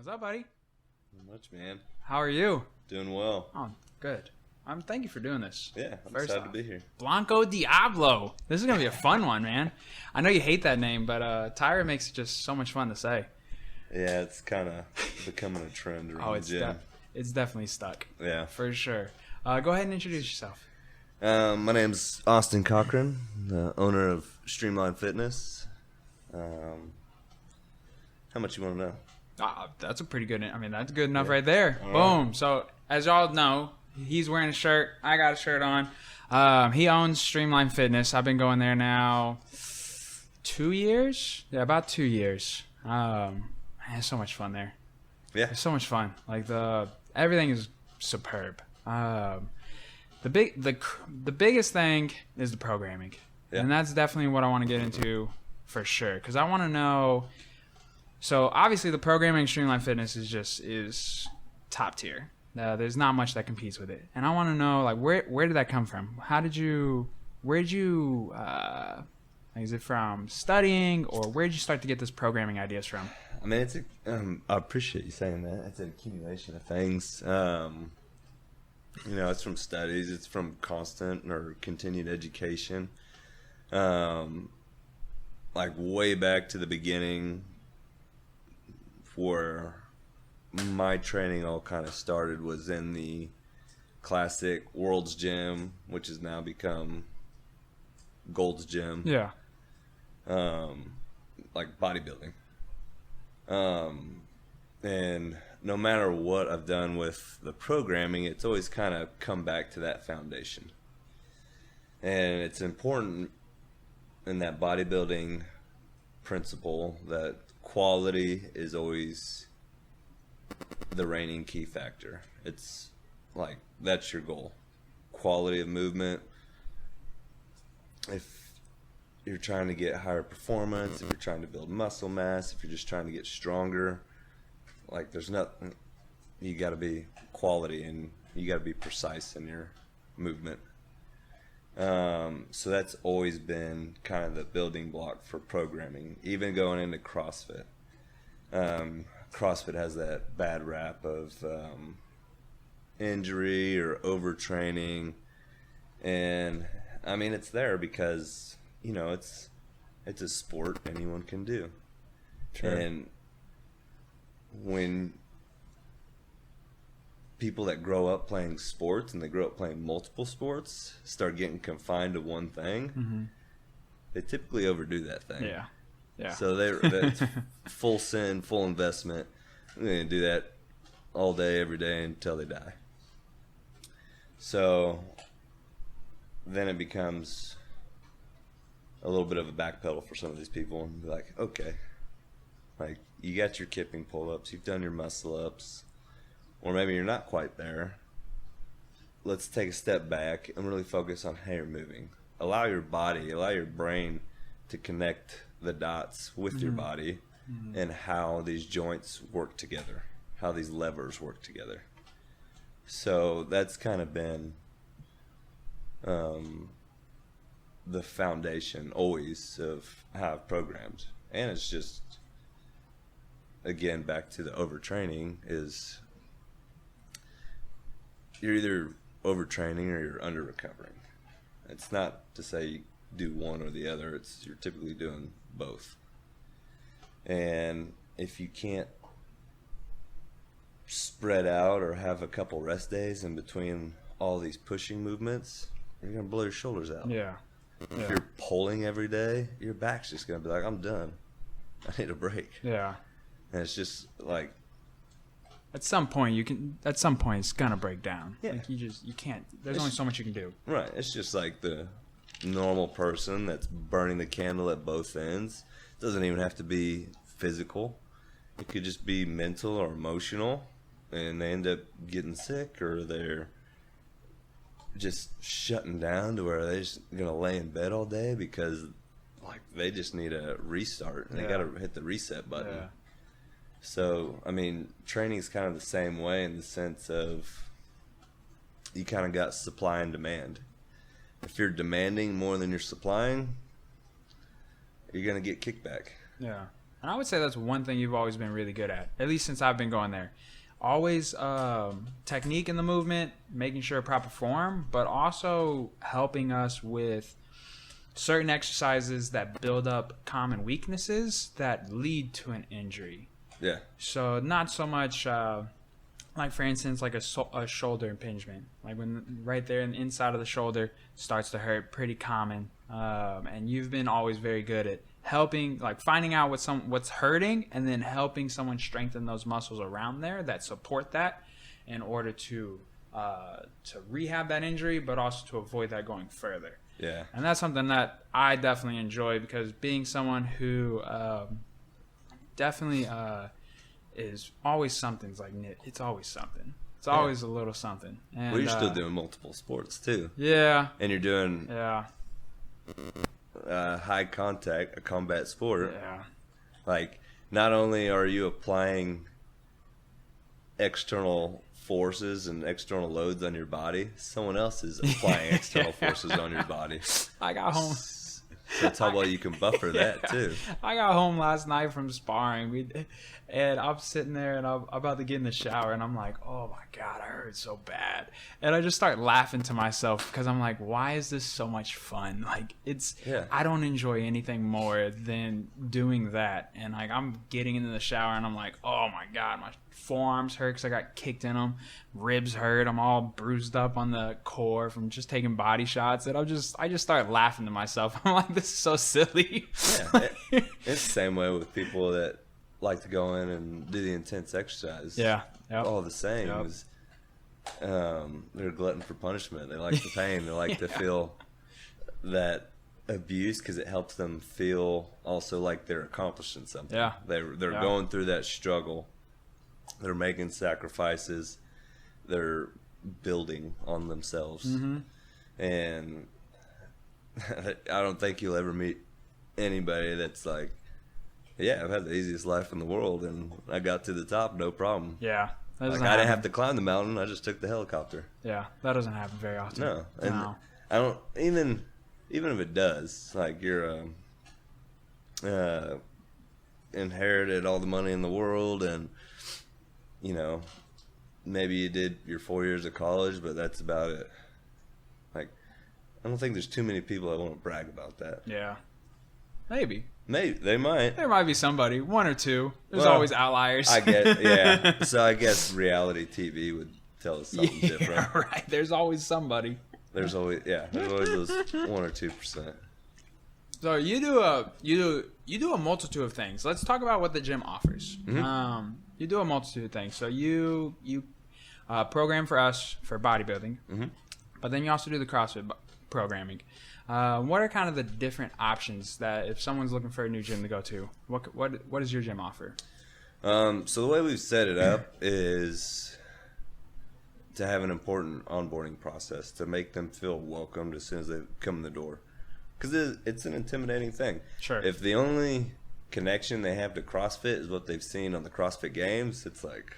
What's up, buddy? Not much, man. How are you? Doing well. Oh, good. Thank you for doing this. Yeah, I'm First excited off, to be here. Blanco Diablo. This is going to be a fun one, man. I know you hate that name, but Tyra makes it just so much fun to say. Yeah, it's kind of becoming a trend around the gym. It's definitely stuck. Yeah. For sure. Go ahead and introduce yourself. My name's Austen Cochren, the owner of Streamline Fitness. How much you want to know? That's a pretty good. I mean, that's good enough right there. All Boom. right. So, as y'all know, he's wearing a shirt. I got a shirt on. He owns Streamline Fitness. I've been going there now 2 years. Yeah, about 2 years. Man, it's so much fun there. Yeah. It's so much fun. Like everything is superb. The biggest thing is the programming, and that's definitely what I want to get into for sure. Because I want to know. So obviously, the programming in Streamline Fitness is top tier. There's not much that competes with it, and I want to know like where did that come from? Where'd you is it from studying, or where'd you start to get this programming ideas from? I mean, I appreciate you saying that. It's an accumulation of things. It's from studies. It's from constant or continued education. Like way back to the beginning, where my training all kind of started was in the classic World's Gym, which has now become Gold's Gym. Yeah. Like bodybuilding. And no matter what I've done with the programming, it's always kind of come back to that foundation. And it's important in that bodybuilding principle that quality is always the reigning key factor. It's like, that's your goal. Quality of movement. If you're trying to get higher performance, if you're trying to build muscle mass, if you're just trying to get stronger, like there's nothing, you got to be quality and you got to be precise in your movement. So that's always been kind of the building block for programming, even going into CrossFit. CrossFit has that bad rap of injury or overtraining, and I mean it's there because it's a sport anyone can do. Sure. And when people that grow up playing sports and they grow up playing multiple sports start getting confined to one thing, they typically overdo that thing. Yeah. So that's full sin, full investment. They're going to do that all day, every day until they die. So then it becomes a little bit of a backpedal for some of these people and be like, okay, like you got your kipping pull-ups, you've done your muscle-ups, or maybe you're not quite there. Let's take a step back and really focus on how you're moving. Allow your body, allow your brain to connect the dots with your body and how these joints work together, how these levers work together. So that's kind of been the foundation always of how I've programmed. And it's just, again, back to the overtraining is you're either overtraining or you're under recovering. It's not to say you do one or the other. You're typically doing both. And if you can't spread out or have a couple rest days in between all these pushing movements, you're going to blow your shoulders out. Yeah. If you're pulling every day, your back's just going to be like, I'm done. I need a break. Yeah. And it's just like, At some point, it's gonna break down. Yeah. Like you can't. There's only so much you can do. right, it's just like the normal person that's burning the candle at both ends. It doesn't even have to be physical. It could just be mental or emotional, and they end up getting sick, or they're just shutting down to where they're just gonna lay in bed all day because like they just need a restart and they gotta hit the reset button. Yeah. So, I mean, training is kind of the same way in the sense of you kind of got supply and demand. If you're demanding more than you're supplying, you're going to get kickback. Yeah. And I would say that's one thing you've always been really good at least since I've been going there. Always technique in the movement, making sure proper form, but also helping us with certain exercises that build up common weaknesses that lead to an injury. Yeah. So not so much like, for instance, like a shoulder impingement. Like when right there in the inside of the shoulder starts to hurt, pretty common. And you've been always very good at helping, like finding out what's hurting and then helping someone strengthen those muscles around there that support that in order to rehab that injury, but also to avoid that going further. Yeah. And that's something that I definitely enjoy, because being someone who definitely is always something's like, it's always something. It's always a little something. And, well, you're still doing multiple sports too. Yeah. And you're doing yeah. High contact, a combat sport. Yeah. Like, not only are you applying external forces and external loads on your body, someone else is applying external forces on your body. I got home. So that's how well you can buffer that too. I got home last night from sparring, and I'm sitting there and I'm about to get in the shower, and I'm like, oh my God, I hurt so bad. And I just start laughing to myself, because I'm like, why is this so much fun? Like, I don't enjoy anything more than doing that. And like, I'm getting into the shower and I'm like, oh my God, my forearms hurt because I got kicked in them. Ribs hurt. I'm all bruised up on the core from just taking body shots. And I just start laughing to myself. I'm like, this is so silly. Yeah, it's the same way with people that like to go in and do the intense exercise. Yeah, yep. All the same. Yep. Is, they're a glutton for punishment. They like the pain. They like to feel that abuse, because it helps them feel also like they're accomplishing something. Yeah, they're going through that struggle. They're making sacrifices. They're building on themselves. Mm-hmm. And I don't think you'll ever meet anybody that's like, yeah, I've had the easiest life in the world and I got to the top, no problem. Yeah. Like, I didn't have to climb the mountain. I just took the helicopter. Yeah, that doesn't happen very often. No. And I don't, even if it does, like, you're inherited all the money in the world, and you know, maybe you did your 4 years of college, but that's about it. Like, I don't think there's too many people that want to brag about that. Yeah. Maybe they might. There might be somebody, one or two. There's always outliers. I get, yeah. So I guess reality TV would tell us something different. Right. There's always somebody. There's always those 1 or 2%. So you do a multitude of things. Let's talk about what the gym offers. Mm-hmm. You do a multitude of things. So you program for us for bodybuilding, mm-hmm. but then you also do the CrossFit programming. What are kind of the different options that if someone's looking for a new gym to go to, what does your gym offer? So the way we've set it up is to have an important onboarding process to make them feel welcomed as soon as they come in the door. Because it's an intimidating thing. Sure. If the only connection they have to CrossFit is what they've seen on the CrossFit Games, it's like...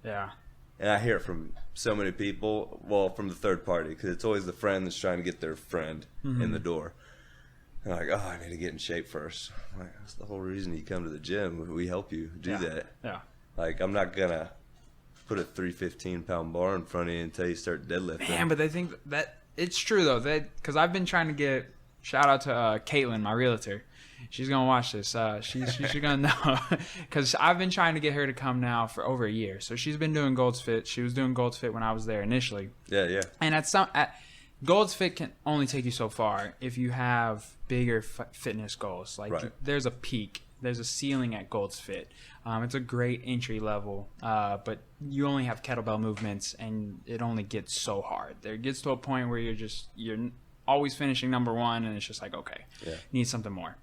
Yeah. And I hear it from so many people, well, from the third party, because it's always the friend that's trying to get their friend mm-hmm. in the door. And like, oh, I need to get in shape first. I'm like, that's the whole reason you come to the gym. We help you do that. Yeah. Like, I'm not going to put a 315-pound bar in front of you until you start deadlifting. Man, but they think that... It's true, though. Because I've been trying to get... Shout out to Caitlin, my realtor. She's going to watch this. She's going to know. Because I've been trying to get her to come now for over a year. So she's been doing Gold's Fit. She was doing Gold's Fit when I was there initially. Yeah, yeah. And Gold's Fit can only take you so far if you have bigger fitness goals. Like, right. There's a peak. There's a ceiling at Gold's Fit. It's a great entry level, but you only have kettlebell movements, and it only gets so hard. There gets to a point where you're always finishing number one, and it's just like, okay, need something more.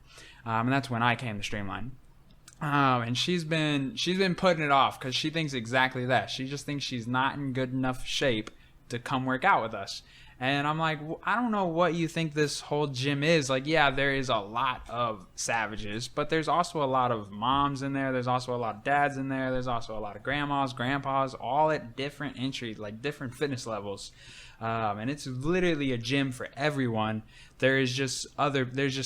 And that's when I came to Streamline. And she's been putting it off because she thinks exactly that. She just thinks she's not in good enough shape to come work out with us. And I'm like, I don't know what you think this whole gym is. Like, yeah, there is a lot of savages, but there's also a lot of moms in there. There's also a lot of dads in there. There's also a lot of grandmas, grandpas, all at different entry, like different fitness levels. And it's literally a gym for everyone. There's just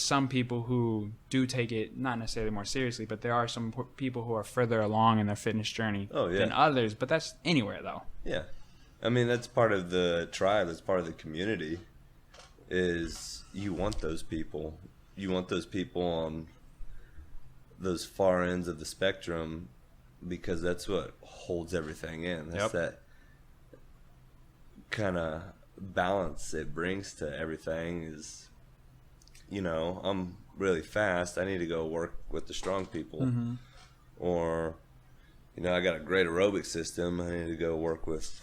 some people who do take it not necessarily more seriously, but there are some people who are further along in their fitness journey than others. But that's anywhere though. Yeah. I mean, that's part of the tribe. That's part of the community. Is you want those people. You want those people on those far ends of the spectrum, because that's what holds everything in. That's that kind of balance it brings to everything. Is, you know, I'm really fast. I need to go work with the strong people. Or, you know, I got a great aerobic system. I need to go work with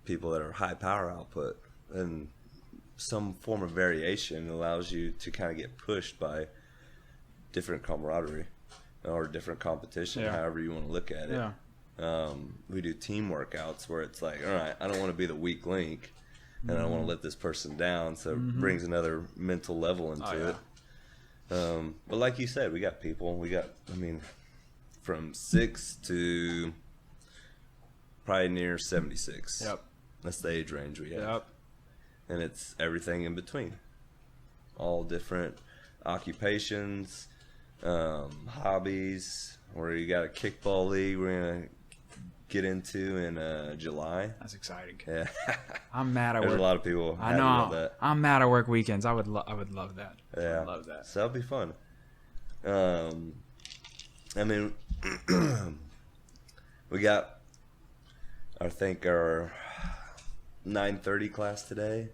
people that are high power output, and some form of variation allows you to kind of get pushed by different camaraderie or different competition, however you want to look at it. We do team workouts where it's like, all right, I don't want to be the weak link, and I don't want to let this person down, so it brings another mental level into it. But like you said, we got people, I mean, from 6 to probably near 76. That's the age range we have. And it's everything in between. All different occupations, hobbies, or you got a kickball league we're going to get into in July. That's exciting. Yeah. I'm mad at work. There's a lot of people I know. That. I'm mad at work weekends. I would love that. Yeah. I would love that. So that'll be fun. I mean, we got, I think, our 9:30 class today.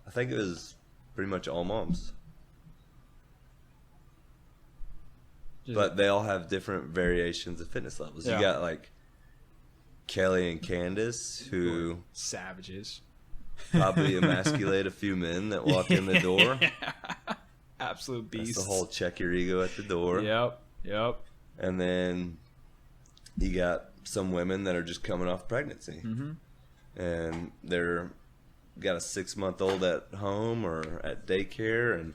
I think it was pretty much all moms. But they all have different variations of fitness levels. You got like Kelly and Candace, who savages probably emasculate a few men that walk in the door. Absolute beasts. That's the whole check your ego at the door. Yep. And then you got some women that are just coming off pregnancy. And they're got a 6-month-old at home or at daycare, and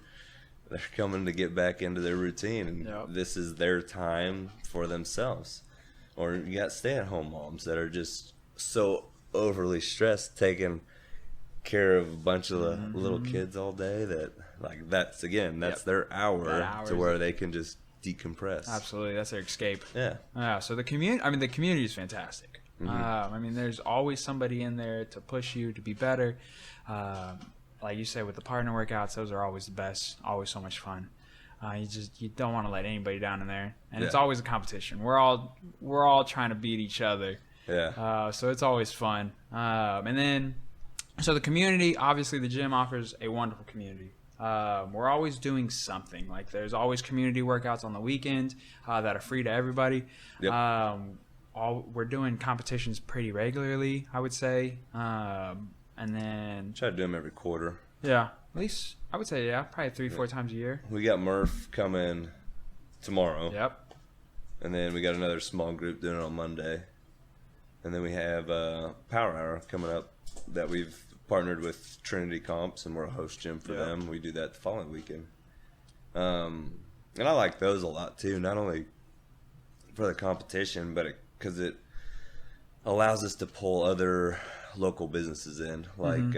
they're coming to get back into their routine, and this is their time for themselves. Or you got stay-at-home moms that are just so overly stressed taking care of a bunch of little kids all day that, like, that's their hour to where they can just decompress. Absolutely, that's their escape. Yeah. So the community is fantastic. I mean, there's always somebody in there to push you to be better. Like you said, with the partner workouts, those are always the best. Always so much fun. You don't want to let anybody down in there, and it's always a competition. We're all trying to beat each other. Yeah. So it's always fun. And then, so the community, obviously, the gym offers a wonderful community. We're always doing something. Like, there's always community workouts on the weekend that are free to everybody. We're doing competitions pretty regularly, I would say, and then try to do them every quarter. Yeah, at least I would say probably 3-4 times a year. We got Murph coming tomorrow. Yep. And then we got another small group doing it on Monday, and then we have Power Hour coming up that we've partnered with Trinity Comps, and we're a host gym for them. We do that the following weekend, and I like those a lot too. Not only for the competition, but because it allows us to pull other local businesses in, like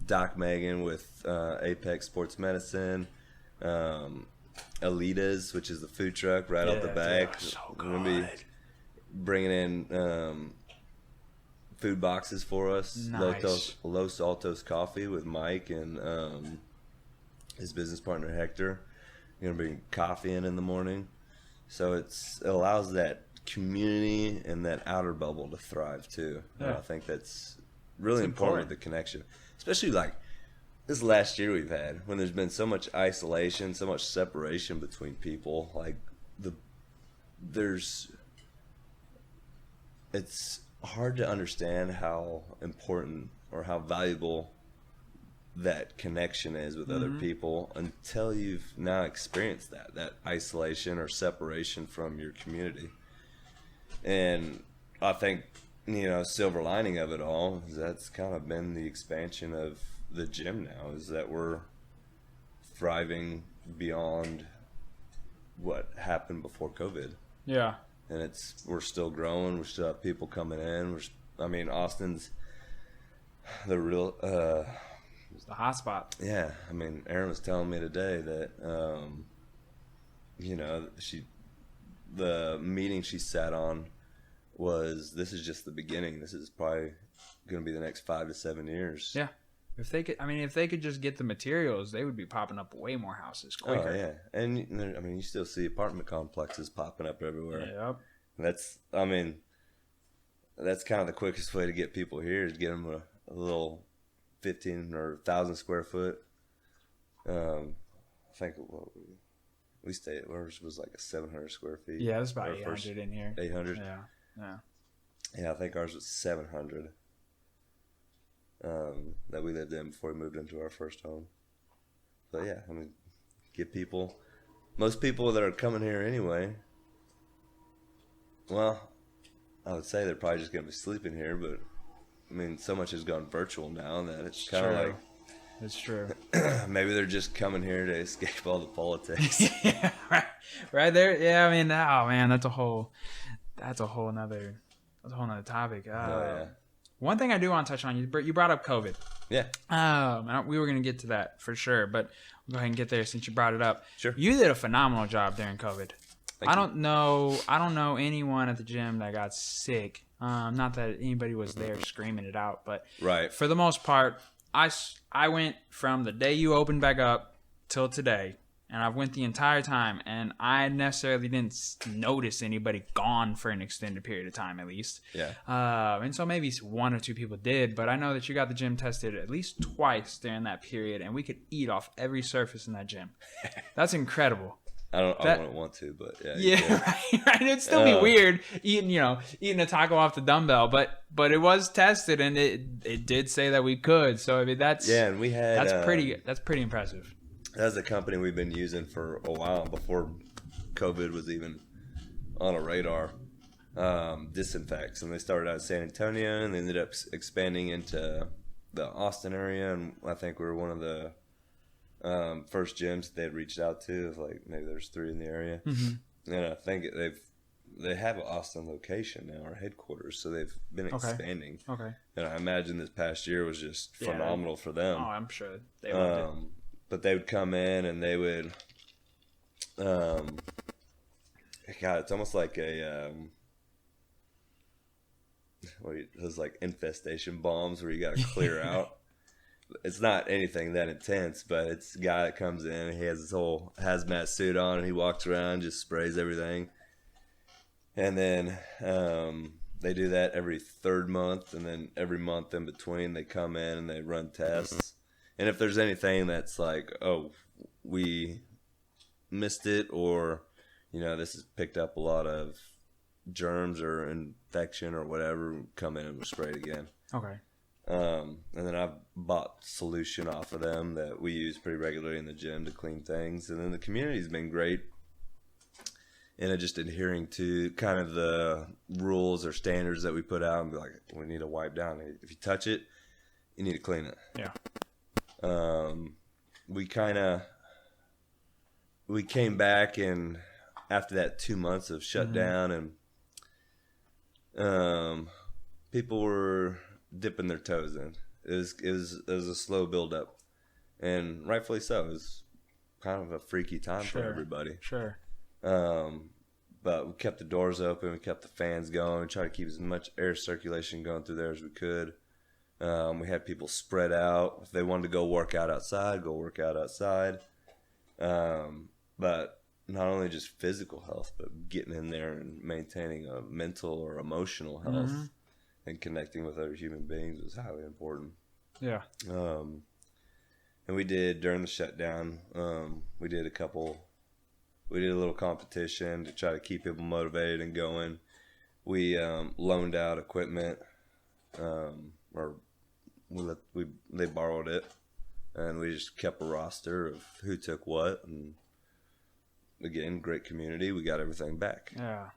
Doc Megan with Apex Sports Medicine, Alita's, which is the food truck right out the back. So good. We're gonna be bringing in food boxes for us. Nice. Los Altos Coffee with Mike and his business partner Hector. We're gonna bring coffee in the morning. So it allows that community and that outer bubble to thrive too. And I think that's really important with the connection, especially like this last year we've had, when there's been so much isolation, so much separation between people. Like it's hard to understand how important or how valuable that connection is with other people until you've now experienced that isolation or separation from your community. And I think silver lining of it all is that's kind of been the expansion of the gym now, is that we're thriving beyond what happened before COVID. Yeah. And we're still growing. We still have people coming in. Austin's the real it's the hot spot. Yeah, Erin was telling me today that the meeting she sat on was, this is just the beginning. This is probably going to be the next 5 to 7 years. Yeah. If they could just get the materials, they would be popping up way more houses quicker. Oh yeah, and you still see apartment complexes popping up everywhere. Yep. That's kind of the quickest way to get people here, is get them a little 15 or 1,000 square foot. I think we stayed, ours was like a 700 square feet. Yeah, there's about 800 in here. 800. Yeah, I think ours was 700. That we lived in before we moved into our first home. But yeah, most people that are coming here anyway, well, I would say they're probably just going to be sleeping here, but so much has gone virtual now that it's kind of like, it's true. Maybe they're just coming here to escape all the politics. Yeah, right there. Yeah, oh man, that's a whole nother topic. Yeah. One thing I do want to touch on, you brought up COVID. Yeah. We were going to get to that for sure, but we'll go ahead and get there since you brought it up. Sure. You did a phenomenal job during COVID. Thank you. I don't know anyone at the gym that got sick. Not that anybody was there screaming it out, but right. For the most part, I went from the day you opened back up till today, and I went the entire time, and I necessarily didn't notice anybody gone for an extended period of time, at least. Yeah. And so maybe 1 or 2 people did, but I know that you got the gym tested at least twice during that period, and we could eat off every surface in that gym. That's incredible. I wouldn't want to, but yeah. Yeah, right. It'd still be weird eating a taco off the dumbbell, but it was tested, and it did say that we could. So that's and we had that's pretty impressive. That's a company we've been using for a while before COVID was even on a radar. Disinfects, and they started out in San Antonio, and they ended up expanding into the Austin area, and I think we were one of the first gyms they had reached out to. Like maybe there's 3 in the area, and I think they have an Austin location now, our headquarters, so they've been expanding. Okay. And I imagine this past year was just phenomenal for them. Oh, I'm sure they loved it. But they would come in and they would, God, it's almost like those like infestation bombs where you got to clear out. It's not anything that intense, but it's a guy that comes in and he has his whole hazmat suit on and he walks around, just sprays everything. And then they do that every 3rd month, and then every month in between they come in and they run tests. And if there's anything that's like, oh, we missed it, or, this has picked up a lot of germs or infection or whatever, come in and we'll spray it again. Okay. And then I've bought solution off of them that we use pretty regularly in the gym to clean things. And then the community's been great in just adhering to kind of the rules or standards that we put out and be like, we need to wipe down. If you touch it, you need to clean it. Yeah. We came back, and after that 2 months of shutdown, and people were dipping their toes in. It was a slow build up, and rightfully so. It was kind of a freaky time for everybody. Sure. But we kept the doors open, we kept the fans going, we tried to keep as much air circulation going through there as we could. We had people spread out. If they wanted to go work out outside, go work out outside. But not only just physical health, but getting in there and maintaining a mental or emotional health and connecting with other human beings was highly important. Yeah. And we did, during the shutdown, we did a little competition to try to keep people motivated and going. We loaned out equipment, or they borrowed it, and we just kept a roster of who took what, and again, great community. We got everything back. Yeah,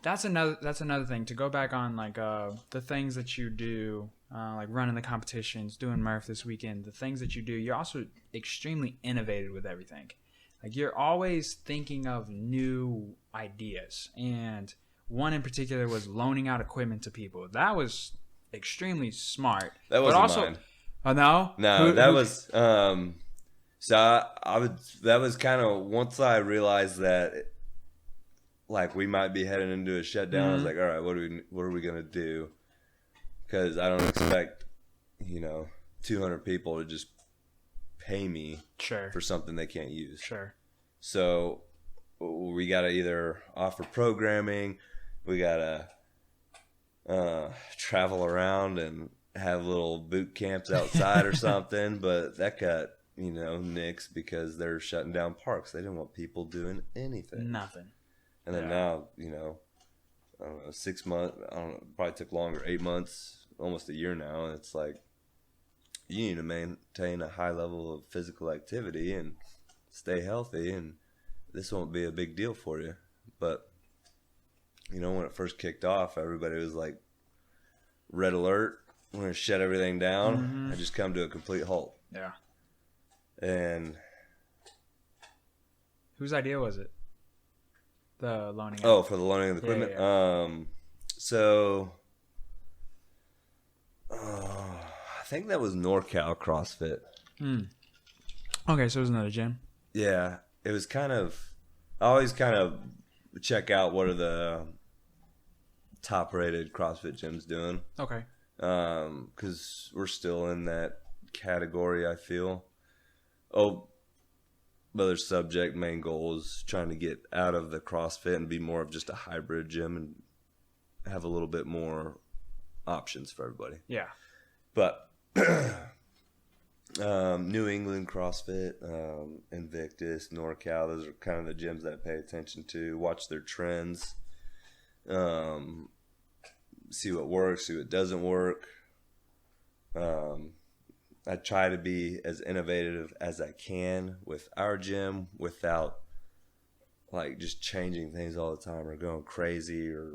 that's another thing to go back on, like the things that you do, like running the competitions, doing Murph this weekend, the things that you do. You're also extremely innovative with everything. Like you're always thinking of new ideas, and one in particular was loaning out equipment to people. That was extremely smart. That wasn't mine. Oh no, no, that was so I would. That was kind of once I realized that, like, we might be heading into a shutdown. I was like, all right, what are we gonna do? Because I don't expect 200 people to just pay me for something they can't use. Sure. So we got to either offer programming, we got to travel around and have little boot camps outside or something. But that got, nixed because they're shutting down parks. They didn't want people doing anything. Nothing. And then now, I don't know, 6 months, probably took longer, 8 months, almost a year now. And it's like, you need to maintain a high level of physical activity and stay healthy, and this won't be a big deal for you. But, when it first kicked off, everybody was like, red alert, we're going to shut everything down and just come to a complete halt. Yeah. And whose idea was it? The loaning. Oh, for the loaning of the equipment? Yeah. So, I think that was NorCal CrossFit. Okay, so it was another gym. Yeah, it was kind of. I always kind of check out what are the top-rated CrossFit gyms doing. Okay. Because we're still in that category, I feel. Oh, other subject, main goal is trying to get out of the CrossFit and be more of just a hybrid gym and have a little bit more options for everybody. Yeah. But New England CrossFit, Invictus, NorCal, those are kind of the gyms that I pay attention to, watch their trends, see what works, see what doesn't work. I try to be as innovative as I can with our gym without like just changing things all the time or going crazy or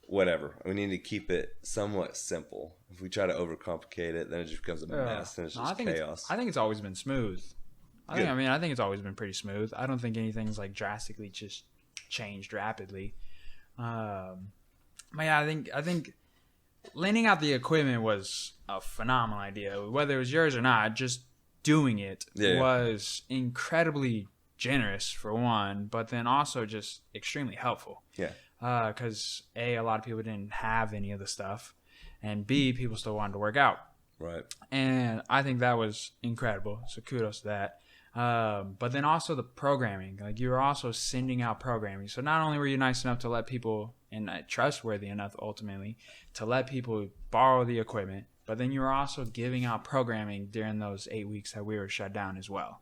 whatever. We need to keep it somewhat simple. If we try to overcomplicate it, then it just becomes a mess and it's just chaos. I think it's always been smooth. I think it's always been pretty smooth. I don't think anything's like drastically just changed rapidly. But yeah, I think lending out the equipment was a phenomenal idea. Whether it was yours or not, just doing it was incredibly generous for one, but then also just extremely helpful. Yeah. Because A, lot of people didn't have any of the stuff, and B, people still wanted to work out. Right. And I think that was incredible. So kudos to that. But then also the programming, like you were also sending out programming. So not only were you nice enough to let people, and trustworthy enough ultimately, to let people borrow the equipment, but then you were also giving out programming during those 8 weeks that we were shut down as well.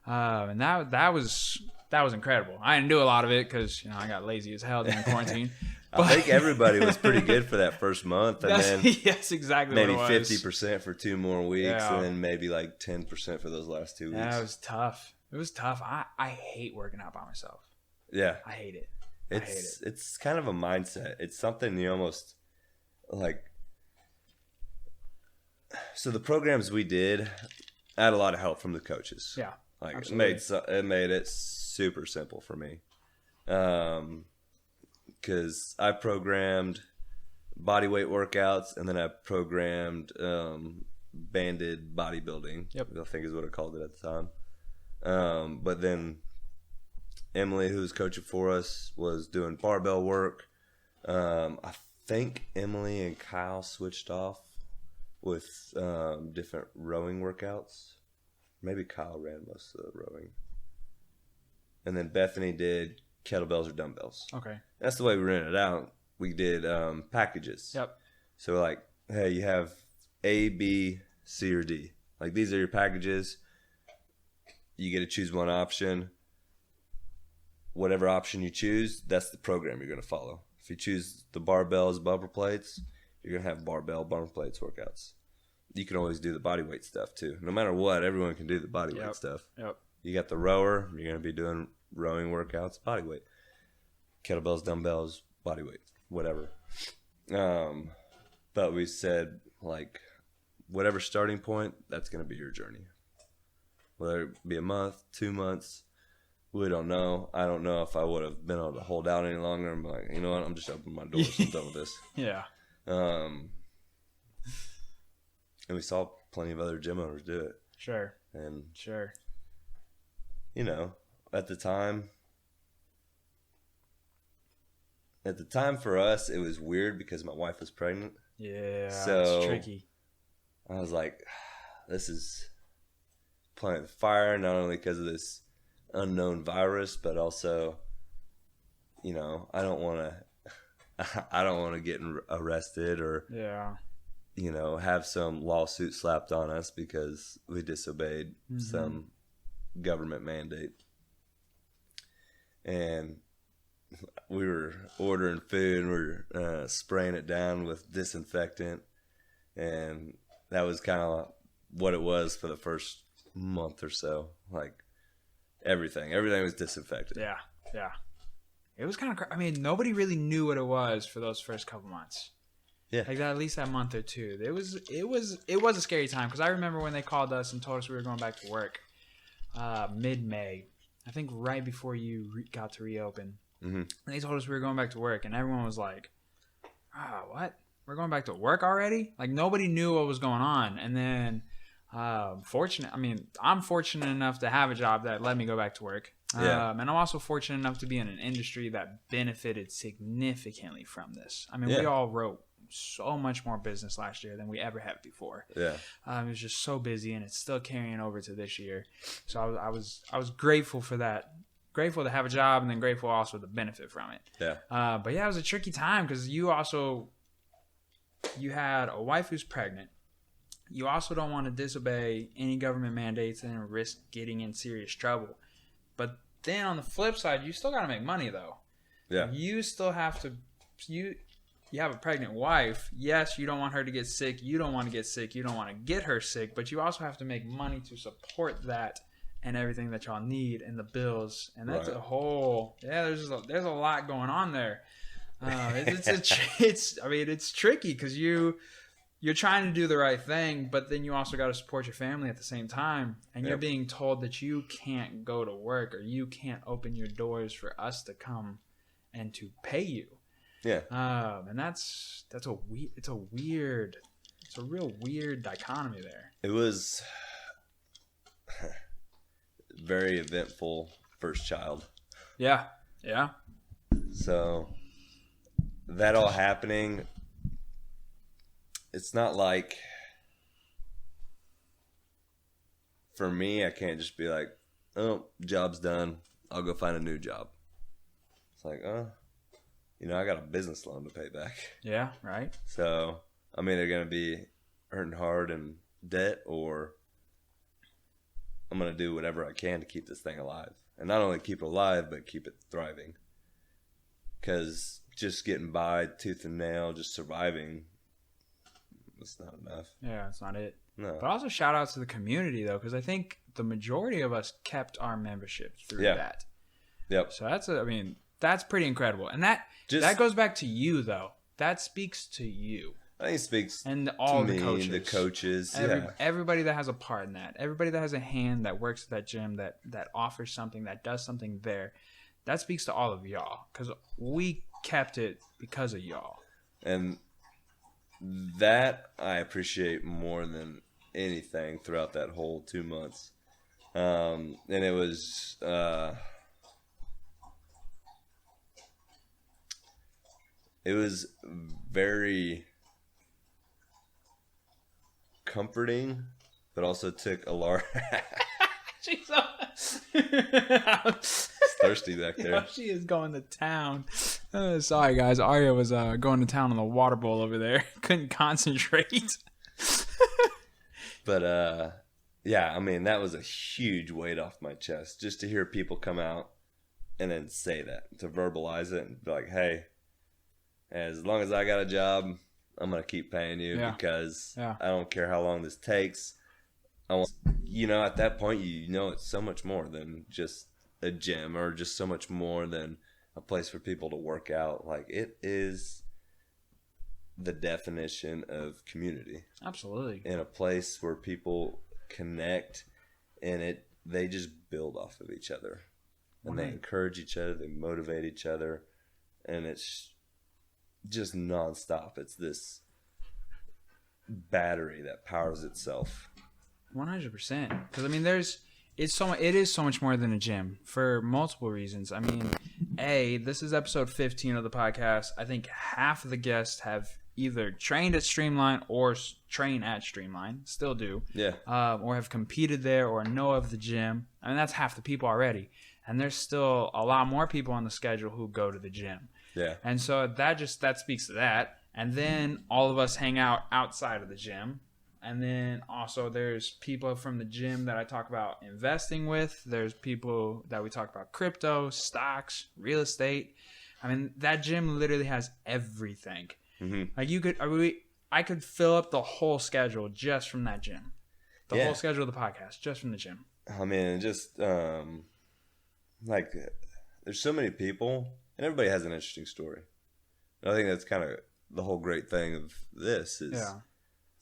And that was incredible. I didn't do a lot of it because I got lazy as hell during quarantine. I think everybody was pretty good for that first month, and then yes, exactly. Maybe what it was. 50% for 2 more weeks, and then maybe like 10% for those last 2 weeks. Yeah, it was tough. It was tough. I hate working out by myself. Yeah, I hate it. It's kind of a mindset. It's something you almost like. So the programs we did, I had a lot of help from the coaches. Yeah, like absolutely. it made it super simple for me. Because I programmed body weight workouts, and then I programmed banded bodybuilding. Yep. I think is what I called it at the time. But then Emily, who was coaching for us, was doing barbell work. I think Emily and Kyle switched off with different rowing workouts. Maybe Kyle ran most of the rowing. And then Bethany did kettlebells or dumbbells. Okay. That's the way we rented it out. We did packages. Yep. So like, hey, you have A, B, C, or D. Like, these are your packages. You get to choose one option. Whatever option you choose, that's the program you're going to follow. If you choose the barbells, bumper plates, you're going to have barbell, bumper plates workouts. You can always do the body weight stuff too. No matter what, everyone can do the body weight stuff. Yep. You got the rower, you're going to be doing rowing workouts, body weight. Kettlebells, dumbbells, body weight, whatever. But we said, like, whatever starting point, that's going to be your journey. Whether it be a month, 2 months, we don't know. I don't know if I would have been able to hold out any longer. I'm like, you know what? I'm just opening my doors. I'm done with this. Yeah. And we saw plenty of other gym owners do it. Sure. And, sure. You know, at the time for us, it was weird because my wife was pregnant. Yeah, so it's tricky. I was like, this is playing with fire, not only because of this unknown virus, but also, you know, I don't want to get arrested or, you know, have some lawsuit slapped on us because we disobeyed some government mandate. And we were ordering food and we were spraying it down with disinfectant, and that was kind of what it was for the first month or so. Like, everything was disinfected. Yeah. It was kind of I mean, nobody really knew what it was for those first couple months. Yeah. Like that, at least that month or two. It was a scary time, because I remember when they called us and told us we were going back to work mid-May. I think right before you got to reopen. And they told us we were going back to work, and everyone was like, what? We're going back to work already? Like, nobody knew what was going on. And then I'm fortunate enough to have a job that let me go back to work. And I'm also fortunate enough to be in an industry that benefited significantly from this. I mean, we all wrote so much more business last year than we ever have before. It was just so busy, and it's still carrying over to this year. So I was grateful for that. Grateful to have a job, and then grateful also to benefit from it. But yeah, it was a tricky time because you had a wife who's pregnant. You also don't want to disobey any government mandates and risk getting in serious trouble. But then on the flip side, you still got to make money though. You still have to. You have a pregnant wife. Yes, you don't want her to get sick. You don't want to get sick. You don't want to get her sick. But you also have to make money to support that and everything that y'all need, and the bills, and that's a whole. There's a lot going on there. It's tricky because you're trying to do the right thing, but then you also got to support your family at the same time, and you're being told that you can't go to work or you can't open your doors for us to come and to pay you. And it's a real weird dichotomy there. It was very eventful first child. Yeah. So that all happening, it's not like, for me, I can't just be like, oh, job's done, I'll go find a new job. It's like, you know, I got a business loan to pay back. Yeah, right. So I'm either going to be hurting hard in debt, or I'm going to do whatever I can to keep this thing alive. And not only keep it alive, but keep it thriving. Because just getting by tooth and nail, just surviving, that's not enough. Yeah, that's not it. No. But also shout out to the community, though, because I think the majority of us kept our membership through that. Yep. So that's pretty incredible. And that goes back to you, though. That speaks to you. I think it speaks and all to the me, the coaches. Everybody that has a part in that. Everybody that has a hand, that works at that gym, that offers something, that does something there. That speaks to all of y'all, because we kept it because of y'all. And that I appreciate more than anything throughout that whole 2 months. And it was very comforting, but also took a large She's thirsty back there. Oh, she is going to town. Sorry guys, Arya was going to town on the water bowl over there. Couldn't concentrate. But yeah, I mean, that was a huge weight off my chest, just to hear people come out and then say that, to verbalize it and be like, hey, as long as I got a job, I'm going to keep paying you, because I don't care how long this takes. At that point, it's so much more than just a gym, or just so much more than a place for people to work out. Like, it is the definition of community. Absolutely. In a place where people connect, and they just build off of each other. And they encourage each other, they motivate each other, and it's just nonstop. It's this battery that powers itself. 100%. Because I mean, it is so much more than a gym for multiple reasons. I mean, this is episode 15 of the podcast. I think half of the guests have either trained at Streamline or train at Streamline, still do. Yeah. Or have competed there or know of the gym. I mean, that's half the people already. And there's still a lot more people on the schedule who go to the gym. Yeah. And so that speaks to that. And then all of us hang out outside of the gym. And then also there's people from the gym that I talk about investing with. There's people that we talk about crypto, stocks, real estate. I mean, that gym literally has everything. Mm-hmm. Like I could fill up the whole schedule just from that gym. The whole schedule of the podcast just from the gym. I mean, just like there's so many people, and everybody has an interesting story. And I think that's kind of the whole great thing of this is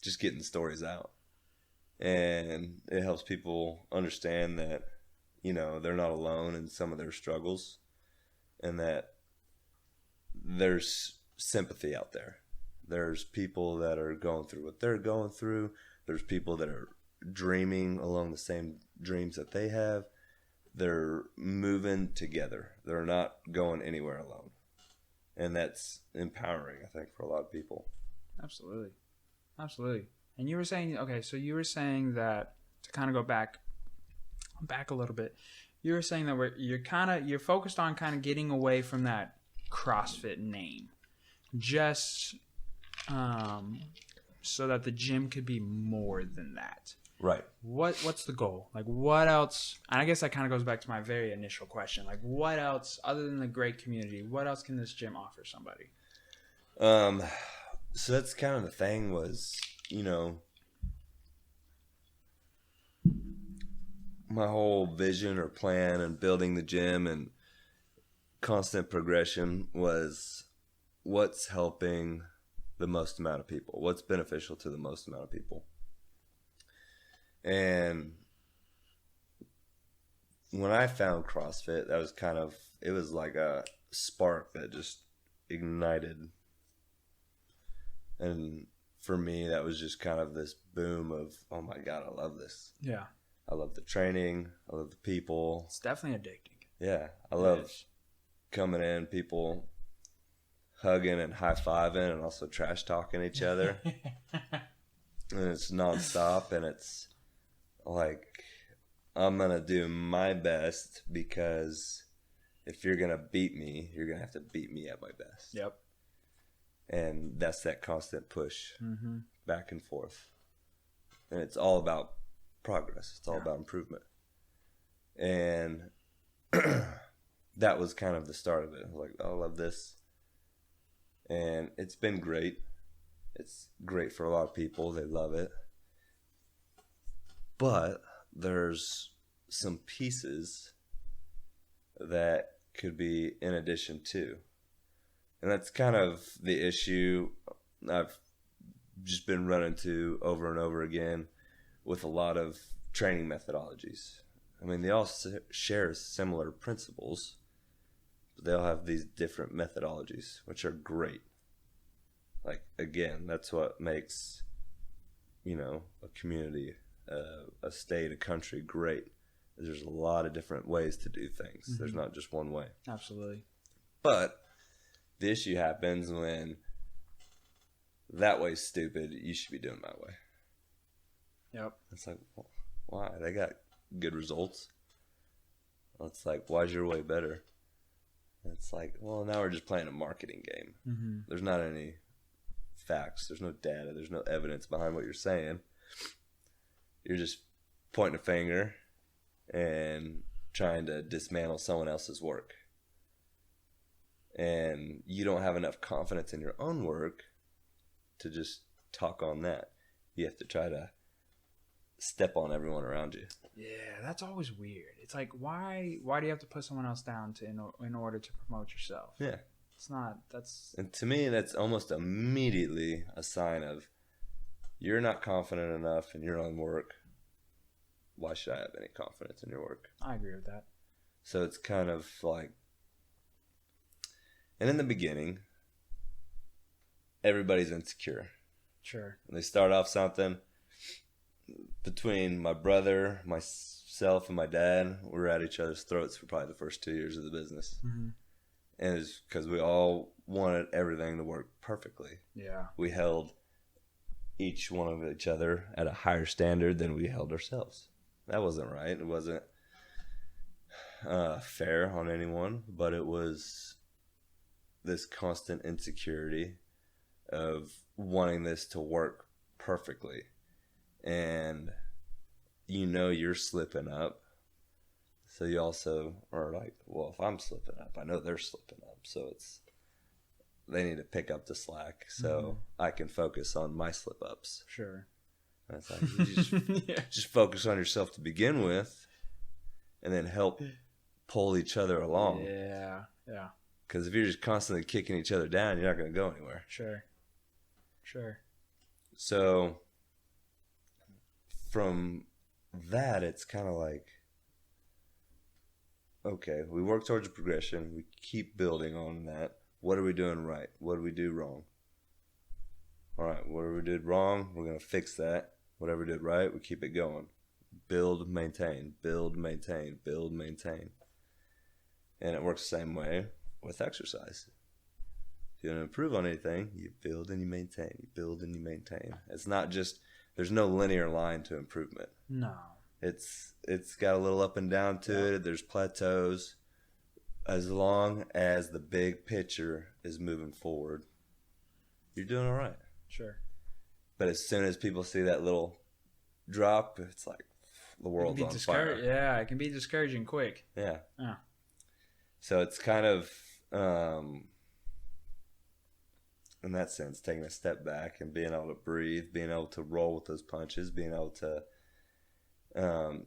just getting stories out. And it helps people understand that, you know, they're not alone in some of their struggles, and that there's sympathy out there. There's people that are going through what they're going through. There's people that are dreaming along the same dreams that they have. They're moving together. They're not going anywhere alone. And that's empowering, I think, for a lot of people. Absolutely. Absolutely. And you were saying, that, to kind of go back a little bit, you were saying that you're focused on kind of getting away from that CrossFit name, just so that the gym could be more than that. Right. What's the goal? Like, what else? And I guess that kind of goes back to my very initial question. Like, what else, other than the great community, what else can this gym offer somebody? So that's kind of the thing was, you know, my whole vision or plan and building the gym and constant progression was what's helping the most amount of people, what's beneficial to the most amount of people. And when I found CrossFit, that was it was like a spark that just ignited. And for me, that was just kind of this boom of, oh my God, I love this. Yeah. I love the training. I love the people. It's definitely addicting. Yeah. I love coming in, people hugging and high-fiving and also trash talking each other. And it's nonstop, and it's like, I'm going to do my best, because if you're going to beat me, you're going to have to beat me at my best. Yep. And that's that constant push back and forth. And it's all about progress. It's all about improvement. And that was kind of the start of it. I was like, oh, I love this. And it's been great. It's great for a lot of people. They love it. But there's some pieces that could be in addition to. And that's kind of the issue I've just been running into over and over again with a lot of training methodologies. I mean, they all share similar principles, but they all have these different methodologies, which are great. Like, again, that's what makes, you know, a community, a state, a country great. There's a lot of different ways to do things. There's not just one way. Absolutely. But the issue happens when that way's stupid. You should be doing my way. Yep. It's like, well, why? They got good results. It's like, why's your way better? It's like, well, now we're just playing a marketing game. There's not any facts. There's no data. There's no evidence behind what you're saying. You're just pointing a finger and trying to dismantle someone else's work. And you don't have enough confidence in your own work to just talk on that. You have to try to step on everyone around you. Yeah, that's always weird. It's like, why do you have to put someone else down in order to promote yourself? Yeah. It's not, that's... And to me, that's almost immediately a sign of you're not confident enough in your own work. Why should I have any confidence in your work? I agree with that. So it's kind of like, and in the beginning, everybody's insecure. Sure. And they start off something. Between my brother, myself, and my dad, we were at each other's throats for probably the first 2 years of the business. Mm-hmm. And it's because we all wanted everything to work perfectly. Yeah. We held each one of each other at a higher standard than we held ourselves. That wasn't right. It wasn't fair on anyone, but it was this constant insecurity of wanting this to work perfectly. And you're slipping up. So you also are like, well, if I'm slipping up, I know they're slipping up. So they need to pick up the slack so I can focus on my slip ups. Sure. And it's like, you just focus on yourself to begin with and then help pull each other along. Yeah. Yeah. Because if you're just constantly kicking each other down, you're not going to go anywhere. Sure. So from that, it's kind of like, okay, we work towards a progression. We keep building on that. What are we doing right? What do we do wrong? All right, whatever we did wrong, we're going to fix that. Whatever we did right, we keep it going. Build, maintain, build, maintain, build, maintain. And it works the same way with exercise. If you want to improve on anything, you build and you maintain. You build and you maintain. It's not just, there's no linear line to improvement. No. It's got a little up and down to it. There's plateaus. As long as the big picture is moving forward, you're doing all right. Sure. But as soon as people see that little drop, it's like the world's on fire. Yeah, it can be discouraging quick. Yeah. Yeah. So it's kind of, in that sense, taking a step back and being able to breathe, being able to roll with those punches, being able to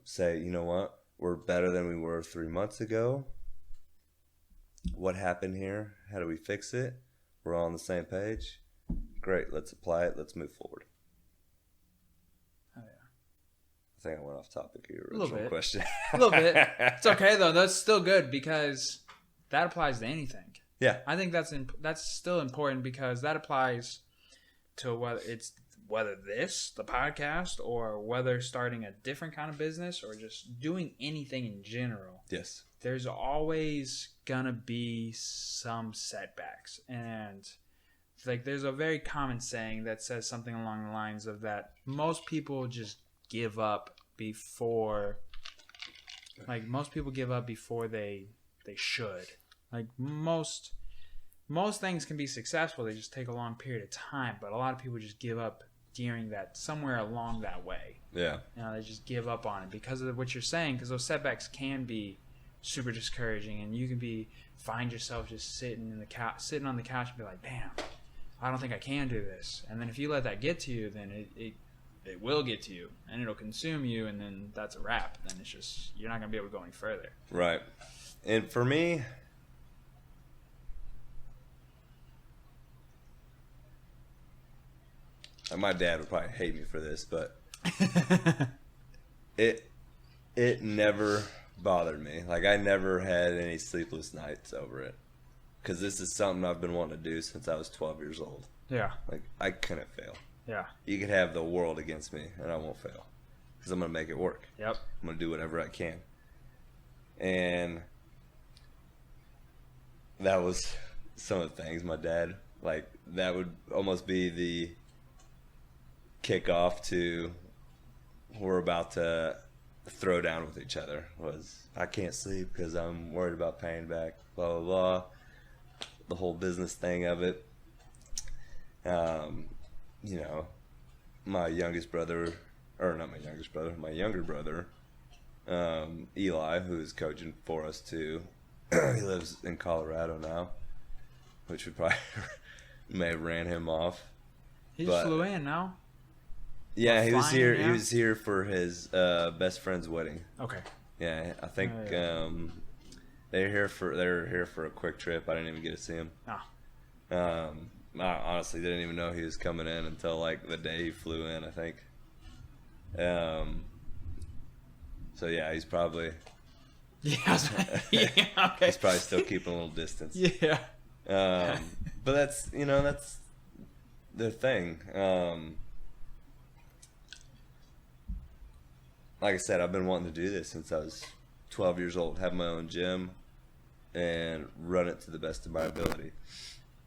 say, you know what, we're better than we were 3 months ago. What happened here? How do we fix it? We're all on the same page. Great, let's apply it. Let's move forward. Oh, yeah. I think I went off topic of your A little original bit. question. A little bit. It's okay, though. That's still good because that applies to anything. Yeah. I think that's still important because that applies to whether the podcast, or whether starting a different kind of business or just doing anything in general. Yes. There's always gonna be some setbacks, and like there's a very common saying that says something along the lines of that most people just give up before they should. Like most things can be successful, they just take a long period of time, but a lot of people just give up during that, somewhere along that way. Yeah. They just give up on it because of what you're saying, because those setbacks can be super discouraging, and you can find yourself just sitting on the couch and be like, damn, I don't think I can do this. And then if you let that get to you, then it will get to you and it'll consume you, and then that's a wrap. Then it's just, you're not going to be able to go any further. Right. And for me, my dad would probably hate me for this, but it never bothered me. Like, I never had any sleepless nights over it, because this is something I've been wanting to do since I was 12 years old. Yeah. Like, I couldn't fail. Yeah. You could have the world against me, and I won't fail, because I'm going to make it work. Yep. I'm going to do whatever I can. And that was some of the things my dad, like, that would almost be the kickoff to we're about to throw down with each other, was I can't sleep because I'm worried about paying back, blah, blah, blah. The whole business thing of it. My younger brother, Eli, who's coaching for us too. He lives in Colorado now, which we probably may have ran him off. He just flew in now. Yeah, he was flying, here. yeah? He was here for his best friend's wedding. Okay. Yeah, I think they're here for a quick trip. I didn't even get to see him. Oh. I honestly didn't even know he was coming in until like the day he flew in, I think. So yeah, he's probably Yeah. Yeah. Okay. he's probably still keeping a little distance. Yeah. But that's that's the thing. Like I said, I've been wanting to do this since I was 12 years old. Have my own gym and run it to the best of my ability.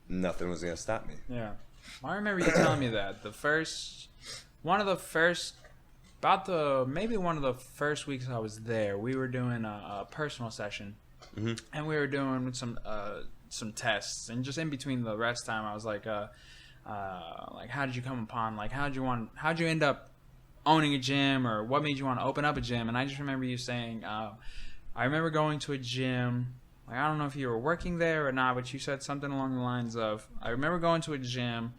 Nothing was gonna stop me. Yeah. I remember you telling me that one of the first weeks I was there, we were doing a personal session, and we were doing some tests, and just in between the rest time, I was like how did you come upon, like how'd you end up owning a gym, or what made you want to open up a gym? And I just remember you saying, I remember going to a gym. Like, I don't know if you were working there or not, but you said something along the lines of, I remember going to a gym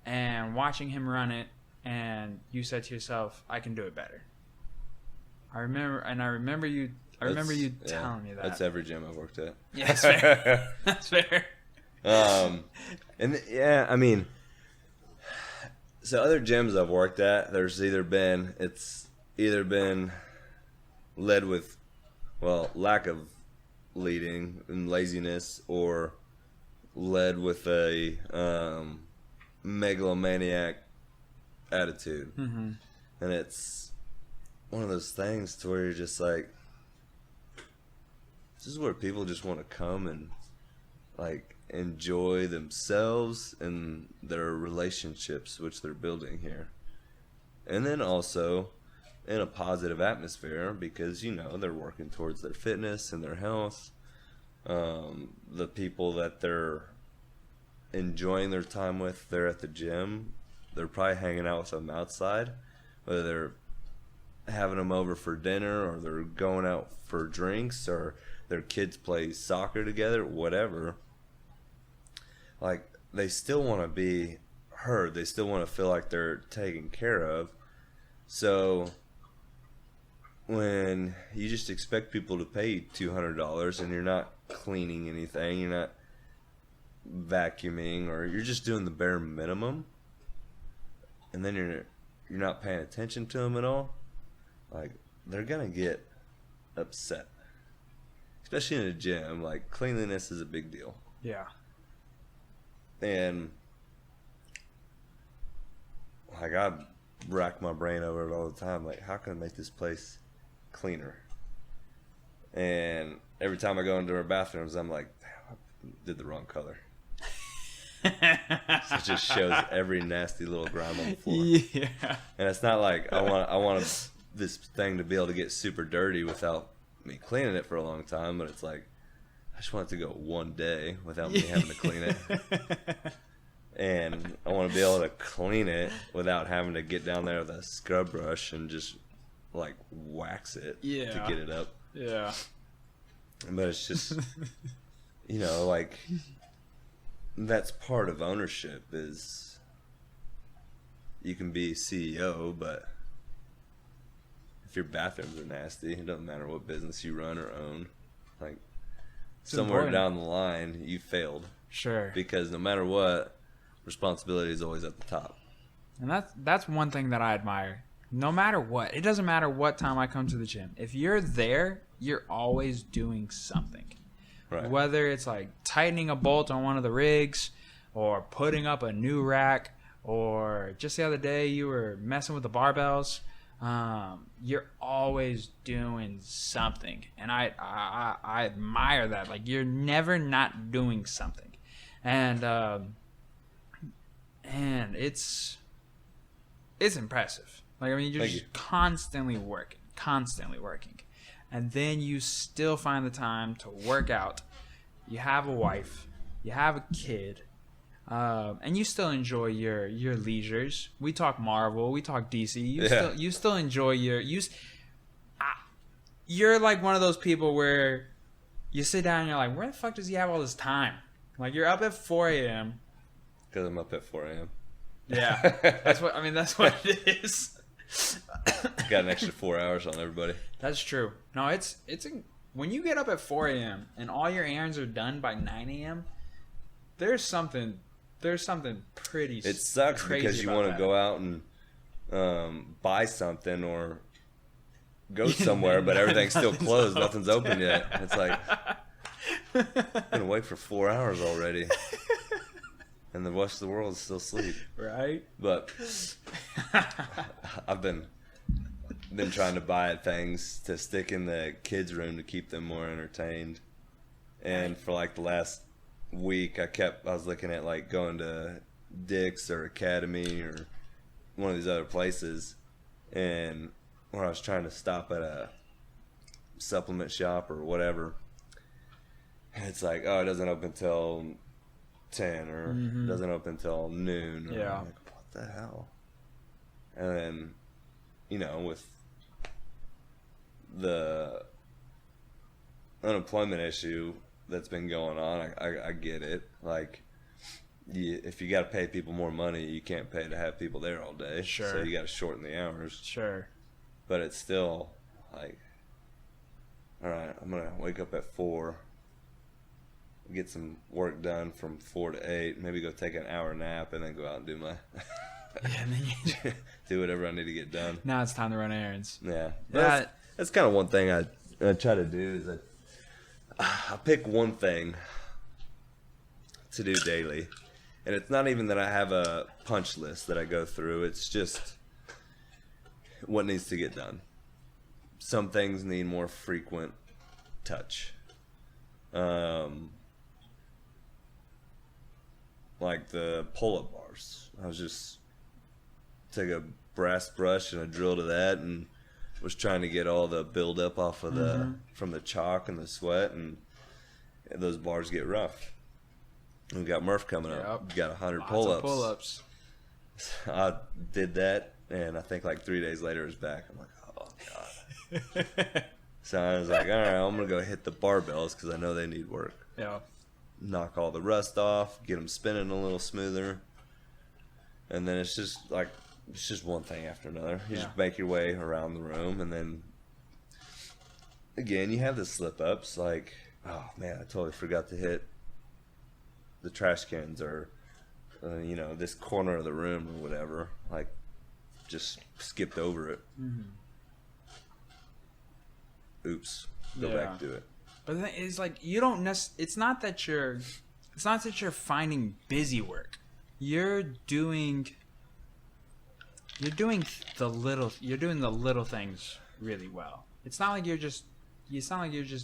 and watching him run it, and you said to yourself, I can do it better. I remember you telling me that. That's every gym I've worked at. Yeah, that's fair. That's fair. And yeah, I mean, so other gyms I've worked at, it's either been led with, lack of leading and laziness, or led with a megalomaniac attitude. And it's one of those things to where you're just like, this is where people just want to come and like enjoy themselves and their relationships which they're building here, and then also in a positive atmosphere, because they're working towards their fitness and their health. The people that they're enjoying their time with, they're at the gym, they're probably hanging out with them outside, whether they're having them over for dinner, or they're going out for drinks, or their kids play soccer together, whatever. Like, they still want to be heard, they still want to feel like they're taken care of. So when you just expect people to pay $200 and you're not cleaning anything, you're not vacuuming, or you're just doing the bare minimum, and then you're not paying attention to them at all, like, they're gonna get upset. Especially in a gym, like, cleanliness is a big deal. Yeah. And like, I rack my brain over it all the time, like, how can I make this place cleaner? And every time I go into our bathrooms, I'm like, I did the wrong color. So it just shows every nasty little grime on the floor. Yeah. And it's not like I want this thing to be able to get super dirty without me cleaning it for a long time, but it's like, I just want it to go one day without me having to clean it. And I want to be able to clean it without having to get down there with a scrub brush and just like wax it to get it up. Yeah. But it's just, like, that's part of ownership, is you can be CEO, but if your bathrooms are nasty, it doesn't matter what business you run or own. Like, somewhere down the line, you failed. Sure. Because no matter what, responsibility is always at the top. And that's one thing that I admire. No matter what, it doesn't matter what time I come to the gym. If you're there, you're always doing something. Right. Whether it's like tightening a bolt on one of the rigs, or putting up a new rack, or just the other day you were messing with the barbells. You're always doing something, and I admire that. Like, you're never not doing something, and it's impressive. Like, I mean, you're just constantly working, and then you still find the time to work out. You have a wife, you have a kid, and you still enjoy your leisures. We talk Marvel, we talk DC. You still enjoy you're like one of those people where you sit down and you're like, where the fuck does he have all this time? Like, you're up at 4 a.m. Because I'm up at 4 a.m. Yeah, that's what it is. Got an extra 4 hours on everybody. That's true. No, when you get up at 4 a.m. and all your errands are done by 9 a.m., there's something pretty. It sucks because you want to go out and buy something or go somewhere, but everything's still closed. Nothing's open yet. It's like, I've been awake for 4 hours already, and the rest of the world is still asleep. Right. But I've been trying to buy things to stick in the kids' room to keep them more entertained. And for like the last week, I was looking at like going to Dick's or Academy or one of these other places, and when I was trying to stop at a supplement shop or whatever, and it's like, oh, it doesn't open till 10 or it doesn't open till noon. Or Yeah. I'm like, what the hell? And then, you know, with the unemployment issue that's been going on, I get it. Like, if you got to pay people more money, you can't pay to have people there all day. Sure. So you got to shorten the hours. Sure. But it's still like, all right, I'm gonna wake up at 4, get some work done from 4 to 8, maybe go take an hour nap, and then go out and do my And then do whatever I need to get done. now it's time to run errands. Yeah. That's kind of one thing I try to do is I pick one thing to do daily. And it's not even that I have a punch list that I go through. It's just what needs to get done. Some things need more frequent touch. Like the pull-up bars. I was just take a brass brush and a drill to that and was trying to get all the buildup off of from the chalk and the sweat, and those bars get rough. We got Murph coming up. Yep. We got 100 Lots pull-ups. of pull-ups. I did that, and I think like 3 days later it was back. I'm like, oh god. So I was like, all right, I'm gonna go hit the barbells because I know they need work. Yeah. Knock all the rust off, get them spinning a little smoother, and then it's just one thing after another. You just make your way around the room, and then again you have the slip ups like, oh man, I totally forgot to hit the trash cans or you know, this corner of the room or whatever, like just skipped over it. Oops, go back to it. But then it's like you don't it's not that you're finding busy work. You're doing the little things really well. It's not like you're just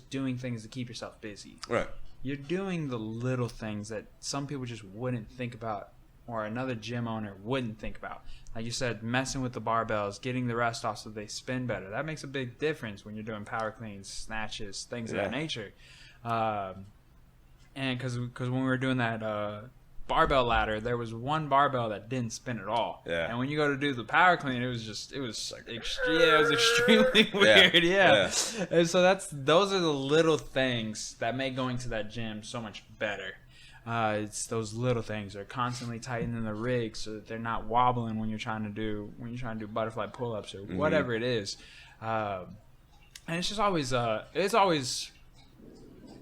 doing things to keep yourself busy. Right. You're doing the little things that some people just wouldn't think about, or another gym owner wouldn't think about. Like you said, messing with the barbells, getting the rest off so they spin better. That makes a big difference when you're doing power cleans, snatches, things of that nature. And because when we were doing that barbell ladder, there was one barbell that didn't spin at all. Yeah. And when you go to do the power clean, it was extremely weird. Yeah. And so those are the little things that make going to that gym so much better. It's those little things. They're constantly tightening the rig so that they're not wobbling when you're trying to do butterfly pull-ups or whatever it is. And it's just always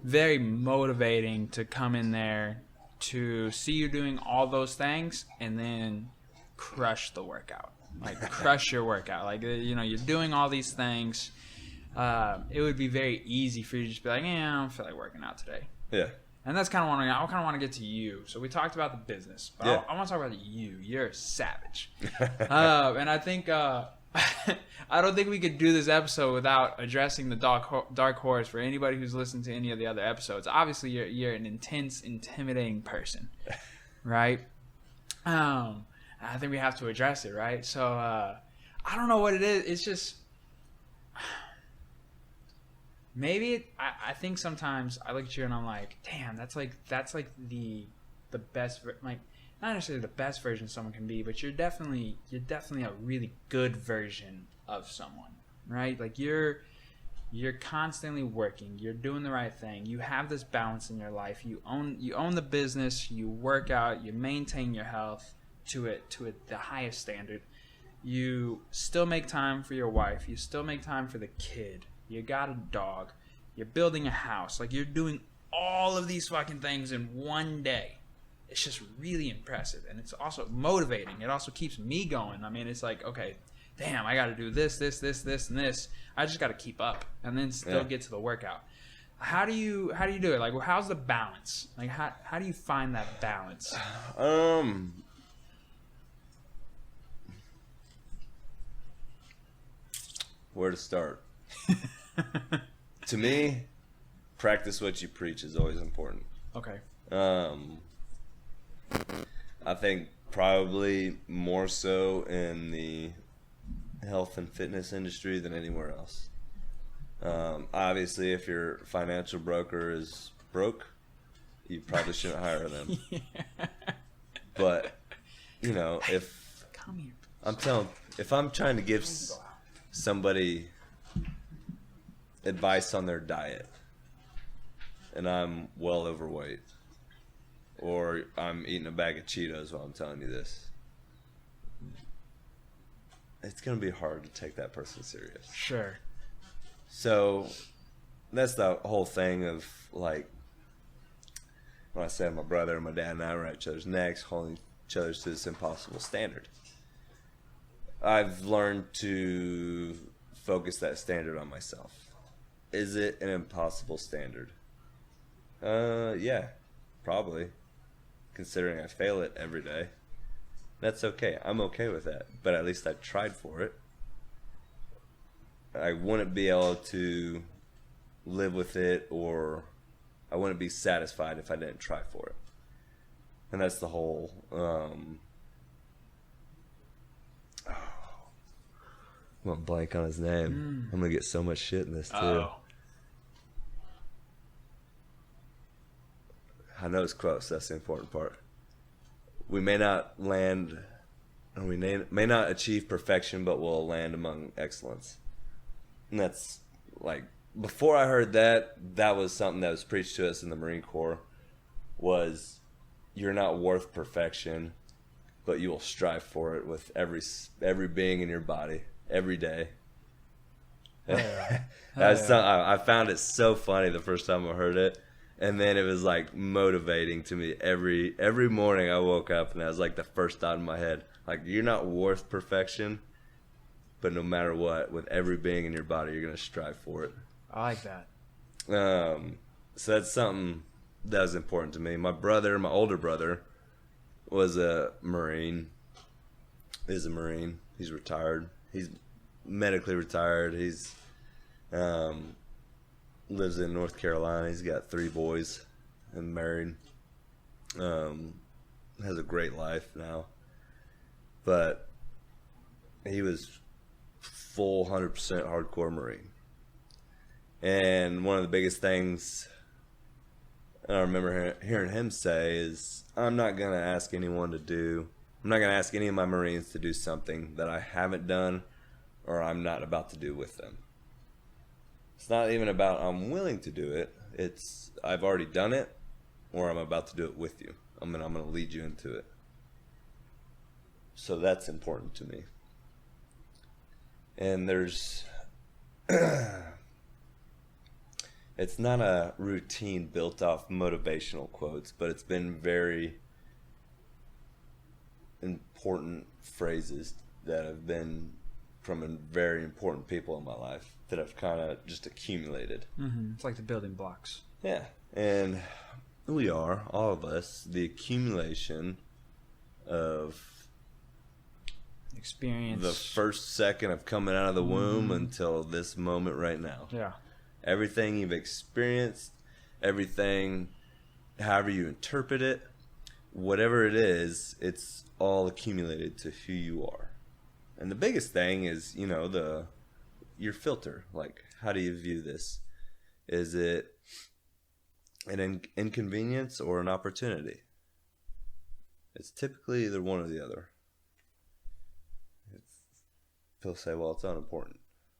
very motivating to come in there to see you doing all those things and then crush the workout. Like crush your workout. Like, you know, you're doing all these things. It would be very easy for you to just be like, I don't feel like working out today. Yeah. And that's kind of what I kind of want to get to you. So we talked about the business, but I want to talk about you. You're a savage. And I think I don't think we could do this episode without addressing the dark horse for anybody who's listened to any of the other episodes. Obviously, you're an intense, intimidating person, right? I think we have to address it, right? So I don't know what it is. It's just maybe I think sometimes I look at you and I'm like, damn, that's like the best, like, not necessarily the best version someone can be, but you're definitely a really good version of someone, right? Like you're constantly working, you're doing the right thing, you have this balance in your life, you own the business, you work out, you maintain your health to the highest standard, you still make time for your wife, you still make time for the kid, you got a dog, you're building a house, like you're doing all of these fucking things in one day. It's just really impressive, and it's also motivating. It also keeps me going. I mean, it's like, okay, damn, I got to do this, and this. I just got to keep up, and then still get to the workout. How do you do it? Like, well, how's the balance? Like, how do you find that balance? Where to start? To me, practice what you preach is always important. Okay. I think probably more so in the health and fitness industry than anywhere else. Obviously, if your financial broker is broke, you probably shouldn't hire them. Yeah. But, you know, if I'm trying to give somebody advice on their diet and I'm well overweight, or I'm eating a bag of Cheetos while I'm telling you this, it's going to be hard to take that person serious. Sure. So that's the whole thing of, like, when I said my brother and my dad and I were at each other's necks, holding each other to this impossible standard. I've learned to focus that standard on myself. Is it an impossible standard? Yeah, probably. Considering I fail it every day. That's okay. I'm okay with that. But at least I tried for it. I wouldn't be able to live with it, or I wouldn't be satisfied if I didn't try for it. And that's the whole I went blank on his name. I'm gonna get so much shit in this too. Oh. I know it's close. That's the important part. We may not land, or we may not achieve perfection, but we'll land among excellence. And that's, like, before I heard that, that was something that was preached to us in the Marine Corps, was you're not worth perfection, but you will strive for it with every being in your body, every day. I found it so funny the first time I heard it. And then it was, like, motivating to me. Every morning I woke up and that was, like, the first thought in my head. Like, you're not worth perfection, but no matter what, with every being in your body, you're going to strive for it. I like that. So that's something that was important to me. My older brother, was a Marine. Is a Marine. He's retired. He's medically retired. He's lives in North Carolina. He's got 3 boys and married. Has a great life now. But he was full 100% hardcore Marine. And one of the biggest things I remember hearing him say is, I'm not going to ask any of my Marines to do something that I haven't done or I'm not about to do with them. It's not even about I'm willing to do it. It's I've already done it, or I'm about to do it with you. I'm going to lead you into it. So that's important to me. And there's it's not a routine built off motivational quotes, but it's been very important phrases that have been from very important people in my life that I've kind of just accumulated. Mm-hmm. It's like the building blocks. Yeah. And we are, all of us, the accumulation of experience. The first second of coming out of the womb until this moment right now. Yeah. Everything you've experienced, everything, however you interpret it, whatever it is, it's all accumulated to who you are. And the biggest thing is, your filter. Like, how do you view this? Is it an inconvenience or an opportunity? It's typically either one or the other. People say, well, it's unimportant.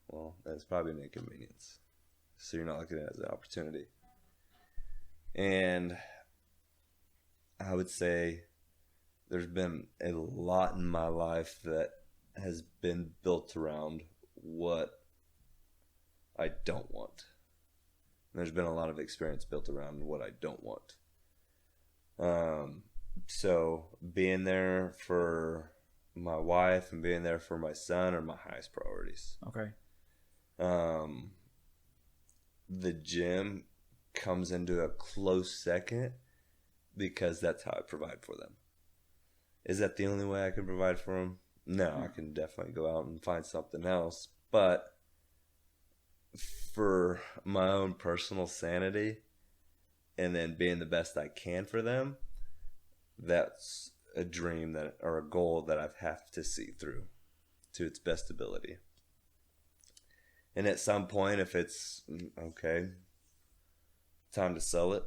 Well, that's probably an inconvenience. So you're not looking at it as an opportunity. And I would say there's been a lot in my life that has been built around what I don't want. And there's been a lot of experience built around what I don't want. So being there for my wife and being there for my son are my highest priorities. Okay. The gym comes into a close second because that's how I provide for them. Is that the only way I can provide for them? No, I can definitely go out and find something else. But for my own personal sanity and then being the best I can for them, that's a dream that, or a goal that I have to see through to its best ability. And at some point, if it's okay, time to sell it,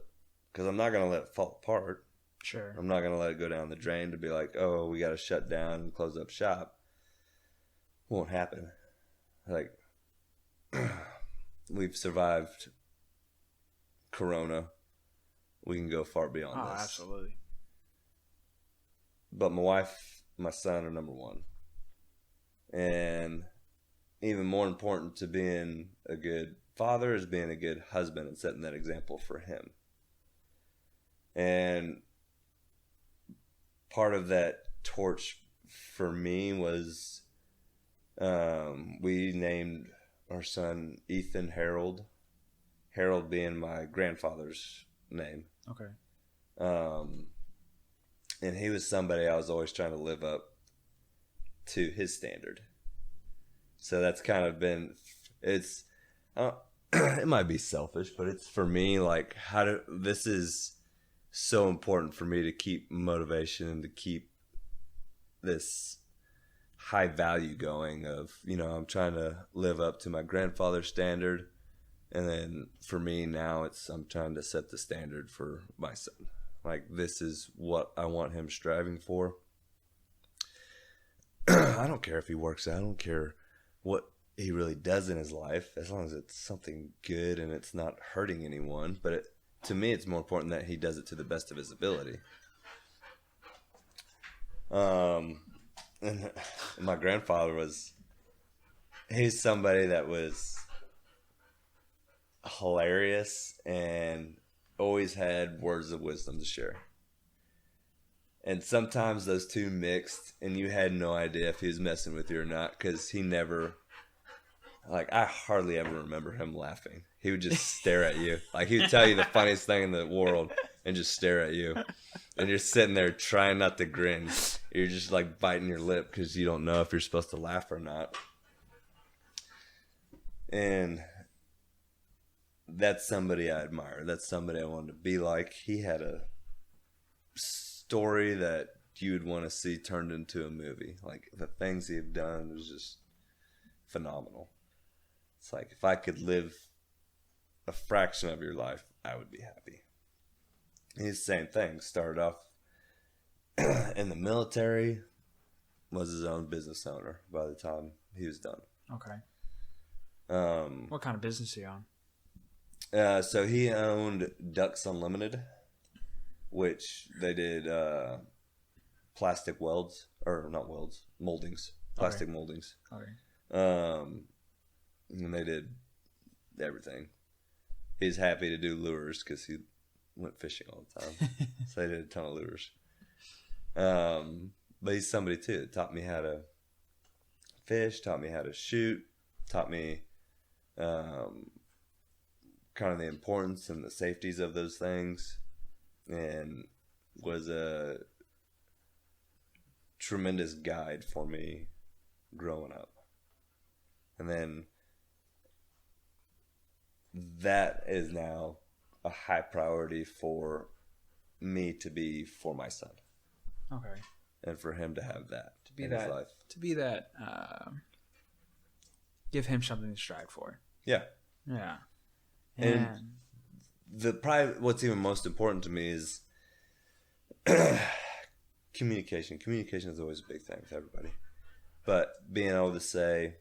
because I'm not going to let it fall apart. Sure. I'm not going to let it go down the drain to be like, oh, we got to shut down and close up shop. Won't happen. Like, we've survived Corona. We can go far beyond this. Oh, absolutely. But my wife, my son are number one. And even more important to being a good father is being a good husband and setting that example for him. And part of that torch for me was we named our son Ethan Harold. Harold being my grandfather's name. Okay. And he was somebody I was always trying to live up to his standard. So that's kind of been, it's, it might be selfish, but it's for me, like, this is so important for me to keep motivation and to keep this high value going of, I'm trying to live up to my grandfather's standard. And then for me now, I'm trying to set the standard for my son. Like, this is what I want him striving for. I don't care if he works out. I don't care what he really does in his life, as long as it's something good and it's not hurting anyone. But to me, it's more important that he does it to the best of his ability. And my grandfather he's somebody that was hilarious and always had words of wisdom to share. And sometimes those two mixed and you had no idea if he was messing with you or not, because he never, like, I hardly ever remember him laughing. He would just stare at you. Like, he would tell you the funniest thing in the world and just stare at you. And you're sitting there trying not to grin. You're just like biting your lip because you don't know if you're supposed to laugh or not. And that's somebody I admire. That's somebody I wanted to be like. He had a story that you would want to see turned into a movie. Like, the things he had done was just phenomenal. It's like, if I could live a fraction of your life, I would be happy. He's the same thing. Started off in the military, was his own business owner by the time he was done. Okay. What kind of business are you on? So he owned Ducks Unlimited, which they did plastic welds, or not welds, moldings, plastic moldings. Okay. And they did everything. He's happy to do lures because he went fishing all the time. So they did a ton of lures. But he's somebody too that taught me how to fish, taught me how to shoot, taught me kind of the importance and the safeties of those things, and was a tremendous guide for me growing up. And then that is now a high priority for me to be for my son. Okay. And for him to have that his life. To be that, give him something to strive for. Yeah. Yeah. And what's even most important to me is communication. Communication is always a big thing with everybody. But being able to say,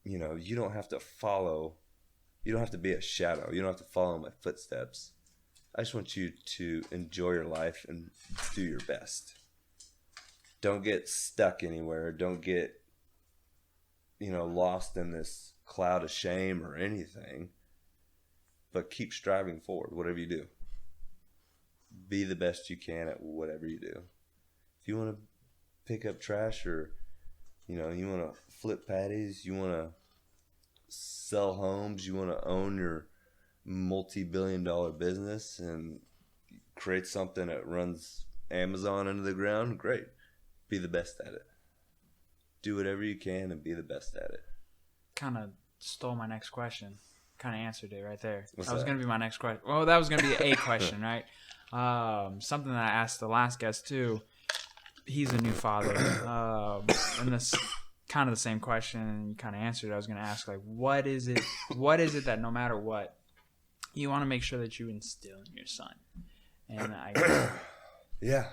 you don't have to be a shadow. You don't have to follow my footsteps. I just want you to enjoy your life and do your best. don't get stuck anywhere. Don't get, lost in this cloud of shame or anything. But keep striving forward, whatever you do. Be the best you can at whatever you do. If you want to pick up trash, or, you want to flip patties, you want to sell homes, you want to own your multi-billion-dollar business and create something that runs Amazon into the ground, great. Be the best at it. Do whatever you can and be the best at it. Kind of stole my next question. Kind of answered it right there. What's that was that? going to be my next question. Well, that was going to be a question, right? Something that I asked the last guest too. He's a new father. And this kind of the same question, and you kind of answered it. I was going to ask, like, what is it that no matter what, you want to make sure that you instill in your son? And yeah.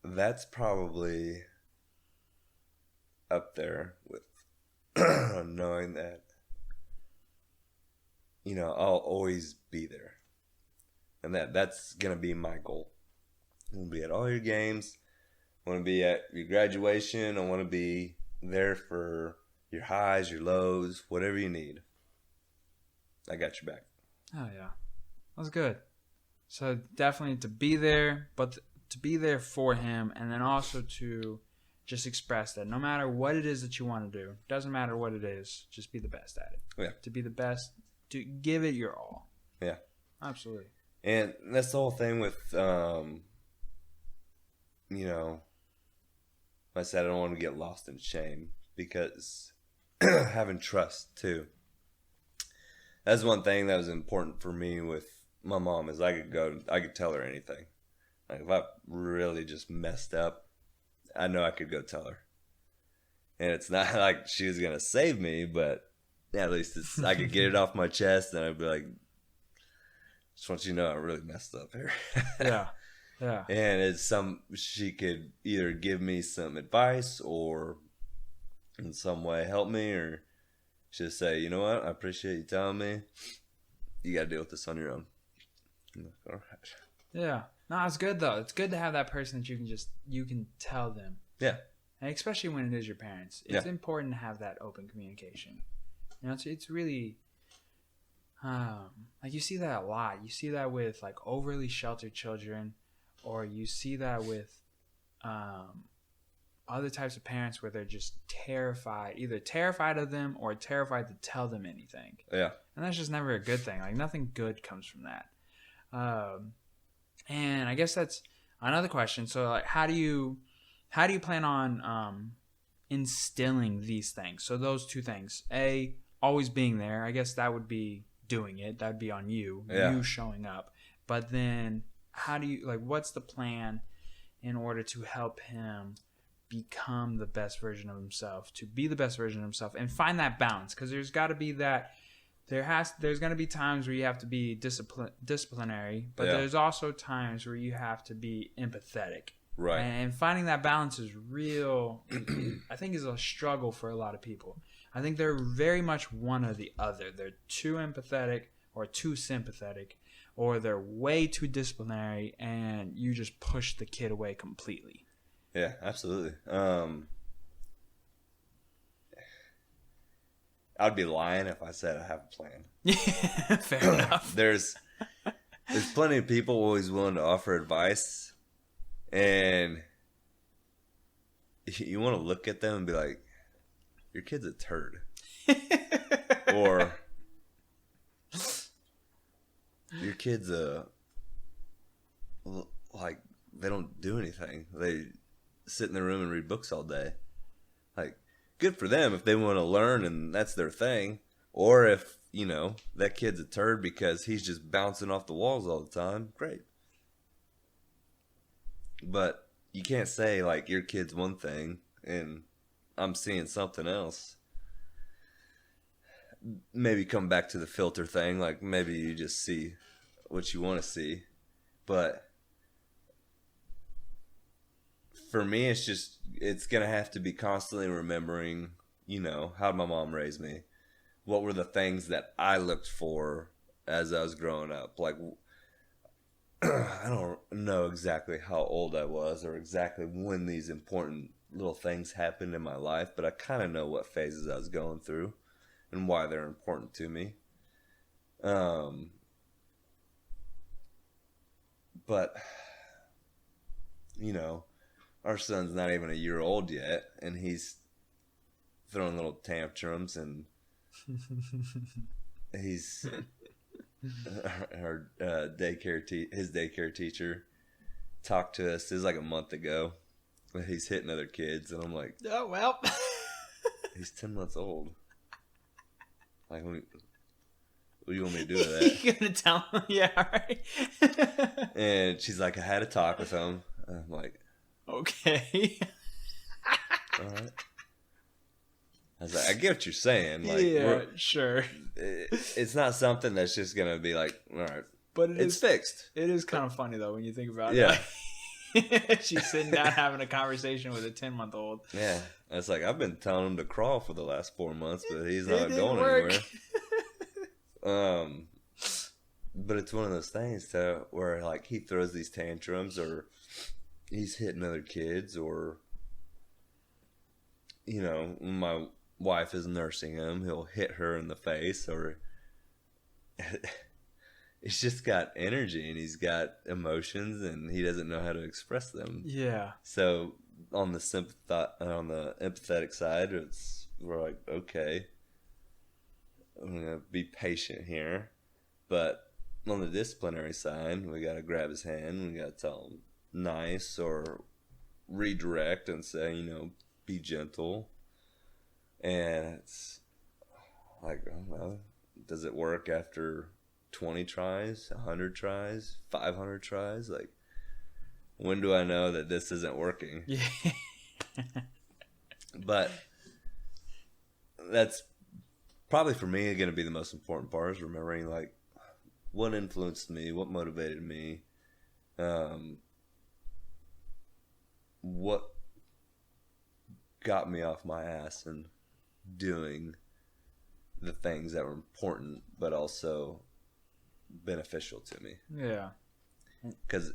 That's probably up there with knowing that, I'll always be there. And that's going to be my goal. I want to be at all your games. I want to be at your graduation. I want to be there for your highs, your lows, whatever you need. I got your back. Oh, yeah. That's good. So definitely to be there, but to be there for him, and then also to just express that no matter what it is that you want to do, doesn't matter what it is, just be the best at it. Yeah. To be the best, to give it your all. Yeah. Absolutely. And that's the whole thing with, I said I don't want to get lost in shame, because having trust too. That's one thing that was important for me with my mom, is I could tell her anything. Like if I really just messed up, I know I could go tell her. And it's not like she was going to save me, but at least I could get it off my chest, and I'd be like, just want you to know I really messed up here. Yeah. Yeah. And she could either give me some advice or in some way help me, or just say, you know what, I appreciate you telling me. You got to deal with this on your own. I'm like, all right. Yeah. No, it's good though. It's good to have that person that you can tell them. Yeah. And especially when it is your parents. It's important to have that open communication. It's really like you see that a lot. You see that with like overly sheltered children, or you see that with other types of parents where they're just either terrified of them or terrified to tell them anything. Yeah. And that's just never a good thing. Like nothing good comes from that. And I guess that's another question. So like, how do you plan on instilling these things? So those two things, always being there. I guess that would be doing it. That'd be on you, you showing up. But then what's the plan in order to help him become the best version of himself, to be the best version of himself, and find that balance? Because there's got to be that. There's going to be times where you have to be disciplinary, but there's also times where you have to be empathetic. Right. And finding that balance is real. I think is a struggle for a lot of people. I think they're very much one or the other. They're too empathetic or too sympathetic, or they're way too disciplinary, and you just push the kid away completely. Yeah, absolutely. I'd be lying if I said I have a plan. Yeah, fair enough. There's plenty of people always willing to offer advice, and you want to look at them and be like, your kid's a turd. Or your kid's like, they don't do anything. They sit in the room and read books all day. Like, good for them if they want to learn and that's their thing. Or if, that kid's a turd because he's just bouncing off the walls all the time, great. But you can't say, like, your kid's one thing and I'm seeing something else. Maybe come back to the filter thing. Like, maybe you just see what you want to see. But for me, it's going to have to be constantly remembering, how did my mom raise me? What were the things that I looked for as I was growing up? Like, I don't know exactly how old I was or exactly when these important little things happened in my life, but I kind of know what phases I was going through and why they're important to me. But, you know, our son's not even a year old yet, and he's throwing little tantrums, and he's our his daycare teacher talked to us. It was like a month ago. He's hitting other kids, and I'm like, oh well. He's 10 months old. Like, what do you want me to do with that? You're gonna tell him? Yeah, right. And she's like, I had a talk with him. I'm like, okay. all right. I was like, I get what you're saying. Like, yeah, sure. It's not something that's just gonna be like, all right, but it's fixed. It is kind of funny though when you think about it. Yeah. She's sitting down having a conversation with a 10-month-old. Yeah, it's like I've been telling him to crawl for the last 4 months, but he's not going anywhere. But it's one of those things too, where like he throws these tantrums, or he's hitting other kids, or you know, when my wife is nursing him, he'll hit her in the face, or he's just got energy and he's got emotions and he doesn't know how to express them. Yeah. So on the empathetic side, we're like, okay, I'm gonna be patient here, but on the disciplinary side, we gotta grab his hand, we gotta tell him nice, or redirect and say, you know, be gentle. And it's like, I don't know, does it work after 20 tries, 100 tries, 500 tries? Like, when do I know that this isn't working? Yeah. But that's probably for me going to be the most important part, is remembering like what influenced me, what motivated me, what got me off my ass and doing the things that were important but also beneficial to me. Yeah. Because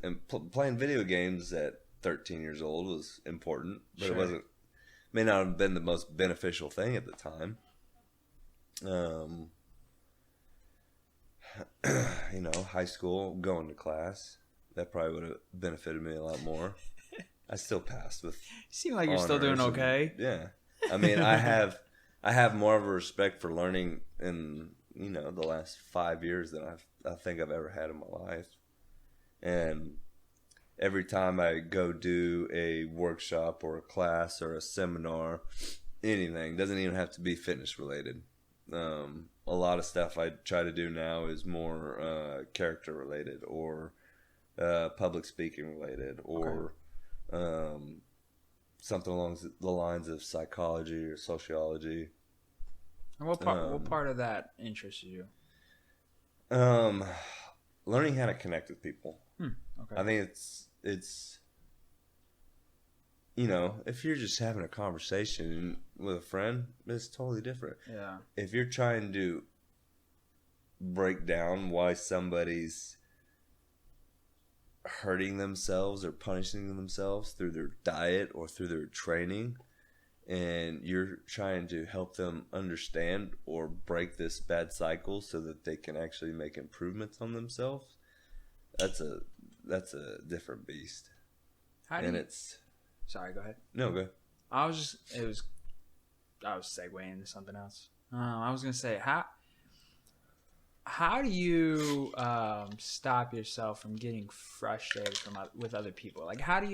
playing video games at 13 years old was important, but Sure. it may not have been the most beneficial thing at the time. You know, high school, going to class, that probably would have benefited me a lot more. I still passed with. You seem like you're still doing okay. Yeah, I mean, I have more of a respect for learning in, you know, the last 5 years than I think I've ever had in my life. And every time I go do a workshop or a class or a seminar, anything, doesn't even have to be fitness related. A lot of stuff I try to do now is more character related, or public speaking related, or something along the lines of psychology or sociology. And what part of that interests you? Learning how to connect with people. Okay. I think it's you know, if you're just having a conversation with a friend, it's totally different. Yeah. If you're trying to break down why somebody's hurting themselves or punishing themselves through their diet or through their training, and you're trying to help them understand or break this bad cycle so that they can actually make improvements on themselves, that's a different beast. Sorry, go ahead. No, go ahead. I was segueing into something else. I was gonna say, how do you stop yourself from getting frustrated with other people? Like, how do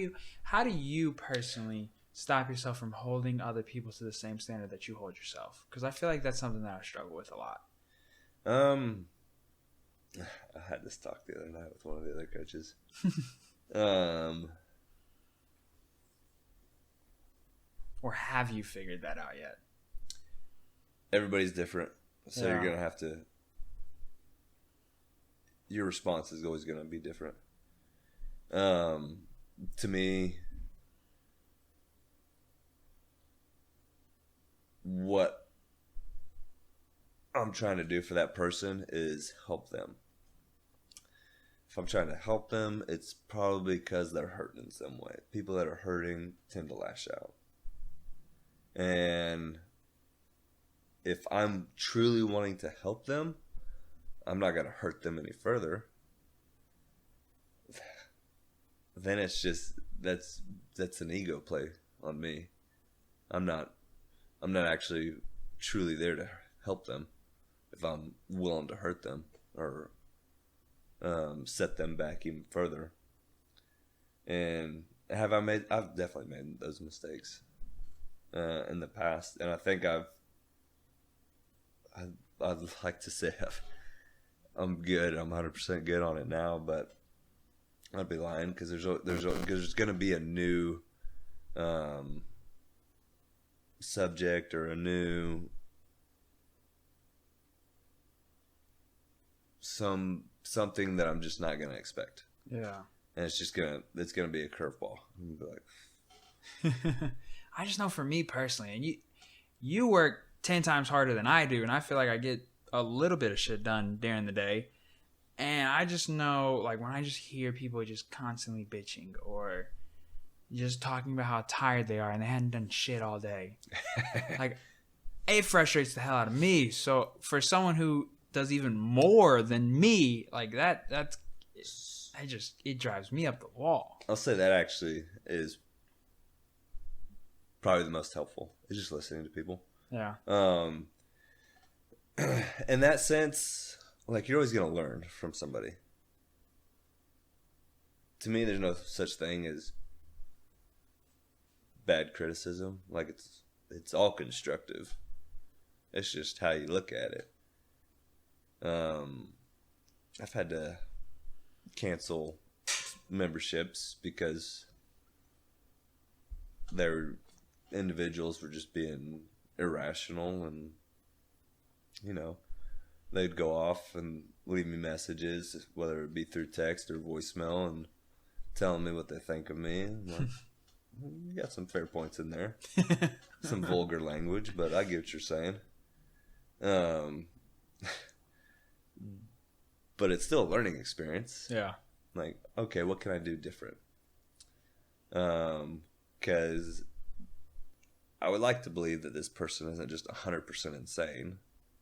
you personally stop yourself from holding other people to the same standard that you hold yourself? Because I feel like that's something that I struggle with a lot. I had this talk the other night with one of the other coaches. Or have you figured that out yet? Everybody's different, so Yeah. you're gonna have to. Your response is always gonna be different. To me, what I'm trying to do for that person is help them. if I'm trying to help them, it's probably because they're hurting in some way. People that are hurting tend to lash out. And if I'm truly wanting to help them, I'm not going to hurt them any further. Then it's just, that's an ego play on me. I'm not actually truly there to help them if I'm willing to hurt them or set them back even further. And I've definitely made those mistakes in the past, and I think I'd like to say I'm good. I'm 100% good on it now, but I'd be lying because there's going to be a new subject or a new something that I'm just not going to expect. Yeah. And it's going to be a curveball. I'm gonna be like, I just know for me personally, and you work 10 times harder than I do, and I feel like I get a little bit of shit done during the day. And I just know, like, when I just hear people just constantly bitching or just talking about how tired they are and they hadn't done shit all day, like, it frustrates the hell out of me. So for someone who does even more than me, like it drives me up the wall. I'll say that actually is probably the most helpful. Is just listening to people. Yeah. In that sense, like, you're always going to learn from somebody. To me, there's no such thing as bad criticism. Like, it's all constructive. It's just how you look at it. I've had to cancel memberships because their individuals were just being irrational, and they'd go off and leave me messages, whether it be through text or voicemail, and telling me what they think of me. I'm like, you got some fair points in there. Some vulgar language, but I get what you're saying. But it's still a learning experience. Yeah. Like, okay, what can I do different? Because I would like to believe that this person isn't just 100% insane.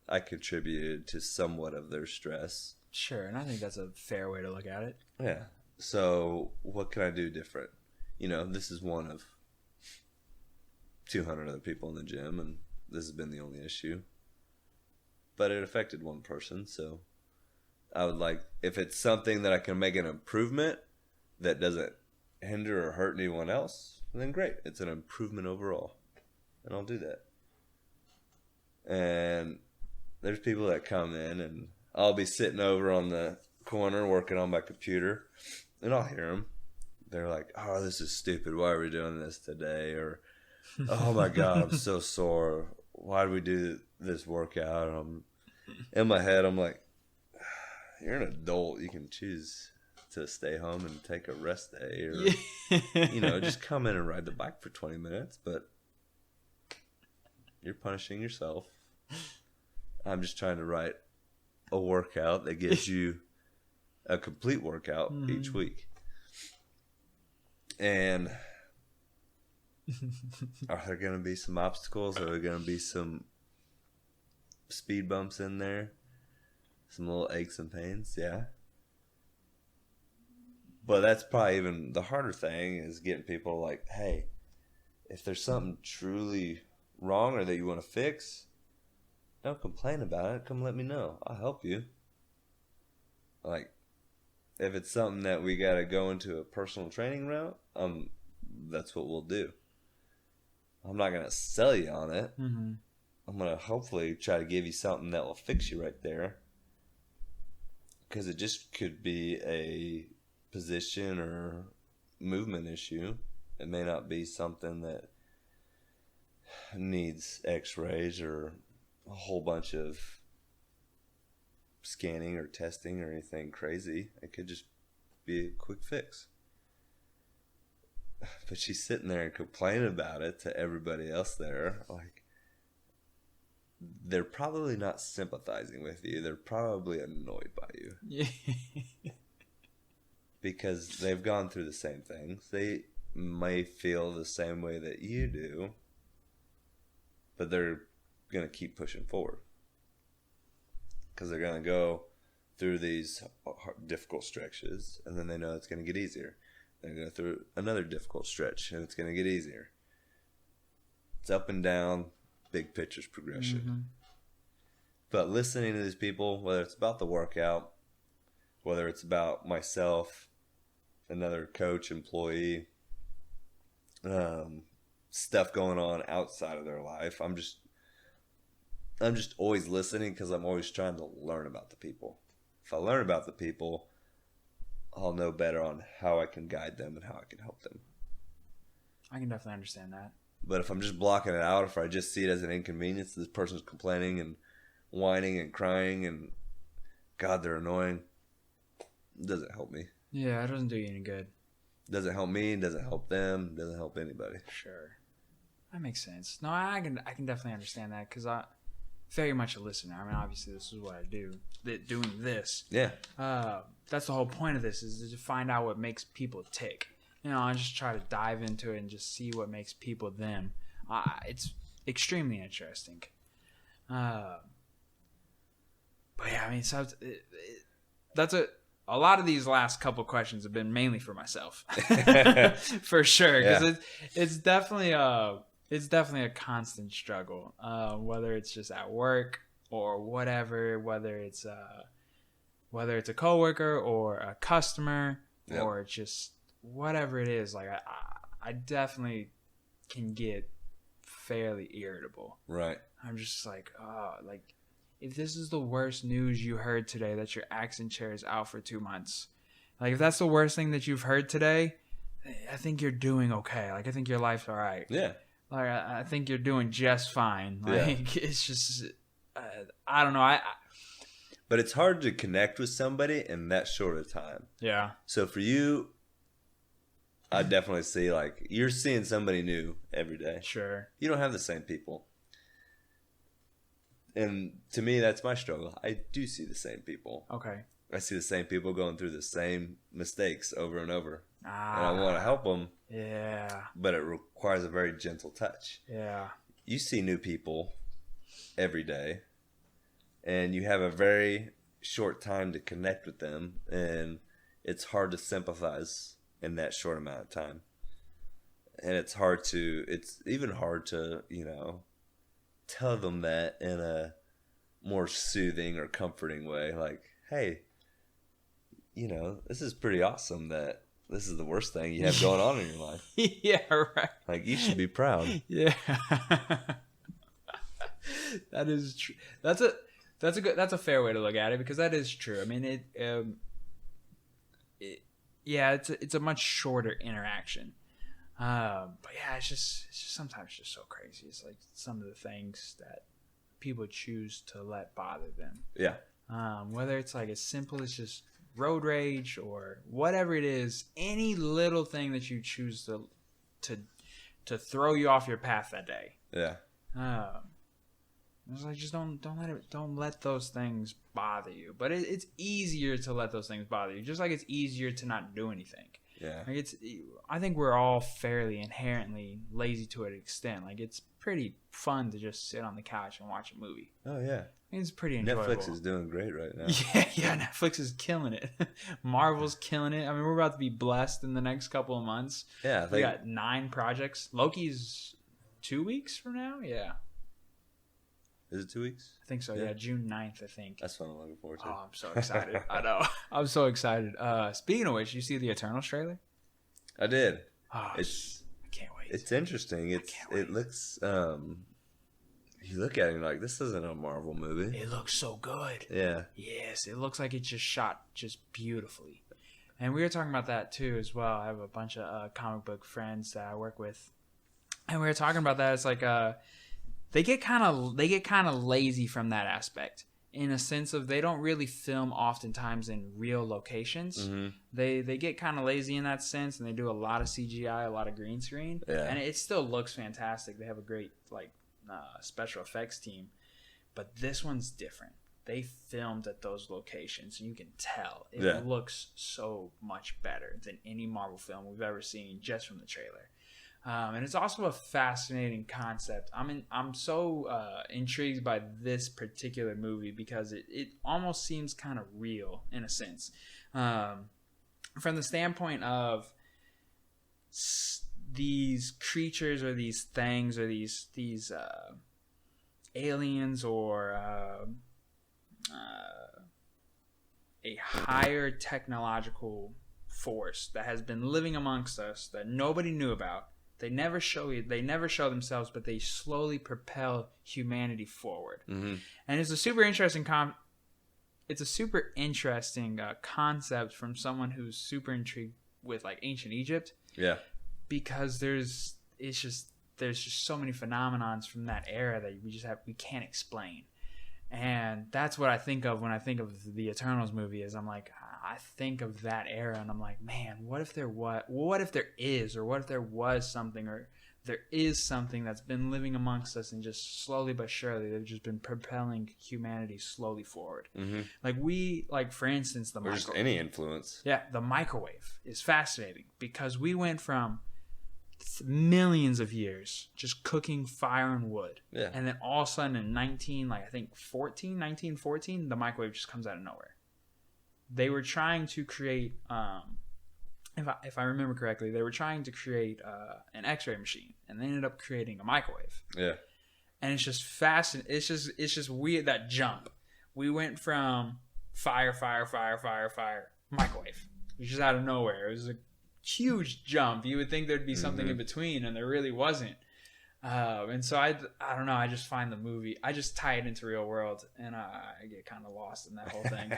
I contributed to somewhat of their stress. Sure, and I think that's a fair way to look at it. Yeah. So what can I do different? This is one of 200 other people in the gym, and this has been the only issue. But it affected one person, so I would like, if it's something that I can make an improvement that doesn't hinder or hurt anyone else, then great. It's an improvement overall. And I'll do that. And there's people that come in, and I'll be sitting over on the corner working on my computer, and I'll hear them. They're like, oh, this is stupid. Why are we doing this today? Or, oh my God, I'm so sore. Why do we do this workout? In my head, I'm like, you're an adult. You can choose to stay home and take a rest day, or just come in and ride the bike for 20 minutes. But you're punishing yourself. I'm just trying to write a workout that gives you a complete workout each week. And are there going to be some obstacles? Are there going to be some speed bumps in there? Some little aches and pains? Yeah. But that's probably even the harder thing, is getting people like, hey, if there's something truly wrong or that you want to fix, don't complain about it. Come let me know. I'll help you. Like, if it's something that we got to go into a personal training route, that's what we'll do. I'm not going to sell you on it. Mm-hmm. I'm going to hopefully try to give you something that will fix you right there. Because it just could be a position or movement issue. It may not be something that needs x-rays or a whole bunch of scanning or testing or anything crazy. It could just be a quick fix. But she's sitting there and complaining about it to everybody else there. Like, they're probably not sympathizing with you. They're probably annoyed by you. Yeah. because they've gone through the same things. They may feel the same way that you do, but they're going to keep pushing forward because they're going to go through these difficult stretches, and then they know it's going to get easier. They're going to go through another difficult stretch, and it's going to get easier. It's up and down, big picture's progression. Mm-hmm. But listening to these people, whether it's about the workout, whether it's about myself, another coach, employee, stuff going on outside of their life, I'm just always listening because I'm always trying to learn about the people. If I learn about the people, I'll know better on how I can guide them and how I can help them. I can definitely understand that. But if I'm just blocking it out, if I just see it as an inconvenience, this person's complaining and whining and crying and God, they're annoying, it doesn't help me. Yeah, it doesn't do you any good. It doesn't help me, it doesn't help them, it doesn't help anybody. Sure. That makes sense. No, I can definitely understand that because I'm very much a listener. I mean, obviously, this is what I do. Doing this. Yeah. That's the whole point of this, is to find out what makes people tick. You know, I just try to dive into it and just see what makes people them. It's extremely interesting. But yeah, I mean, so that's a lot of these last couple questions have been mainly for myself, for sure, because it's definitely a constant struggle, whether it's just at work or whatever, whether it's a coworker or a customer, yep, or just whatever it is. Like I definitely can get fairly irritable. Right. I'm just like, like, if this is the worst news you heard today, that your accent chair is out for 2 months, like if that's the worst thing that you've heard today, I think you're doing okay. Like I think your life's all right. Yeah. Like I think you're doing just fine. Like it's just, I don't know. But it's hard to connect with somebody in that short of time. Yeah. So for you, I definitely see, like, you're seeing somebody new every day. Sure. You don't have the same people. And to me, that's my struggle. I do see the same people. Okay. I see the same people going through the same mistakes over and over. And I want to help them. Yeah. But it requires a very gentle touch. Yeah. You see new people every day, and you have a very short time to connect with them, and it's hard to sympathize in that short amount of time. And it's even hard to, tell them that in a more soothing or comforting way. Like, hey, this is pretty awesome that this is the worst thing you have going on in your life. Yeah, right. Like, you should be proud. Yeah. That is true. That's a fair way to look at it, because that is true. I mean, it's a much shorter interaction. But yeah, it's just sometimes just so crazy. It's like some of the things that people choose to let bother them. Yeah. Whether it's like as simple as just road rage or whatever it is, any little thing that you choose to throw you off your path that day. Yeah. It's like, just don't let those things bother you. But it's easier to let those things bother you, just like it's easier to not do anything. Yeah. Like I think we're all fairly inherently lazy to an extent. Like, it's pretty fun to just sit on the couch and watch a movie. Oh yeah. It's pretty enjoyable. Netflix is doing great right now. Yeah, Netflix is killing it. Marvel's killing it. I mean, we're about to be blessed in the next couple of months. Yeah. We got 9 projects. Loki's 2 weeks from now. Yeah. Is it 2 weeks? I think so. Yeah, June 9th, I think. That's what I'm looking forward to. Oh, I'm so excited. I know. I'm so excited. Speaking of which, you see the Eternals trailer? I did. Oh, I can't wait. It's interesting. It looks you look at it and you're like, this isn't a Marvel movie. It looks so good. Yeah. Yes, it looks like it's just shot just beautifully. And we were talking about that too as well. I have a bunch of comic book friends that I work with, and we were talking about that. It's like they get kind of lazy from that aspect, in a sense of they don't really film oftentimes in real locations. Mm-hmm. They get kind of lazy in that sense, and they do a lot of CGI, a lot of green screen, and it still looks fantastic. They have a great special effects team, but this one's different. they filmed at those locations. You can tell it looks so much better than any Marvel film we've ever seen just from the trailer. And it's also a fascinating concept. I'm so intrigued by this particular movie because it almost seems kind of real in a sense, from the standpoint of these creatures or these things or these aliens or a higher technological force that has been living amongst us that nobody knew about. They never show themselves, but they slowly propel humanity forward. Mm-hmm. And it's a super interesting concept from someone who's super intrigued with like ancient Egypt. Yeah. Because there's just so many phenomenons from that era that we can't explain. And that's what I think of when I think of the Eternals movie. Is I'm like, I think of that era, and I'm like, man, what if there was something, or there is something that's been living amongst us, and just slowly but surely they've just been propelling humanity slowly forward. Mm-hmm. Like for instance, the microwave. Just any influence. Yeah, the microwave is fascinating because we went from millions of years just cooking fire and wood, and then all of a sudden in 1914 the microwave just comes out of nowhere. They were trying to create if I remember correctly, they were trying to create an x-ray machine, and they ended up creating a microwave. And it's just fascinating. It's just weird, that jump. We went from fire, microwave. It was just out of nowhere. It was a huge jump. You would think there'd be something in between, and there really wasn't. And so I don't know. I just find the movie. I just tie it into real world, and I get kind of lost in that whole thing.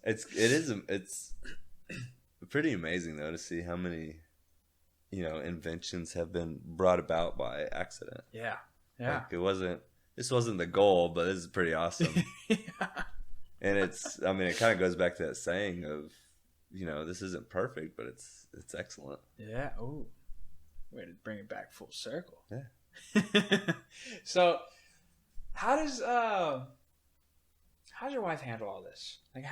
It's pretty amazing though to see how many, inventions have been brought about by accident. Yeah. Like this wasn't the goal, but this is pretty awesome. And it kind of goes back to that saying of, this isn't perfect, but it's excellent. Yeah. Oh, way to bring it back full circle. Yeah. So, how's your wife handle all this? Like,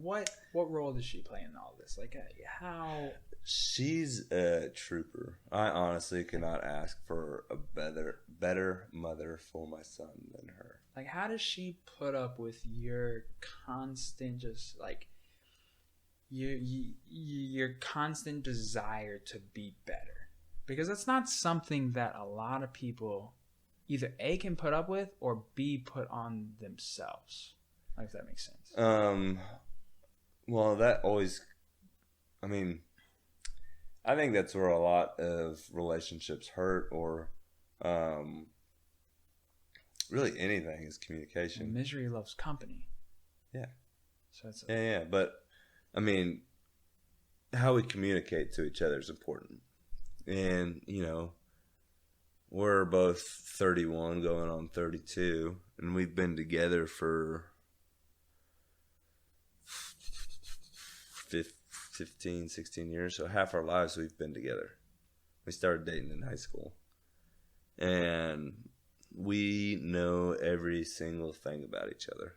what role does she play in all this? Like, how? She's a trooper. I honestly cannot ask for a better mother for my son than her. Like, how does she put up with your constant, just like, your constant desire to be better? Because that's not something that a lot of people either A, can put up with, or B, put on themselves. Like, if that makes sense. Well, that always, I think that's where a lot of relationships hurt, or really anything is communication. And misery loves company. Yeah. So it's but how we communicate to each other is important. And, we're both 31 going on 32, and we've been together for 15, 16 years. So half our lives we've been together. We started dating in high school. And we know every single thing about each other.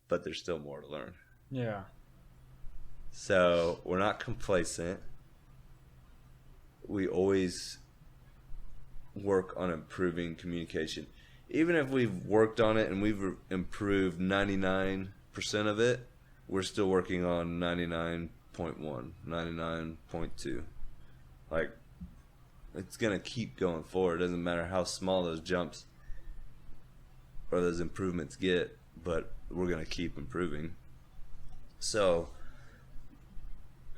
But there's still more to learn. Yeah. So we're not complacent. We always work on improving communication. Even if we've worked on it and we've improved 99% of it, we're still working on 99.1, 99.2. Like, it's going to keep going forward. It doesn't matter how small those jumps or those improvements get, but we're going to keep improving. So,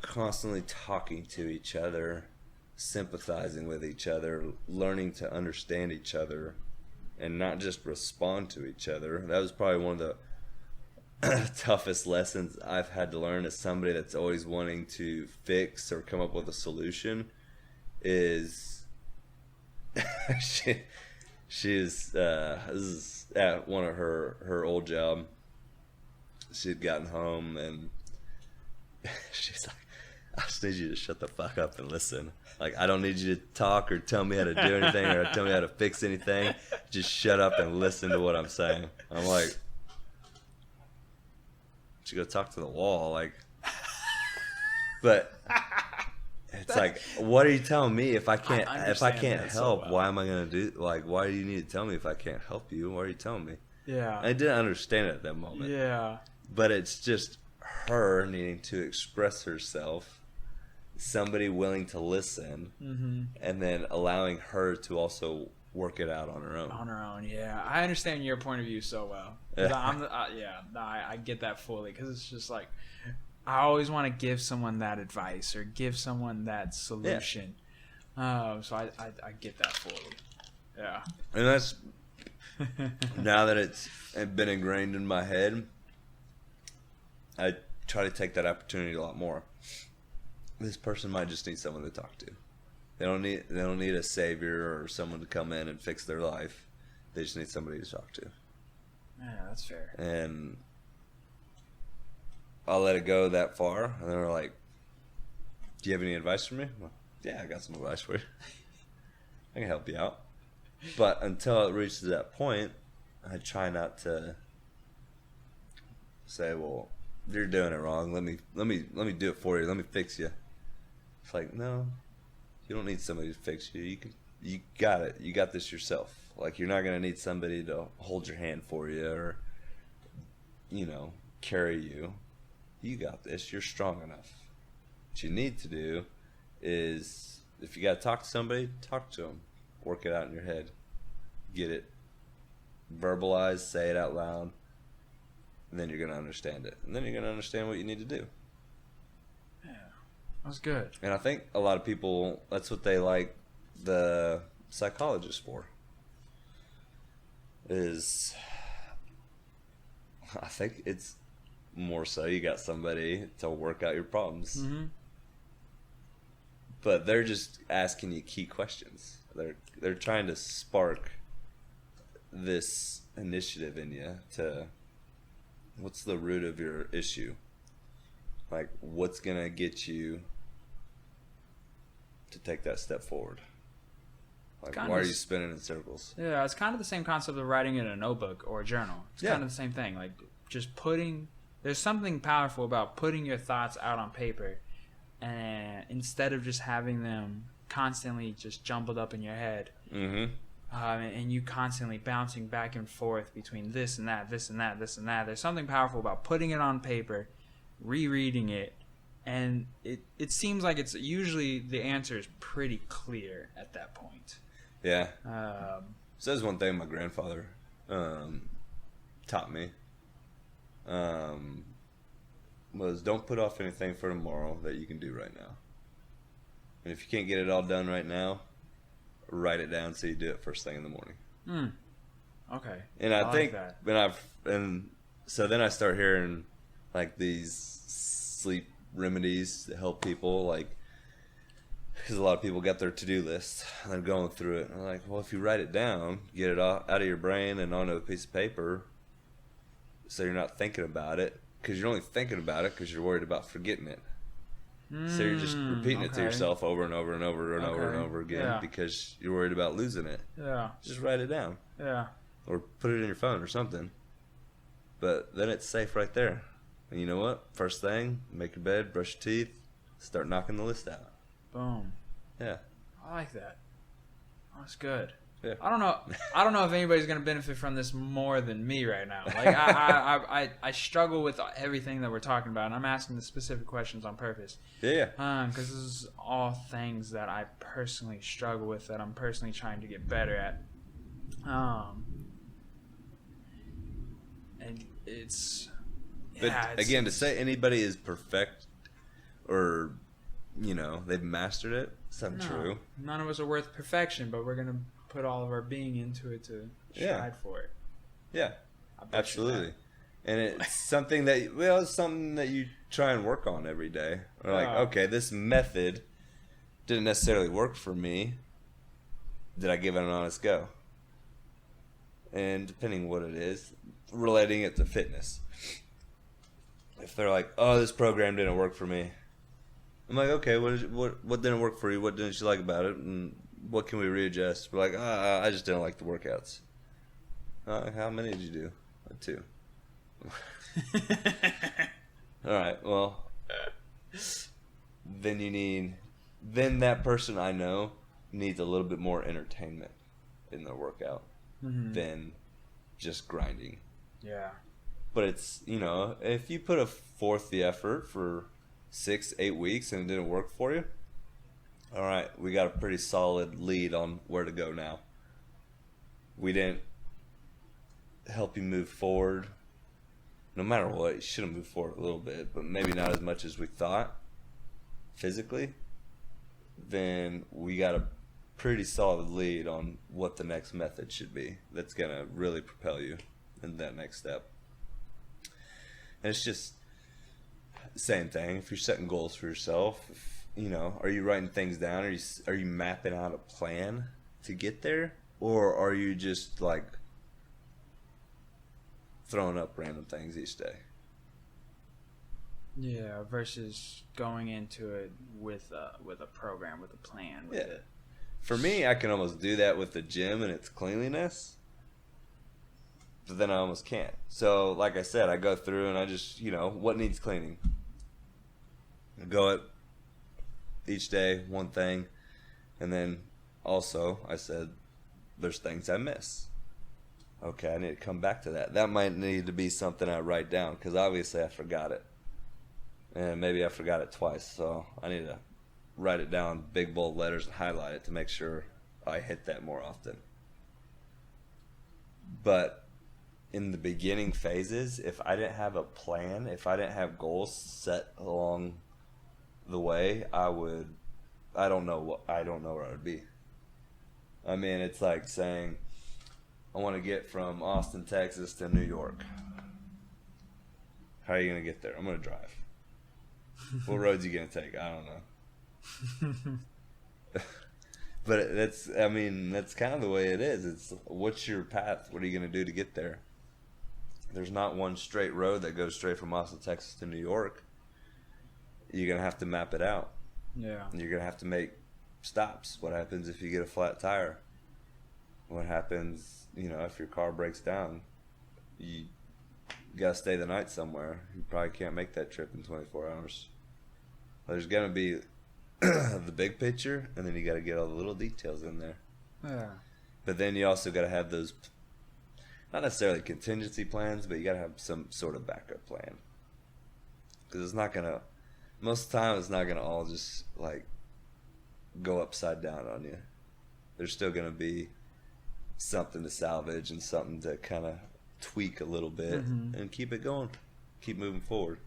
constantly talking to each other, sympathizing with each other, learning to understand each other, and not just respond to each other. That was probably one of the toughest lessons I've had to learn as somebody that's always wanting to fix or come up with a solution. Is she's this is at one of her old job. She'd gotten home and she's like, I just need you to shut the fuck up and listen. Like, I don't need you to talk or tell me how to do anything or tell me how to fix anything. Just shut up and listen to what I'm saying. I'm like, you go talk to the wall, like, but it's like, what are you telling me if I can't help? So well. Why am I gonna do? Like, why do you need to tell me if I can't help you? Why are you telling me? Yeah, I didn't understand it at that moment. Yeah, but it's just her needing to express herself, somebody willing to listen, and then allowing her to also work it out on her own. On her own, yeah. I understand your point of view so well. I get that fully, because it's just like, I always want to give someone that advice or give someone that solution. Yeah. So I get that fully. Yeah. And that's, now that it's been ingrained in my head, I try to take that opportunity a lot more. This person might just need someone to talk to. They don't need a savior or someone to come in and fix their life. They just need somebody to talk to. Yeah, that's fair. And I'll let it go that far, and then they're like, "Do you have any advice for me?" Well, yeah, I got some advice for you. I can help you out. But until it reaches that point, I try not to say, "Well, you're doing it wrong. Let me do it for you. Let me fix you." It's like, no, you don't need somebody to fix you. You got it. You got this yourself. Like, you're not gonna need somebody to hold your hand for you or, carry you. You got this. You're strong enough. What you need to do is, if you gotta talk to somebody, talk to them. Work it out in your head. Get it. Verbalize. Say it out loud. And then you're going to understand it. And then you're going to understand what you need to do. Yeah, that's good. And I think a lot of people, that's what they like the psychologist for. Is, I think it's more so you got somebody to work out your problems. But they're just asking you key questions. They're trying to spark this initiative in you to, what's the root of your issue? Like, what's going to get you to take that step forward? Like, why are you spinning in circles? Yeah, it's kind of the same concept of writing in a notebook or a journal. It's kind of the same thing. Like, just there's something powerful about putting your thoughts out on paper, and instead of just having them constantly just jumbled up in your head. And you constantly bouncing back and forth between this and that, this and that, this and that. There's something powerful about putting it on paper, rereading it, and it seems like it's usually the answer is pretty clear at that point. Yeah. So there's one thing my grandfather taught me. Was don't put off anything for tomorrow that you can do right now. And if you can't get it all done right now, write it down so you do it first thing in the morning. Okay. And I think that. So then I start hearing like these sleep remedies that help people, like, because a lot of people got their to-do list and they're going through it. And I'm like, well, if you write it down, get it out of your brain and onto a piece of paper, so you're not thinking about it, because you're only thinking about it because you're worried about forgetting it. So you're just repeating it to yourself over and over and over and over and over again because you're worried about losing it. Yeah. Just write it down. Yeah. Or put it in your phone or something. But then it's safe right there. And you know what? First thing, make your bed, brush your teeth, start knocking the list out. Boom. Yeah. I like that. That's good. Yeah. I don't know if anybody's gonna benefit from this more than me right now. Like I struggle with everything that we're talking about, and I'm asking the specific questions on purpose. Yeah. Because this is all things that I personally struggle with, that I'm personally trying to get better at. And it's. But again, to say anybody is perfect, or they've mastered it, it's not true. None of us are worth perfection, but we're gonna put all of our being into it to strive for it. Yeah, absolutely. And it's something that you try and work on every day. Or like, okay, this method didn't necessarily work for me. Did I give it an honest go? And depending what it is, relating it to fitness. If they're like, oh, this program didn't work for me, I'm like, okay, what didn't work for you? What didn't you like about it? And what can we readjust? We're like, I just didn't like the workouts. How many did you do? 2. All right, well, then that person I know needs a little bit more entertainment in their workout than just grinding. Yeah. But it's, if you put forth the effort for 6-8 weeks and it didn't work for you, all right, we got a pretty solid lead on where to go now. We didn't help you move forward. No matter what, you should have moved forward a little bit, but maybe not as much as we thought physically. Then we got a pretty solid lead on what the next method should be that's going to really propel you in that next step. And it's just the same thing. If you're setting goals for yourself, are you writing things down? Are you mapping out a plan to get there? Or are you just like throwing up random things each day? Yeah, versus going into it with a program, with a plan. With it. For me, I can almost do that with the gym and its cleanliness, but then I almost can't. So, like I said, I go through and I just, what needs cleaning? I go at each day, one thing, and then also I said, there's things I miss. Okay, I need to come back to that. That might need to be something I write down, because obviously I forgot it. And maybe I forgot it twice, so I need to write it down, big bold letters, and highlight it to make sure I hit that more often. But in the beginning phases, if I didn't have a plan, if I didn't have goals set along the way, I don't know where I would be. I mean, it's like saying, I want to get from Austin, Texas to New York. How are you going to get there? I'm going to drive. What roads are you going to take? I don't know. But that's kind of the way it is. It's, what's your path? What are you going to do to get there? There's not one straight road that goes straight from Austin, Texas to New York. You're going to have to map it out. Yeah. You're going to have to make stops. What happens if you get a flat tire? What happens, if your car breaks down? You got to stay the night somewhere. You probably can't make that trip in 24 hours. There's going to be the big picture, and then you got to get all the little details in there. Yeah. But then you also got to have those, not necessarily contingency plans, but you got to have some sort of backup plan. Because it's not going to, most of the time, it's not going to all just, go upside down on you. There's still going to be something to salvage and something to kind of tweak a little bit and keep it going, keep moving forward.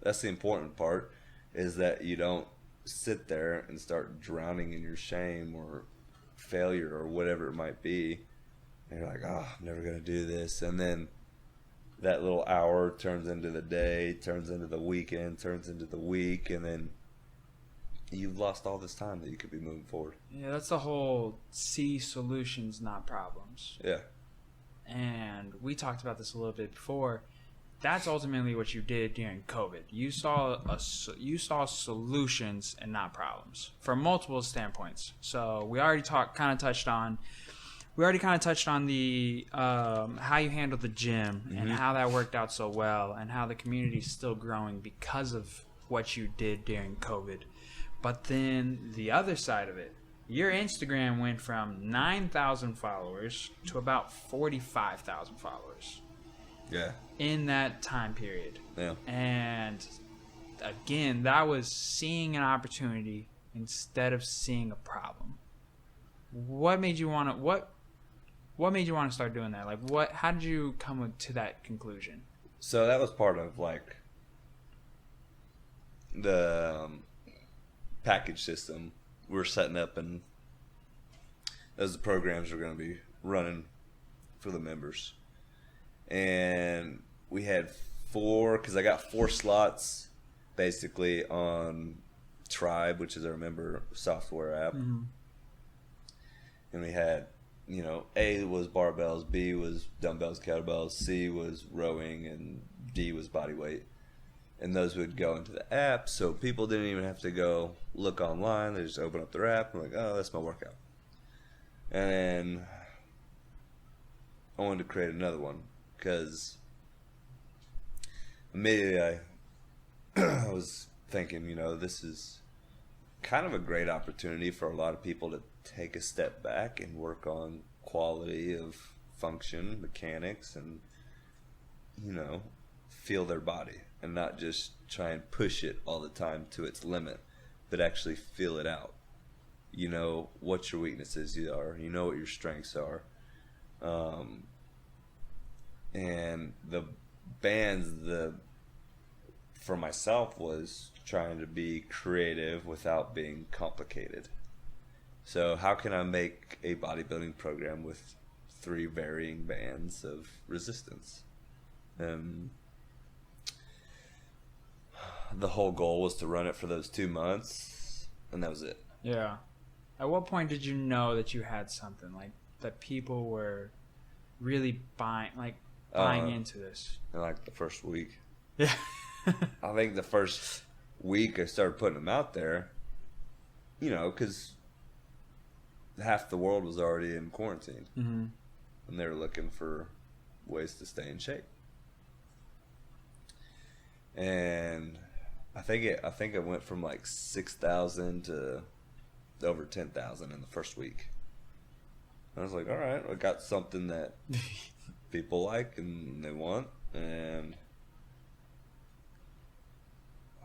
That's the important part, is that you don't sit there and start drowning in your shame or failure or whatever it might be, and you're like, I'm never gonna do this, and then that little hour turns into the day, turns into the weekend, turns into the week, and then you've lost all this time that you could be moving forward. Yeah, that's the whole see solutions, not problems. Yeah. And we talked about this a little bit before. That's ultimately what you did during COVID. You saw solutions and not problems from multiple standpoints. So we already kind of touched on the how you handled the gym and how that worked out so well, and how the community is still growing because of what you did during COVID. But then the other side of it, your Instagram went from 9,000 followers to about 45,000 followers. Yeah. In that time period. Yeah. And again, that was seeing an opportunity instead of seeing a problem. What made you want to start doing that? How did you come to that conclusion? So that was part of the package system we're setting up, and those are the programs we're going to be running for the members. And we had 4, because I got 4 slots basically on Tribe, which is our member software app. And we had, A was barbells, B was dumbbells, kettlebells, C was rowing, and D was body weight. And those would go into the app, so people didn't even have to go look online. They just open up their app and like, oh, that's my workout. And then I wanted to create another one because immediately I was thinking, this is kind of a great opportunity for a lot of people to take a step back and work on quality of function, mechanics, and, feel their body and not just try and push it all the time to its limit, but actually feel it out. You know what your weaknesses are. You know what your strengths are. And the bands, for myself, was trying to be creative without being complicated. So how can I make a bodybuilding program with 3 varying bands of resistance? The whole goal was to run it for those 2 months, and that was it. Yeah. At what point did you know that you had something, like that people were really buying into this? In like the first week. Yeah. I think the first week I started putting them out there, because half the world was already in quarantine. Mm-hmm. And they were looking for ways to stay in shape. And I think it went from like 6,000 to over 10,000 in the first week. And I was like, all right, I got something that people like and they want, and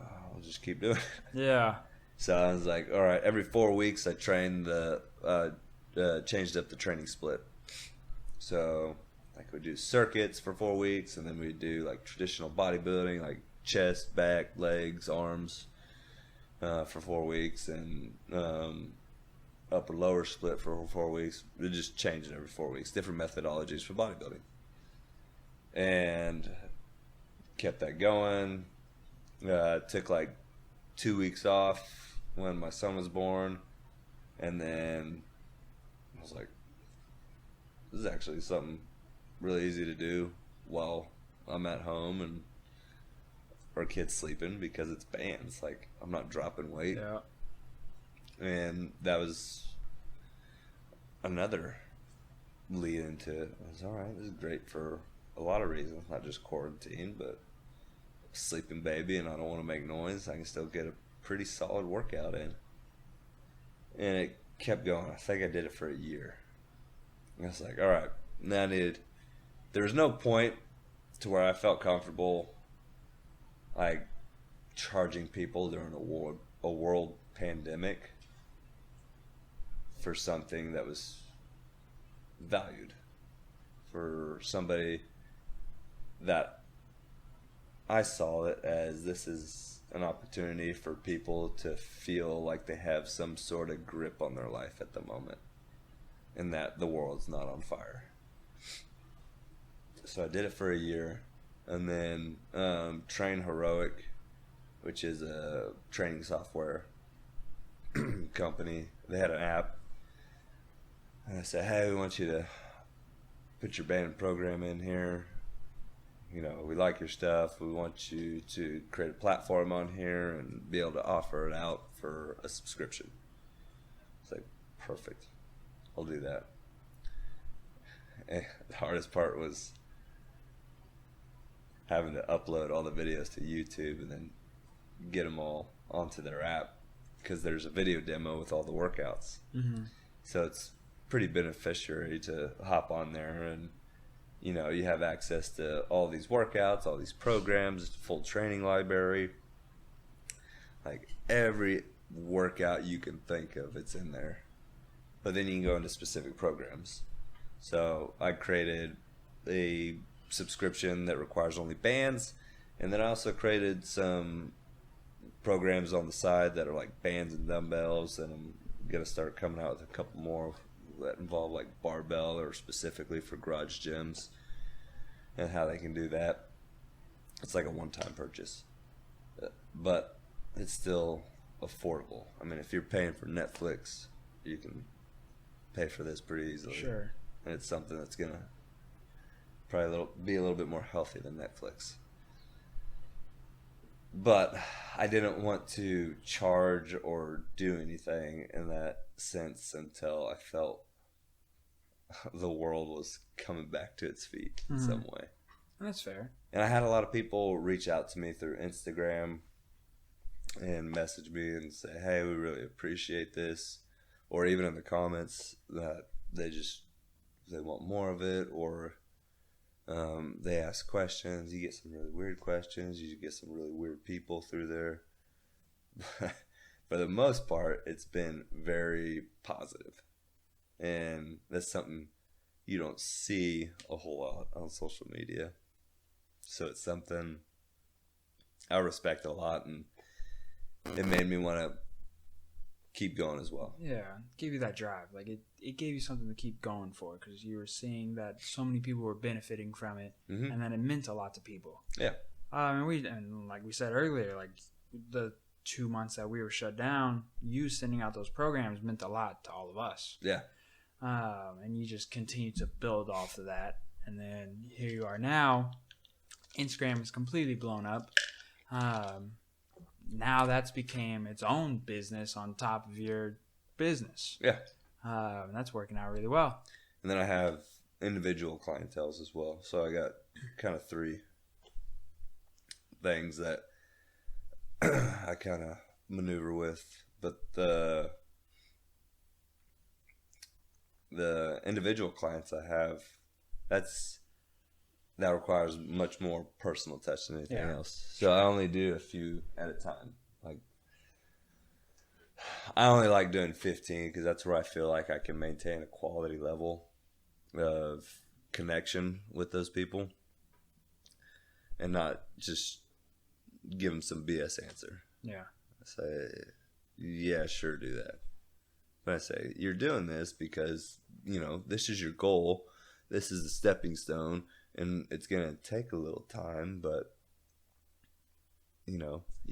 I'll just keep doing it. Yeah. So I was like, all right, every 4 weeks I trained changed up the training split. So like we'd do circuits for 4 weeks, and then we'd do like traditional bodybuilding, like chest, back, legs, arms, for 4 weeks, and upper lower split for 4 weeks. We just changed it every 4 weeks, different methodologies for bodybuilding, and kept that going. Took like 2 weeks off when my son was born, and then I was like, this is actually something really easy to do while I'm at home and our kid's sleeping, because it's bands. Like, I'm not dropping weight. Yeah. And that was another lead into it. I was, all right, this is great for a lot of reasons, not just quarantine, but sleeping baby and I don't want to make noise. I can still get a pretty solid workout in. And it kept going. I think I did it for a year. And I was like, all right, now there was no point to where I felt comfortable like charging people during a world pandemic for something that was valued, for somebody that I saw it as, this is an opportunity for people to feel like they have some sort of grip on their life at the moment, and that the world's not on fire. So I did it for a year, and then Train Heroic, which is a training software company, they had an app, and I said, hey, we want you to put your band program in here. We like your stuff. We want you to create a platform on here and be able to offer it out for a subscription. It's like, perfect. I'll do that. And the hardest part was having to upload all the videos to YouTube and then get them all onto their app, because there's a video demo with all the workouts. Mm-hmm. So it's pretty beneficiary to hop on there, and you have access to all these workouts, all these programs, full training library. Like every workout you can think of, it's in there. But then you can go into specific programs. So I created a subscription that requires only bands, and then I also created some programs on the side that are like bands and dumbbells, and I'm gonna start coming out with a couple more that involve like barbell, or specifically for garage gyms, and how they can do that. It's like a one-time purchase, but it's still affordable. I mean, if you're paying for Netflix, you can pay for this pretty easily. Sure. And it's something that's gonna probably be a little bit more healthy than Netflix. But I didn't want to charge or do anything in that sense until I felt the world was coming back to its feet in some way. That's fair. And I had a lot of people reach out to me through Instagram and message me and say, hey, we really appreciate this. Or even in the comments that they want more of it, or they ask questions. You get some really weird questions. You get some really weird people through there. For the most part, it's been very positive. And that's something you don't see a whole lot on social media. So it's something I respect a lot, and it made me want to keep going as well. Yeah, give you that drive. Like it gave you something to keep going for, because you were seeing that so many people were benefiting from it, and then it meant a lot to people. Yeah. And like we said earlier, like the 2 months that we were shut down, you sending out those programs meant a lot to all of us. Yeah. And you just continue to build off of that, and then here you are now. Instagram is completely blown up. Now that's became its own business on top of your business. Yeah. And that's working out really well. And then I have individual clienteles as well. So I got kind of 3 things that I kind of maneuver with. But the individual clients I have, that requires much more personal touch than anything else. So I only do a few at a time. Like, I only like doing 15 because that's where I feel like I can maintain a quality level of connection with those people and not just give them some BS answer. Yeah. I say, yeah, sure, do that. But I say, you're doing this because, this is your goal. This is the stepping stone. And it's going to take a little time, but, you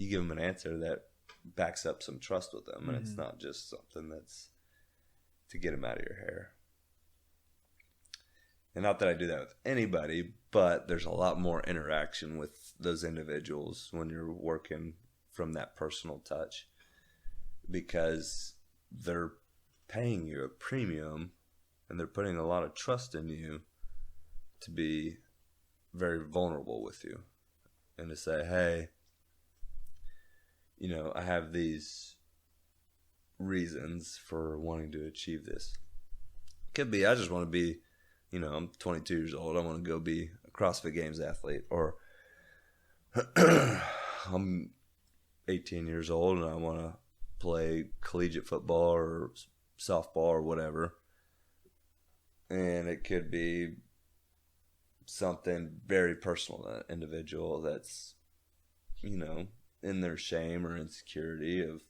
give them an answer that backs up some trust with them. And it's not just something that's to get them out of your hair. And not that I do that with anybody, but there's a lot more interaction with those individuals when you're working from that personal touch, because they're paying you a premium and they're putting a lot of trust in you to be very vulnerable with you and to say, hey, I have these reasons for wanting to achieve this. Could be I just want to be, I'm 22 years old. I want to go be a CrossFit Games athlete, or I'm 18 years old and I want to play collegiate football or softball or whatever. And it could be something very personal to that individual that's, in their shame or insecurity of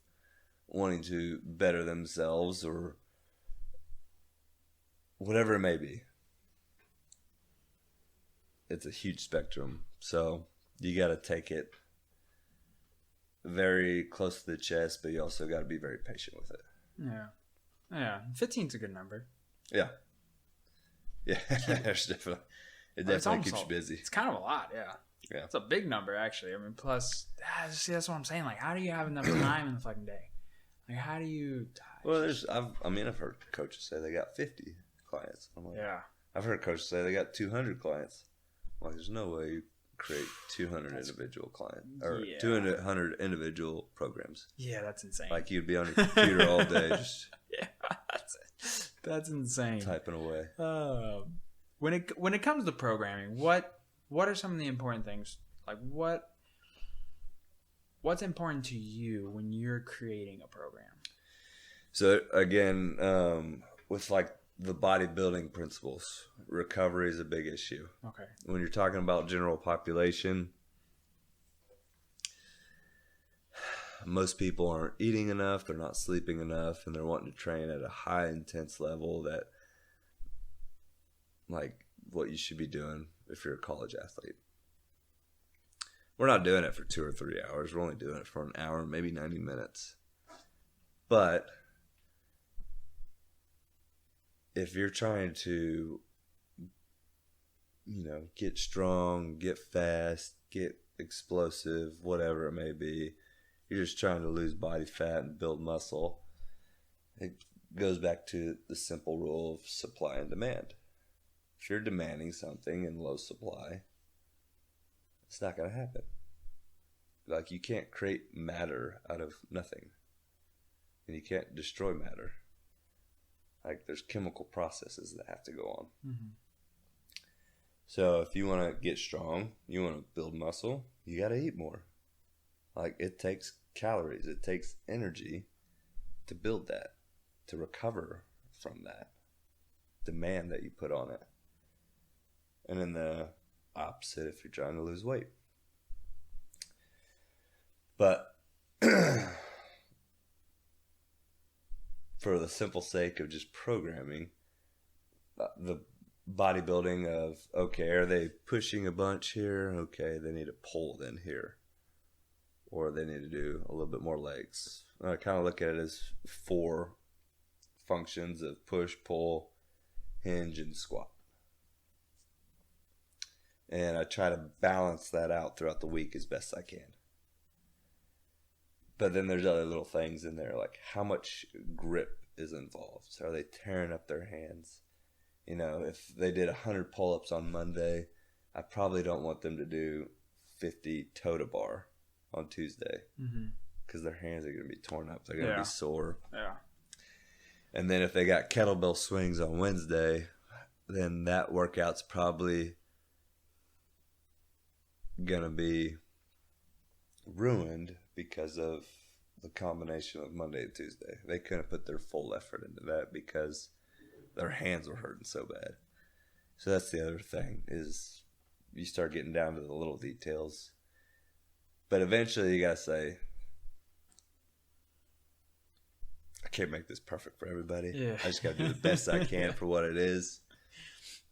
wanting to better themselves or whatever it may be. It's a huge spectrum. So you got to take it very close to the chest, but you also got to be very patient with it. Yeah. Yeah. 15's a good number. Yeah. Yeah. There's definitely. It definitely keeps you busy. It's kind of a lot, yeah. Yeah. It's a big number, actually. I mean, plus, see, that's what I'm saying. Like, how do you have enough time in the fucking day? Like, how do you... Well, I've heard coaches say they got 50 clients. I'm like, yeah. I've heard coaches say they got 200 clients. I'm like, there's no way you create 200 individual clients or 200 individual programs. Yeah, that's insane. Like, you'd be on your computer all day just... Yeah, that's insane. Typing away. When it comes to programming, what are some of the important things? Like what's important to you when you're creating a program? So again, with like the bodybuilding principles, recovery is a big issue. Okay. When you're talking about general population, most people aren't eating enough, they're not sleeping enough, and they're wanting to train at a high intense level that, like, what you should be doing if you're a college athlete. We're not doing it for 2 or 3 hours. We're only doing it for an hour, maybe 90 minutes. But if you're trying to, get strong, get fast, get explosive, whatever it may be. You're just trying to lose body fat and build muscle. It goes back to the simple rule of supply and demand. If you're demanding something in low supply, it's not going to happen. Like, you can't create matter out of nothing. And you can't destroy matter. Like, there's chemical processes that have to go on. Mm-hmm. So if you want to get strong, you want to build muscle, you got to eat more. Like, it takes calories, it takes energy to build that, to recover from that demand that you put on it. And then the opposite if you're trying to lose weight. But for the simple sake of just programming, the bodybuilding of, okay, are they pushing a bunch here? Okay, they need to pull then here. Or they need to do a little bit more legs. I kind of look at it as 4 functions of push, pull, hinge, and squat. And I try to balance that out throughout the week as best I can. But then there's other little things in there, like how much grip is involved. Are they tearing up their hands? You know, if they did 100 pull-ups on Monday, I probably don't want them to do 50 toe-to bar on Tuesday. Because their hands are going to be torn up. They're going to be sore. Yeah. And then if they got kettlebell swings on Wednesday, then that workout's probably going to be ruined because of the combination of Monday and Tuesday. They couldn't put their full effort into that because their hands were hurting so bad. So that's the other thing, is you start getting down to the little details. But eventually you got to say, I can't make this perfect for everybody. Yeah. I just got to do the best I can for what it is.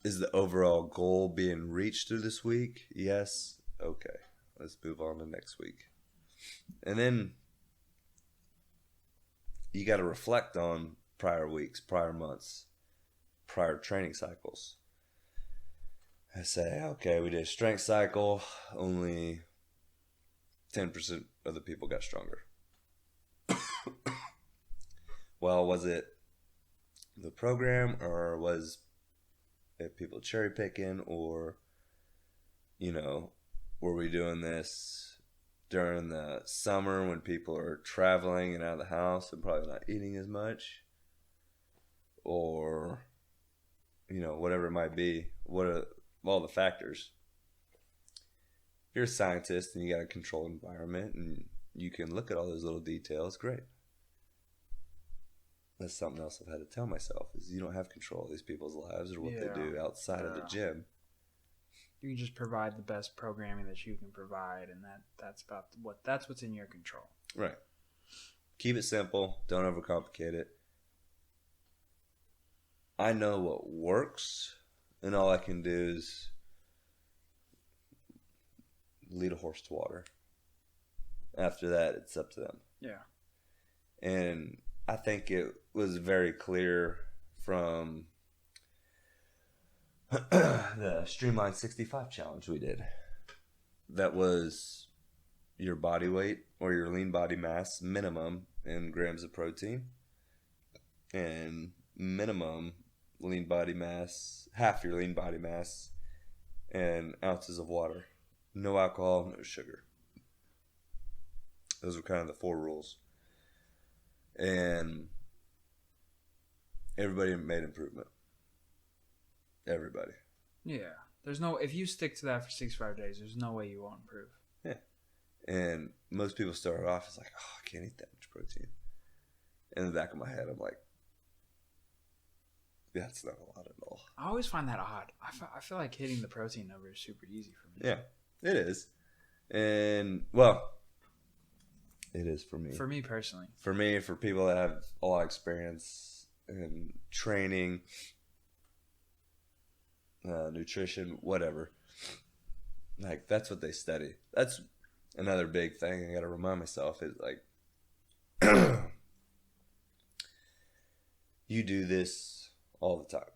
Is the overall goal being reached through this week? Yes. Okay. Let's move on to next week. And then you got to reflect on prior weeks, prior months, prior training cycles. I say, okay, we did a strength cycle. Only 10% of the people got stronger. Well, was it the program, or was it people cherry picking, or, you know, were we doing this during the summer when people are traveling and out of the house and probably not eating as much? Or, you know, whatever it might be. What are all the factors? If you're a scientist and you got a controlled environment and you can look at all those little details, great. That's something else I've had to tell myself, is you don't have control of these people's lives or what they do outside of the gym. You can just provide the best programming that you can provide, and that's what's in your control. Right. Keep it simple. Don't overcomplicate it. I know what works, and all I can do is lead a horse to water. After that, it's up to them. Yeah. And I think it was very clear from the Streamline 65 challenge we did. That was your body weight or your lean body mass minimum in grams of protein, and minimum lean body mass, half your lean body mass, and ounces of water. No alcohol, no sugar. Those were kind of the 4 rules. And everybody made improvement. Everybody. Yeah. If you stick to that for 65 days, there's no way you won't improve. Yeah. And most people start off as like, oh, I can't eat that much protein. In the back of my head, I'm like, that's not a lot at all. I always find that odd. I feel like hitting the protein number is super easy for me. Yeah, it is. And, well, it is for me. For me personally. For me, for people that have a lot of experience in training, nutrition, whatever. Like, that's what they study. That's another big thing I got to remind myself is, like, you do this all the time.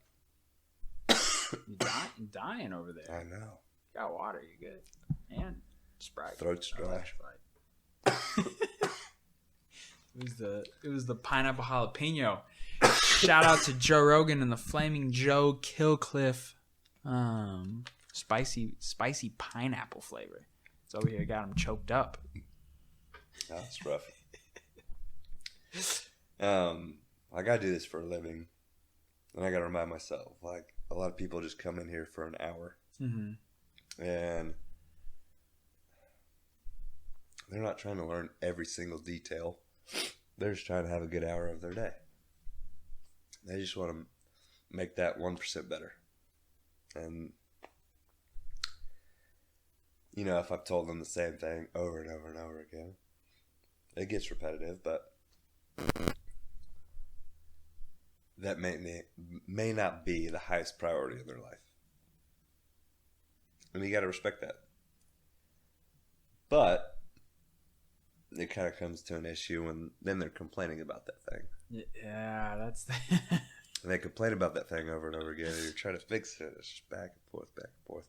You're dying over there. I know. You got water, you're good. And Sprite. Throat's dry. It was the pineapple jalapeno. Shout out to Joe Rogan and the Flaming Joe Killcliff spicy pineapple flavor. It's over here, got him choked up. That's rough. I gotta do this for a living, and I gotta remind myself, like, a lot of people just come in here for an hour, and they're not trying to learn every single detail. They're just trying to have a good hour of their day. They just want to make that 1% better. And, you know, if I've told them the same thing over and over and over again, it gets repetitive, but that may not be the highest priority in their life. And you got to respect that. But it kind of comes to an issue when then they're complaining about that thing. Yeah, that's the and they complain about that thing over and over again, and you're trying to fix it. It's just back and forth, back and forth.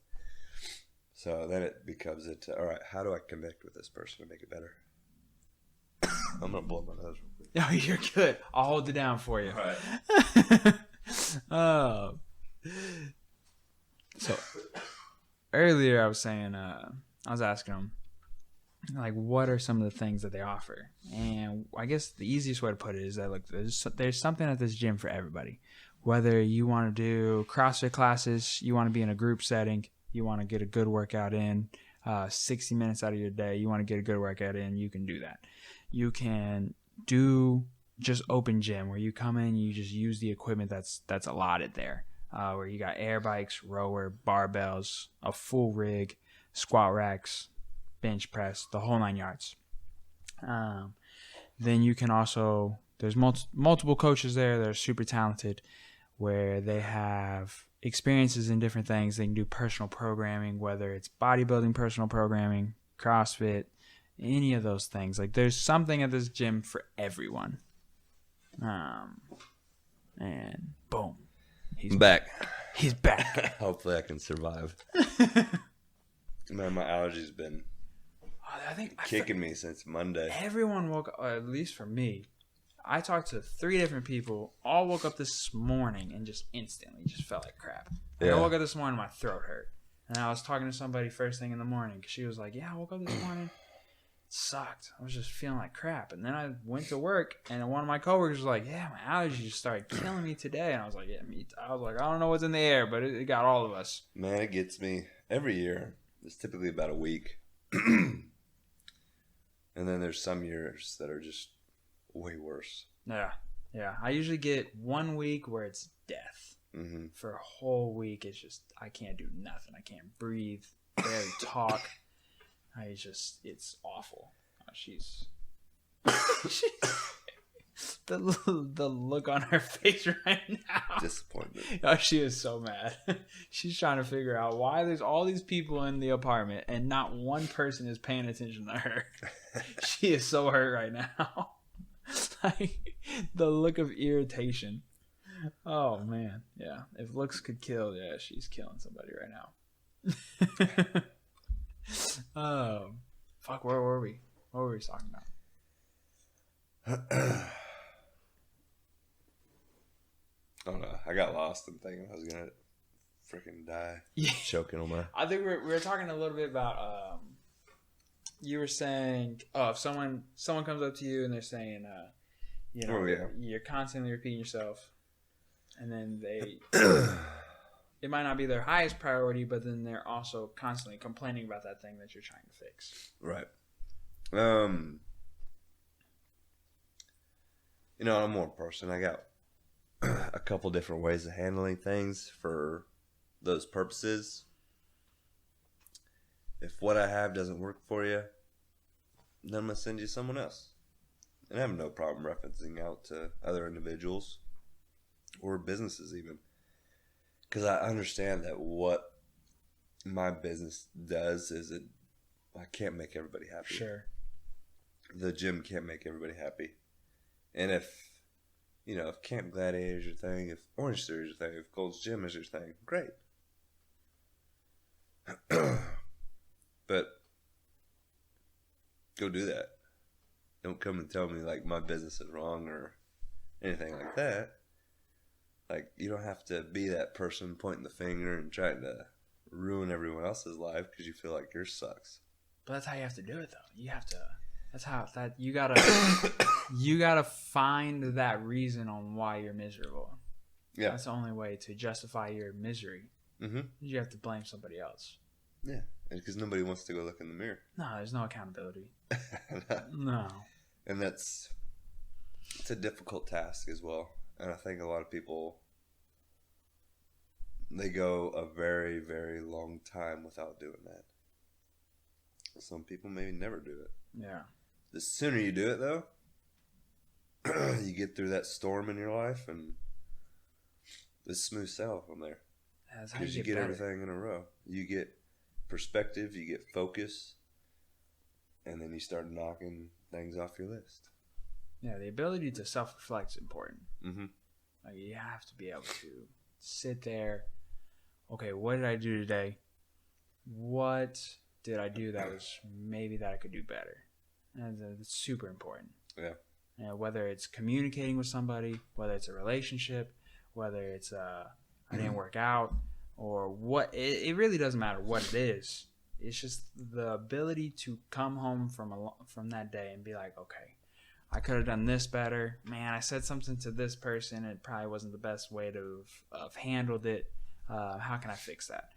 So then it becomes all right, how do I connect with this person to make it better? I'm going to blow my nose real quick. No, you're good. I'll hold it down for you. All right. So earlier I was saying, I was asking them, like, what are some of the things that they offer? And I guess the easiest way to put it is that, look, there's something at this gym for everybody. Whether you want to do CrossFit classes, you want to be in a group setting, you want to get a good workout in, 60 minutes out of your day, you want to get a good workout in, you can do that. You can do just open gym where you come in, you just use the equipment that's allotted there, where you got air bikes, rower, barbells, a full rig, squat racks, bench press, the whole 9 yards. Then you can also, there's multiple coaches there that are super talented, where they have experiences in different things. They can do personal programming, whether it's bodybuilding personal programming, CrossFit, any of those things. Like, there's something at this gym for everyone. And boom, he's back. He's back. Hopefully I can survive. Man, my allergies been kicking me since Monday. Everyone woke up, at least for me. I talked to 3 different people, all woke up this morning and just instantly just felt like crap. Like, I woke up this morning, my throat hurt. And I was talking to somebody first thing in the morning, because she was like, yeah, I woke up this morning. It sucked. I was just feeling like crap. And then I went to work, and one of my coworkers was like, yeah, my allergies just started killing me today. And I was like, yeah, me too. I was like, I don't know what's in the air, but it got all of us. Man, it gets me every year. It's typically about a week. And then there's some years that are just way worse. Yeah. I usually get 1 week where it's death. Mm-hmm. For a whole week, it's just, I can't do nothing. I can't breathe, barely talk. It's awful. She's the look on her face right now. Disappointment. Oh, she is so mad. She's trying to figure out why there's all these people in the apartment and not one person is paying attention to her. She is so hurt right now. Like, the look of irritation. Oh man, yeah. If looks could kill, yeah, she's killing somebody right now. Fuck, where were we? What were we talking about? I don't know. I got lost in thinking I was gonna freaking die. Yeah. Choking on my. I think we were talking a little bit about. You were saying, if someone comes up to you and they're saying, you're constantly repeating yourself, and then it might not be their highest priority, but then they're also constantly complaining about that thing that you're trying to fix. Right. I'm a more person. I got a couple different ways of handling things for those purposes. If what I have doesn't work for you, then I'm going to send you someone else. And I have no problem referencing out to other individuals or businesses even. Because I understand that what my business does is I can't make everybody happy. Sure. The gym can't make everybody happy. And if Camp Gladiator is your thing, if Orange Theory is your thing, if Gold's Gym is your thing, great. But go do that. Don't come and tell me like my business is wrong or anything like that. Like, you don't have to be that person pointing the finger and trying to ruin everyone else's life because you feel like yours sucks. But that's how you have to do it, though. You have to. That's how that you gotta find that reason on why you're miserable. Yeah, that's the only way to justify your misery. Mm-hmm. You have to blame somebody else. Yeah, because nobody wants to go look in the mirror. No, there's no accountability. No. And it's a difficult task as well. And I think a lot of people, they go a very, very long time without doing that. Some people maybe never do it. Yeah. The sooner you do it, though, you get through that storm in your life, and it's smooth sail from there. Because you get everything in a row. You get perspective, you get focus, and then you start knocking things off your list. Yeah, the ability to self-reflect is important. Mm-hmm. Like, you have to be able to sit there. Okay, what did I do today? What did I do that was maybe that I could do better? And it's super important. Yeah. You know, whether it's communicating with somebody, whether it's a relationship, whether it's I didn't work out, or what. It really doesn't matter what it is. It's just the ability to come home from that day and be like, okay, I could have done this better. Man, I said something to this person. It probably wasn't the best way to have handled it. How can I fix that?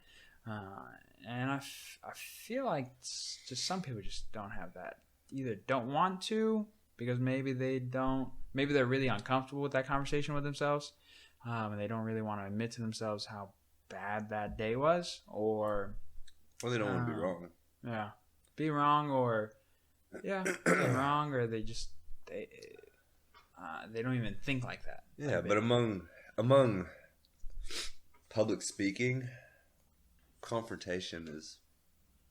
And I feel like just some people just don't have that. Either don't want to because maybe they're really uncomfortable with that conversation with themselves, and they don't really want to admit to themselves how bad that day was, or they don't want to be wrong. Yeah, be wrong, or be wrong, or they don't even think like that. Yeah, but among public speaking, confrontation is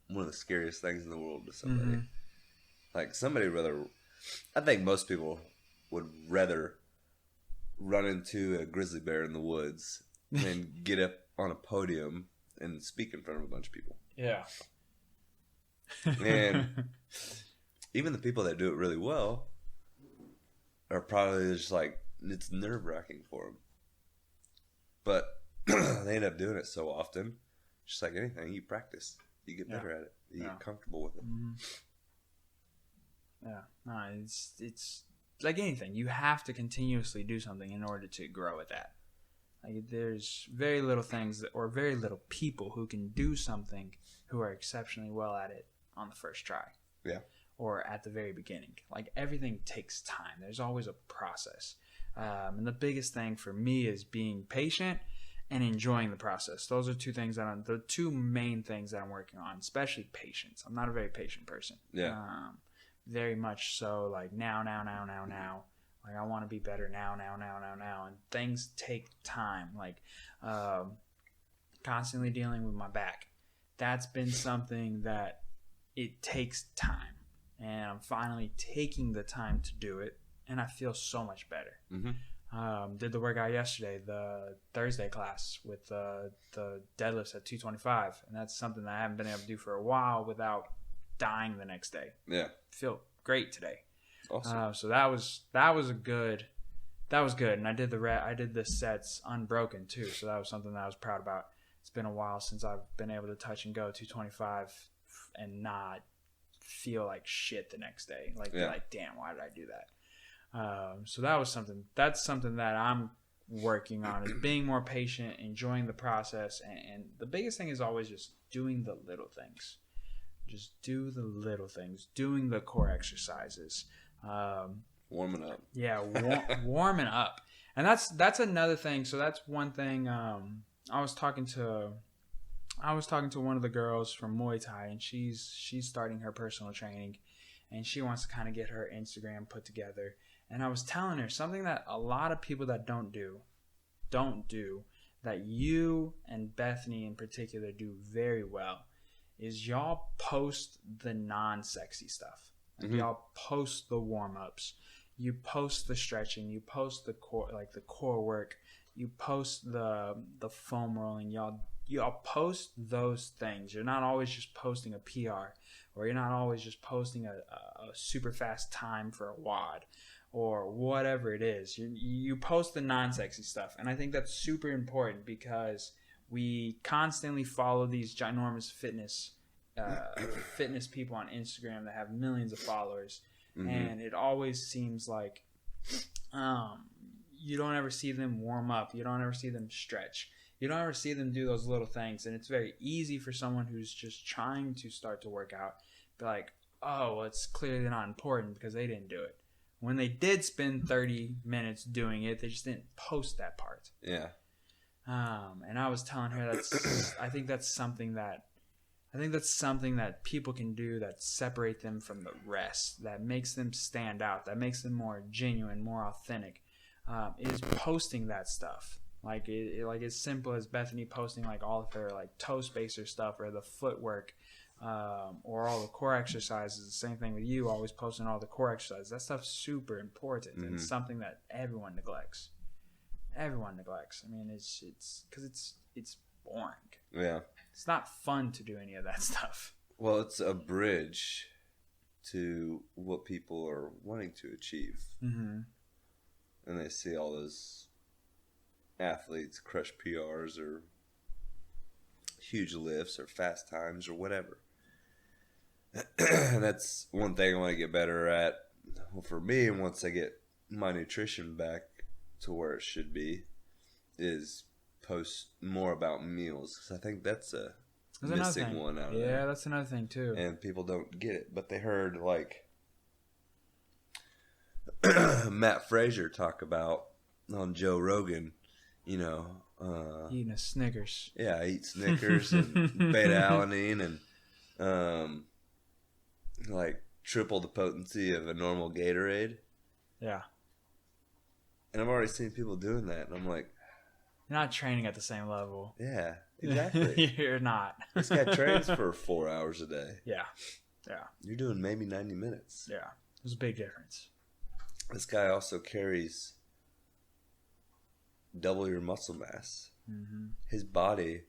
one of the scariest things in the world to somebody. Mm-hmm. Like, I think most people would rather run into a grizzly bear in the woods than get up on a podium and speak in front of a bunch of people. Yeah. And even the people that do it really well are probably just like, it's nerve-wracking for them. But they end up doing it so often. Just like anything, you practice. You get better at it. You get comfortable with it. Mm-hmm. Yeah. No, it's like anything. You have to continuously do something in order to grow at that. Like, there's very little things or very little people who can do something who are exceptionally well at it on the first try. Yeah. Or at the very beginning. Like, everything takes time. There's always a process. And the biggest thing for me is being patient and enjoying the process. Those are the two main things that I'm working on, especially patience. I'm not a very patient person. Yeah. Very much so, like, now. Like, I want to be better now. And things take time. Like, constantly dealing with my back. That's been something that it takes time. And I'm finally taking the time to do it. And I feel so much better. Mm-hmm. Did the workout yesterday, the Thursday class with the deadlifts at 225. And that's something that I haven't been able to do for a while without dying the next day. Yeah. Feel great today. Awesome. So that was good. And I did the sets unbroken too. So that was something that I was proud about. It's been a while since I've been able to touch and go 225 and not feel like shit the next day. Like, damn, why did I do that? So that's something that I'm working on, is being more patient, enjoying the process. And the biggest thing is always just doing the little things. Just do the little things, doing the core exercises. Warming up. Yeah, warming up. And that's another thing. So that's one thing. I was talking to one of the girls from Muay Thai, and she's starting her personal training, and she wants to kind of get her Instagram put together. And I was telling her something that a lot of people that don't do, that you and Bethany in particular do very well, is y'all post the non-sexy stuff. Like, mm-hmm. Y'all post the warm-ups. You post the stretching. You post the core work. You post the foam rolling. Y'all I'll post those things. You're not always just posting a PR, or you're not always just posting a super fast time for a WOD, or whatever it is. You post the non-sexy stuff, and I think that's super important because we constantly follow these ginormous fitness people on Instagram that have millions of followers, and it always seems like you don't ever see them warm up. You don't ever see them stretch. You don't ever see them do those little things, and it's very easy for someone who's just trying to start to work out be like, oh, well, it's clearly not important because they didn't do it. When they did spend 30 minutes doing it, they just didn't post that part. Yeah. And I was telling her I think that's something that people can do that separate them from the rest, that makes them stand out, that makes them more genuine, more authentic, is posting that stuff. Like as simple as Bethany posting like all of her like toe spacer stuff or the footwork, or all the core exercises. The same thing with you, always posting all the core exercises. That stuff's super important and something that everyone neglects. Everyone neglects. I mean, it's because it's boring. Yeah. It's not fun to do any of that stuff. Well, it's a bridge to what people are wanting to achieve. Mm-hmm. And they see all those athletes crush PRs or huge lifts or fast times or whatever. And that's one thing I want to get better at. Well, for me, once I get my nutrition back to where it should be, is post more about meals, because I think that's missing one out of there. Yeah, that's another thing too. And people don't get it, but they heard like Matt Frazier talk about on Joe Rogan, eating a Snickers. Yeah, I eat Snickers and beta-alanine and like triple the potency of a normal Gatorade. Yeah. And I've already seen people doing that, and I'm like, you're not training at the same level. Yeah, exactly. You're not. This guy trains for 4 hours a day. Yeah. Yeah. You're doing maybe 90 minutes. Yeah. There's a big difference. This guy also carries double your muscle mass. Mm-hmm. His body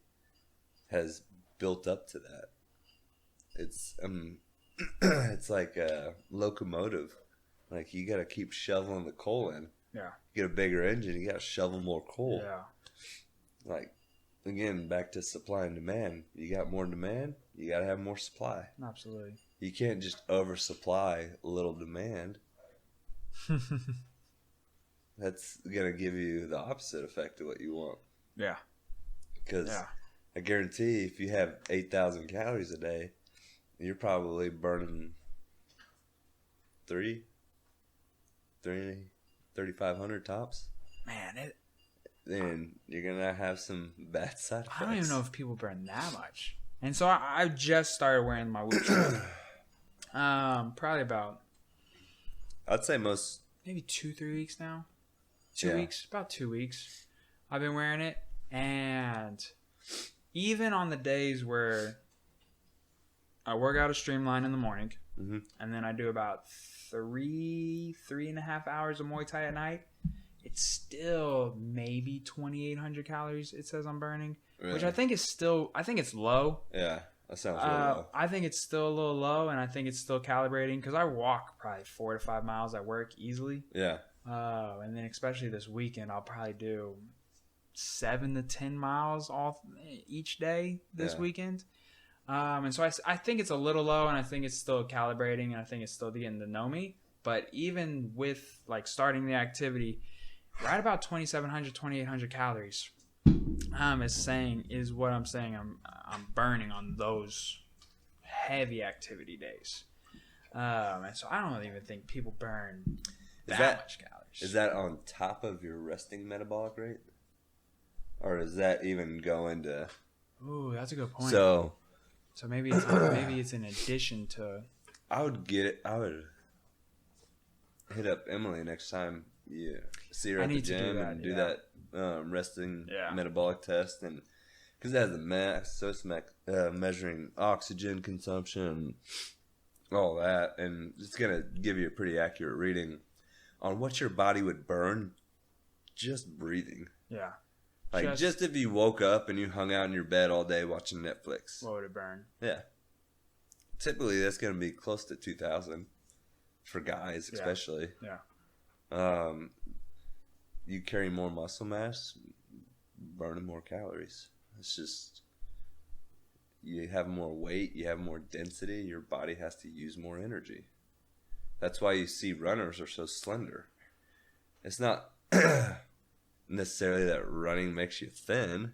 has built up to that. It's it's like a locomotive. Like, you got to keep shoveling the coal in. Yeah. Get a bigger engine, you got to shovel more coal. Yeah. Like, again, back to supply and demand. You got more demand, you got to have more supply. Absolutely. You can't just oversupply little demand. That's going to give you the opposite effect of what you want. Yeah. Because I guarantee if you have 8,000 calories a day, you're probably burning 3,500 tops. Man, then you're going to have some bad side effects. I don't even know if people burn that much. And so I just started wearing my Whoop shirt. Probably about... I'd say most... Maybe 2-3 weeks now. 2 weeks. About 2 weeks. I've been wearing it. And even on the days where I work out a Streamline in the morning, and then I do about 3.5 hours of Muay Thai at night, it's still maybe 2,800 calories it says I'm burning, which I think is still, I think it's low. Yeah, that sounds really low. I think it's still a little low, and I think it's still calibrating because I walk probably 4 to 5 miles at work easily. Yeah. And then especially this weekend, I'll probably do 7 to 10 miles off each day this weekend. And so I think it's a little low, and I think it's still calibrating, and I think it's still getting to know me. But even with like starting the activity, right about 2,700, 2,800 calories is what I'm saying I'm burning on those heavy activity days. And so I don't even think people burn that much calories. Is that on top of your resting metabolic rate? Or does that even go into... Ooh, that's a good point. So maybe it's in addition to... I would hit up Emily next time you see her at the gym and do that resting metabolic test, and because it has a mass, so it's measuring oxygen consumption and all that, and it's gonna give you a pretty accurate reading on what your body would burn just breathing. Yeah. Like, just if you woke up and you hung out in your bed all day watching Netflix. What would it burn? Yeah. Typically, that's going to be close to 2,000 for guys, especially. Yeah. You carry more muscle mass, burning more calories. It's just, you have more weight, you have more density, your body has to use more energy. That's why you see runners are so slender. It's not necessarily that running makes you thin.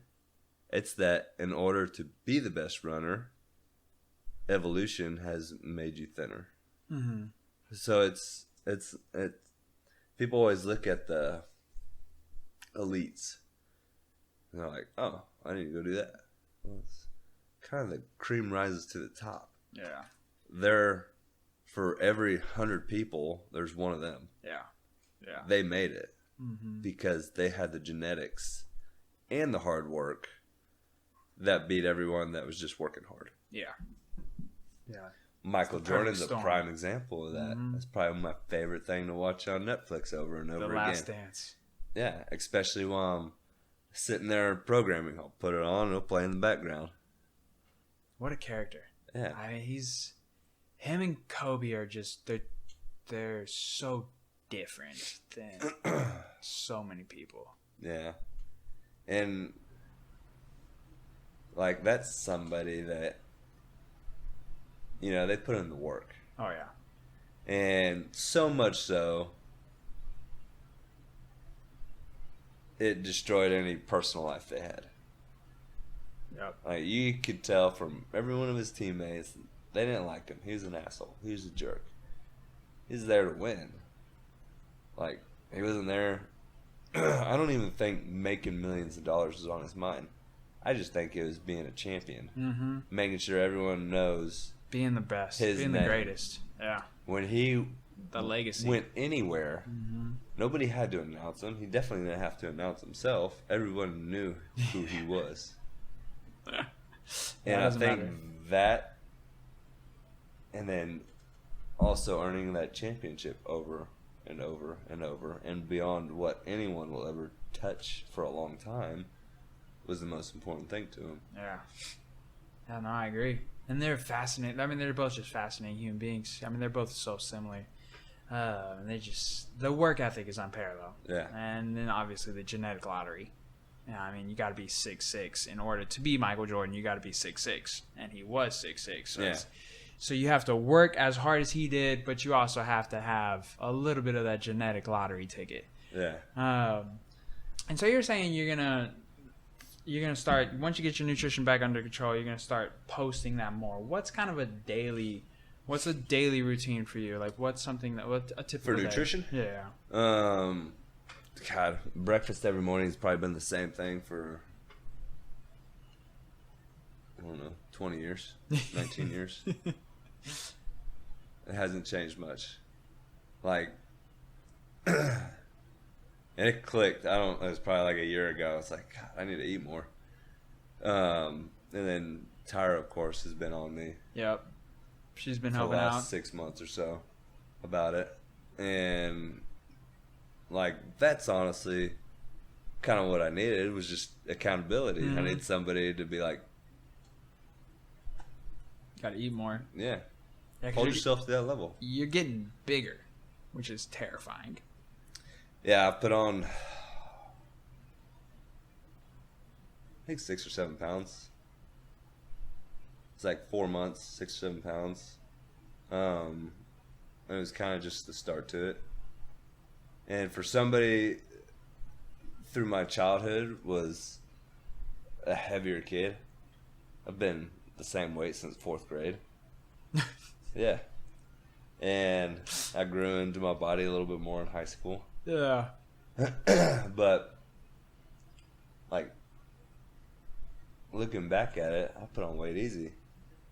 It's that in order to be the best runner, evolution has made you thinner. Mm-hmm. So it's people always look at the elites and they're like, oh, I need to go do that. Well, it's kind of the cream rises to the top. Yeah. For every 100 people, there's one of them. Yeah. They made it Mm-hmm. because they had the genetics and the hard work that beat everyone that was just working hard. Yeah. Michael Jordan's a storm. prime example of that. Mm-hmm. That's probably my favorite thing to watch on Netflix over and over The again. Last Dance. Yeah, especially while I'm sitting there programming. I'll put it on and it'll play in the background. What a character. Yeah. I mean, him and Kobe are just, they're so different than so many people. Yeah. And, like, that's somebody that, you know, they put in the work. Oh, yeah. And so much so, it destroyed any personal life they had. Yep. Like, you could tell from every one of his teammates, they didn't like him. He was an asshole. He was a jerk. He's there to win. Like, he wasn't there. I don't even think making millions of dollars was on his mind. I just think it was being a champion. Mm-hmm. Making sure everyone knows. Being the best. His Being name. the greatest. Yeah. When he The legacy. went anywhere, Mm-hmm. nobody had to announce him. He definitely didn't have to announce himself. Everyone knew who he was. And I think that, and then also earning that championship over and over and over and beyond what anyone will ever touch for a long time was the most important thing to him. Yeah. Yeah, no, I agree. And they're fascinating. I mean, they're both just fascinating human beings. I mean, they're both so similar. And they just, the work ethic is unparalleled. Yeah. And then obviously the genetic lottery. Yeah, I mean, you got to be 6'6". In order to be Michael Jordan, you got to be 6'6". And he was 6'6". So, Yeah. So you have to work as hard as he did, but you also have to have a little bit of that genetic lottery ticket. Yeah. And so you're saying you're gonna start, once you get your nutrition back under control, you're gonna start posting that more. What's a daily routine for you? Like, what's something what a typical For day? nutrition? Yeah. God, breakfast every morning has probably been the same thing for, I don't know, 20 years, 19 years. It hasn't changed much. Like, and it clicked. It was probably like a year ago. It's like, God, I need to eat more. And then Tyra, of course, has been on me. Yep. She's been for helping the out. last 6 months or so about it. And, like, that's honestly kind of what I needed. It was just accountability. Mm-hmm. I need somebody to be like, Gotta eat more. yeah, Yeah, 'cause hold yourself to that level. You're getting bigger, which is terrifying. Yeah, I put on, I think 6 or 7 pounds. It's like 4 months, 6 or 7 pounds. And it was kind of just the start to it. And for somebody through my childhood was a heavier kid, I've been the same weight since 4th grade. Yeah. And I grew into my body a little bit more in high school. Yeah. But, like, looking back at it, I put on weight easy.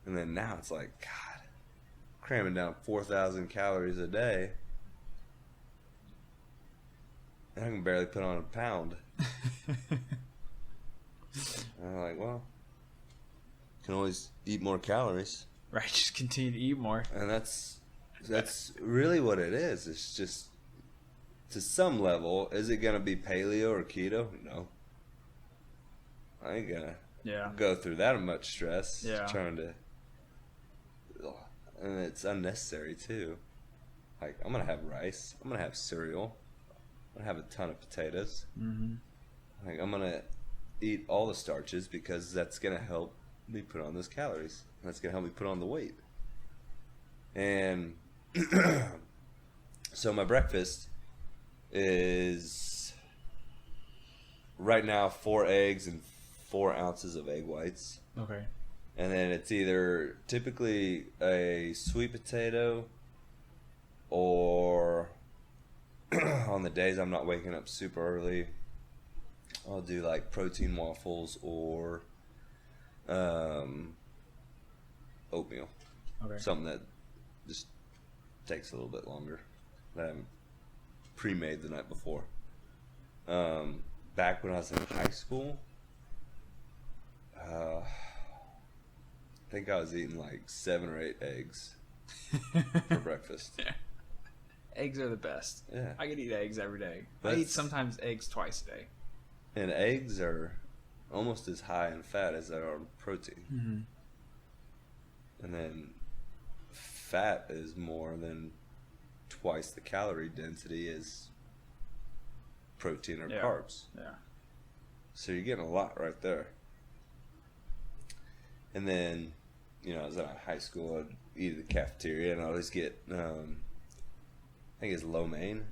And then now it's like, God, cramming down 4,000 calories a day. And I can barely put on a pound. And I'm like, well, can always eat more calories. Right, just continue to eat more. And that's really what it is. It's just, to some level, is it going to be paleo or keto? No. I ain't gonna Yeah. go through that much stress. Yeah. Trying to, and it's unnecessary too. Like, I'm gonna have rice. I'm gonna have cereal. I'm gonna have a ton of potatoes. Mm-hmm. Like, I'm gonna eat all the starches because that's gonna help me put on those calories. That's gonna help me put on the weight. And so my breakfast is right now 4 eggs and 4 ounces of egg whites. Okay. And then it's either typically a sweet potato, or on the days I'm not waking up super early, I'll do like protein waffles or oatmeal. Okay. Something that just takes a little bit longer, that I haven't pre-made the night before. Back when I was in high school, I think I was eating like 7 or 8 eggs for breakfast. Yeah. Eggs are the best. Yeah. I could eat eggs every day. I eat sometimes eggs twice a day. And eggs are almost as high in fat as they are in protein. Mm-hmm. And then fat is more than twice the calorie density as protein or carbs. Yeah. So you're getting a lot right there. And then, you know, I was in high school, I'd eat at the cafeteria, and I always get, I think it's lo mein.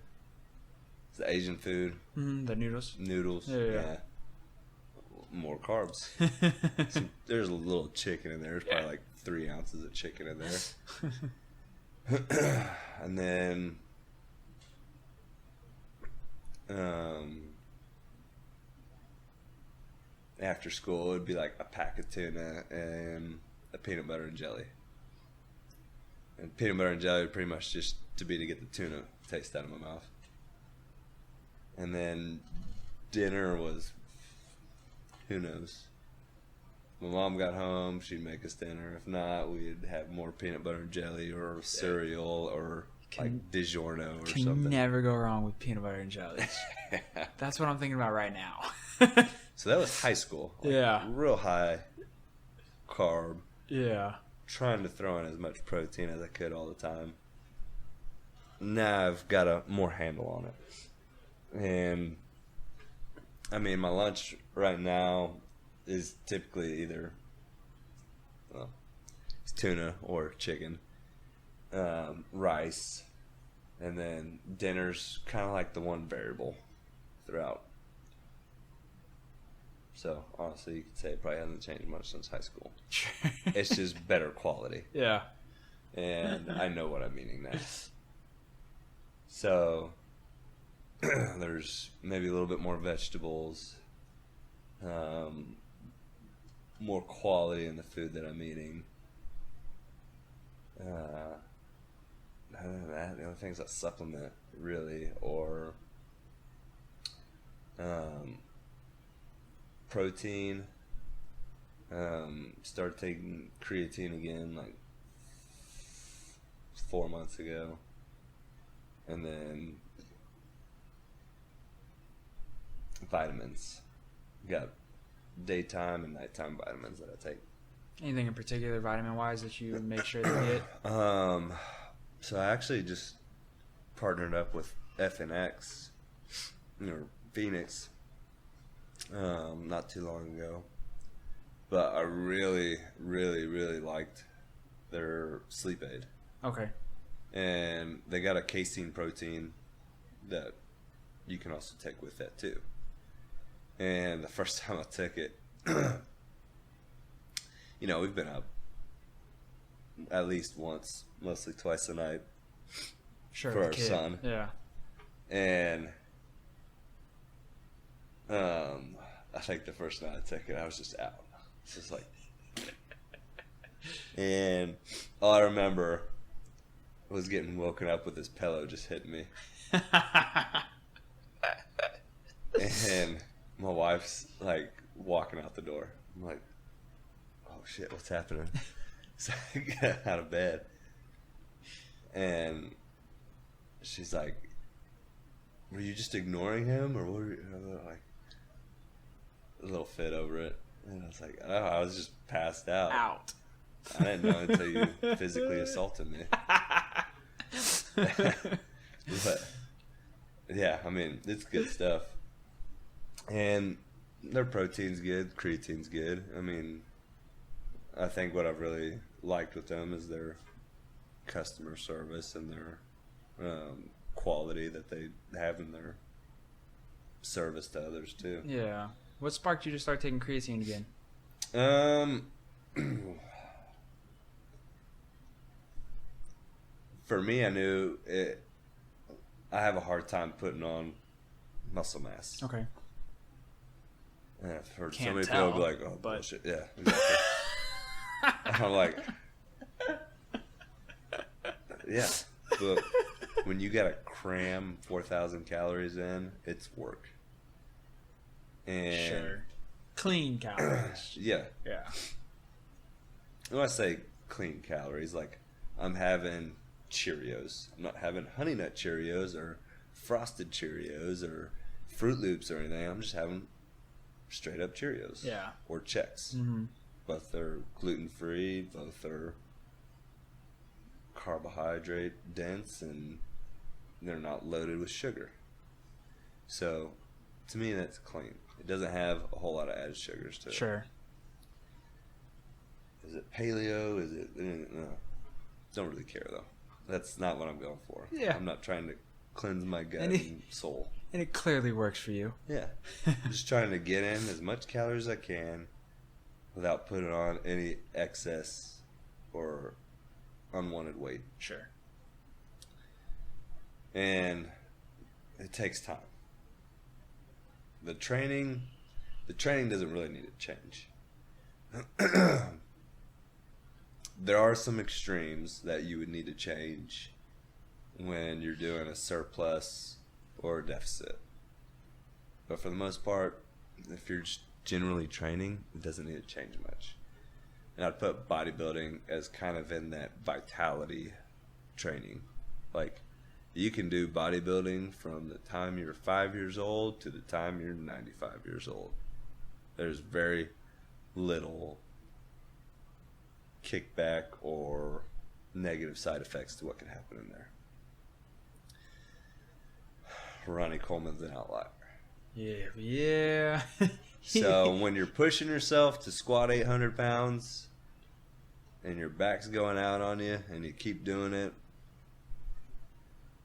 It's the Asian food. Mm-hmm. The noodles. Noodles. Yeah. More carbs. There's a little chicken in there. There's probably like 3 ounces of chicken in there. And then after school, it'd be like a pack of tuna and a peanut butter and jelly. And peanut butter and jelly would pretty much just to get the tuna taste out of my mouth. And then dinner was, who knows. My mom got home, she'd make us dinner. If not, we'd have more peanut butter and jelly or cereal or like DiGiorno or Can something. never go wrong with peanut butter and jelly. That's what I'm thinking about right now. So that was high school. Like, yeah. Real high carb. Yeah. Trying to throw in as much protein as I could all the time. Now I've got a more handle on it. And I mean, my lunch right now is typically either it's tuna or chicken, rice, and then dinner's kind of like the one variable throughout. So honestly, you could say it probably hasn't changed much since high school. It's just better quality. Yeah. And I know what I'm eating now. So there's maybe a little bit more vegetables, more quality in the food that I'm eating. Other than that, the only things that supplement really, or protein. Started taking creatine again like 4 months ago, and then vitamins. Got daytime and nighttime vitamins that I take. Anything in particular vitamin wise that you make sure to get? So I actually just partnered up with FNX or Phoenix not too long ago, but I really liked their sleep aid. Okay. And they got a casein protein that you can also take with that too. And the first time I took it, you know, we've been up at least once, mostly twice a night, Sure, for our kid. son. Yeah. And I think the first night I took it, I was just out. It's just like, and all I remember was getting woken up with this pillow just hitting me. And my wife's like walking out the door. I'm like, oh shit, what's happening? So I get out of bed, and she's like, were you just ignoring him, or what were you like? a little fit over it. And I was like, oh, I was just passed out. Out. I didn't know until you physically assaulted me. But yeah, I mean, it's good stuff. And their protein's good, creatine's good. I mean, I think what I've really liked with them is their customer service and their quality that they have in their service to others too. Yeah. What sparked you to start taking creatine again? For me, I knew it. I have a hard time putting on muscle mass. Okay. And I've heard so Can't many tell, people be like, "Oh, but... bullshit." Yeah, exactly. I'm like, yeah, but when you gotta cram 4,000 calories in, it's work. And Sure. Clean calories. yeah. Yeah. When I say clean calories, like I'm having Cheerios. I'm not having Honey Nut Cheerios or Frosted Cheerios or Fruit Loops or anything. I'm just having straight up Cheerios. Yeah. Or Chex. Mm-hmm. Both are gluten free. Both are carbohydrate dense, and they're not loaded with sugar. So, to me, that's clean. It doesn't have a whole lot of added sugars to it. Sure. Is it paleo? Is it? No. Don't really care though. That's not what I'm going for. Yeah. I'm not trying to cleanse my gut and soul. And it clearly works for you. Yeah. I'm just trying to get in as much calories as I can without putting on any excess or unwanted weight. Sure. And it takes time. The training doesn't really need to change. There are some extremes that you would need to change when you're doing a surplus or a deficit. But for the most part, if you're just generally training, it doesn't need to change much. And I'd put bodybuilding as kind of in that vitality training. Like, you can do bodybuilding from the time you're 5 years old to the time you're 95 years old. There's very little kickback or negative side effects to what can happen in there. Ronnie Coleman's an outlier. Yeah. So when you're pushing yourself to squat 800 pounds and your back's going out on you and you keep doing it.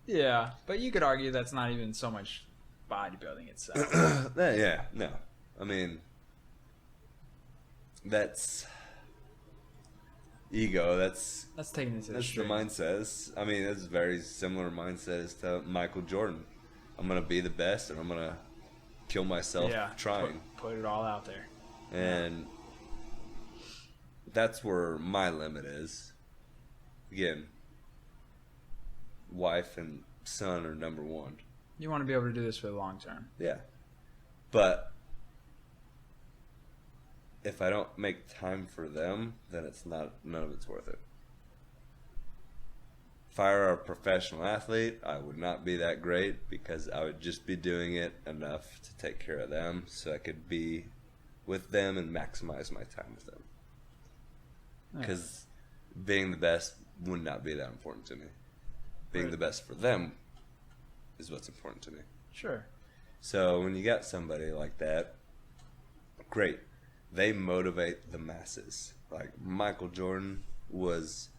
Yeah, but you could argue that's not even so much bodybuilding itself. Yeah, no. I mean, that's ego. That's taking it to the That's the extreme. mindset. I mean, it's a very similar mindset as to Michael Jordan. I'm going to be the best, and I'm going to kill myself trying. Put it all out there. And that's where my limit is. Again, wife and son are number one. You want to be able to do this for the long term. Yeah. But if I don't make time for them, then none of it's worth it. If I were a professional athlete, I would not be that great because I would just be doing it enough to take care of them so I could be with them and maximize my time with them. Because being the best would not be that important to me. Being the best for them is what's important to me. Sure. So when you got somebody like that, great. They motivate the masses. Like Michael Jordan was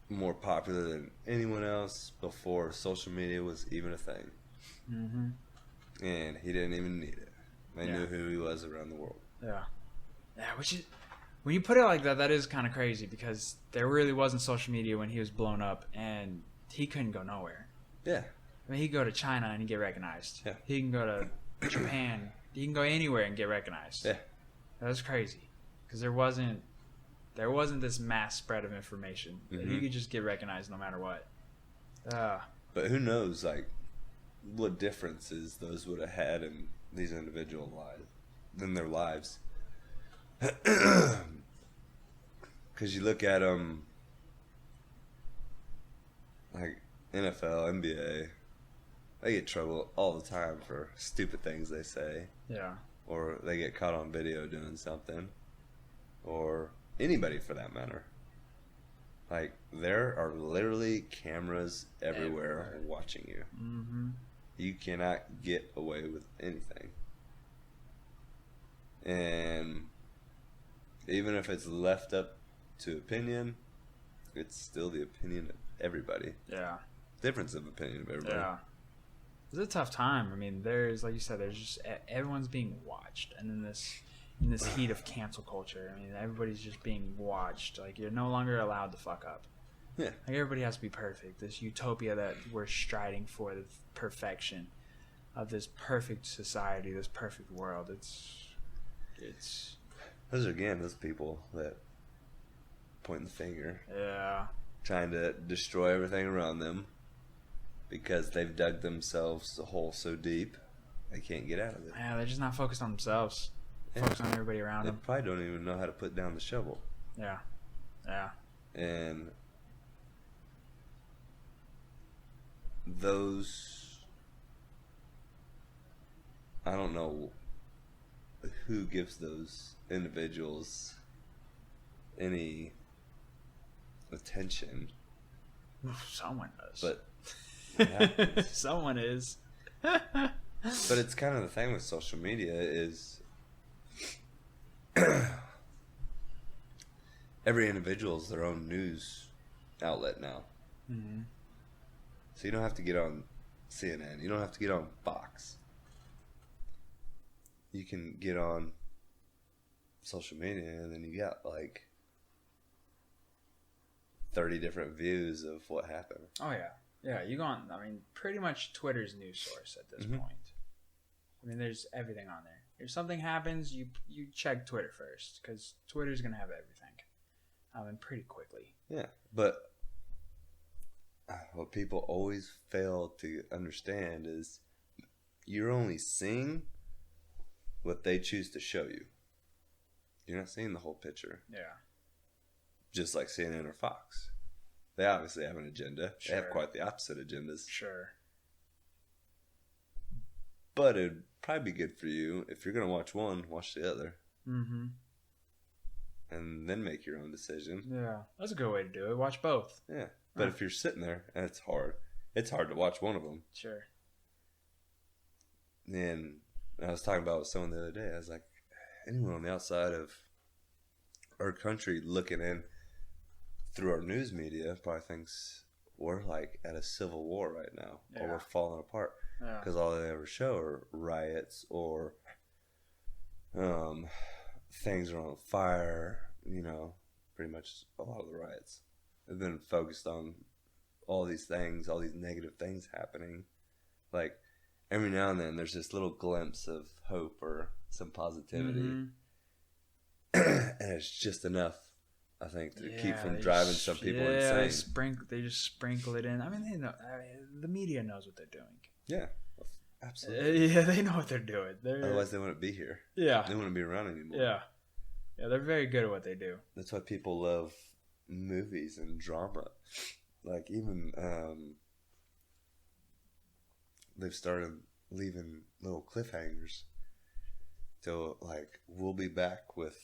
more popular than anyone else before social media was even a thing. Mm-hmm. And he didn't even need it. They knew who he was around the world. Yeah. Yeah, which is, when you put it like that, that is kind of crazy because there really wasn't social media when he was blown up and he couldn't go nowhere. Yeah. I mean, he could go to China and get recognized. Yeah. He can go to Japan. He can go anywhere and get recognized. Yeah. That was crazy because there wasn't this mass spread of information. Mm-hmm. You could just get recognized no matter what. But who knows, like, what differences those would have had in these individual lives, in their lives. Because you look at them, like NFL, NBA, they get trouble all the time for stupid things they say. Yeah. or they get caught on video doing something, or anybody for that matter. Like, there are literally cameras everywhere. Watching you. Mm-hmm. You cannot get away with anything. And even if it's left up to opinion, it's still the opinion of everybody. Yeah. Difference of opinion of everybody. Yeah. It's a tough time. I mean, there's, like you said, there's just everyone's being watched, and in this heat of cancel culture, I mean, everybody's just being watched. Like, you're no longer allowed to fuck up. Yeah. Like, everybody has to be perfect. This utopia that we're striding for, the perfection of this perfect society, this perfect world. It's. Those are, again, those people that point the finger. Yeah. Trying to destroy everything around them because they've dug themselves a hole so deep they can't get out of it. Yeah, they're just not focused on themselves. Focused on everybody around They them. probably don't even know how to put down the shovel. Yeah. Yeah. And those, I don't know who gives those individuals any attention. Someone does. But it happens. Someone is. But it's kind of the thing with social media is every individual is their own news outlet now. Mm-hmm. So you don't have to get on CNN. You don't have to get on Fox. You can get on social media and then you got like 30 different views of what happened. Oh, yeah. Yeah, you go on, I mean, pretty much Twitter's news source at this point. I mean, there's everything on there. If something happens, you check Twitter first, because Twitter's going to have everything. And pretty quickly. Yeah, but what people always fail to understand is you're only seeing what they choose to show you. You're not seeing the whole picture. Yeah. Just like CNN or Fox. They obviously have an agenda. Sure. They have quite the opposite agendas. Sure. But it'd probably be good for you if you're going to watch one, watch the other. Mm-hmm. And then make your own decision. Yeah. That's a good way to do it. Watch both. Yeah. But if you're sitting there, and it's hard to watch one of them. Sure. And I was talking about it with someone the other day. I was like, anyone on the outside of our country looking in through our news media probably thinks we're like at a civil war right now, or we're falling apart because all they ever show are riots or things are on fire. You know, pretty much a lot of the riots have been focused on all these things, all these negative things happening. Like every now and then, there's this little glimpse of hope or some positivity, and it's just enough, I think, to keep from driving some people insane. They just sprinkle it in. I mean, they know. The media knows what they're doing. Yeah, absolutely. Yeah, they know what they're doing. Otherwise, they wouldn't be here. Yeah, they wouldn't be around anymore. Yeah, they're very good at what they do. That's why people love movies and drama. Like even they've started leaving little cliffhangers. So like we'll be back with.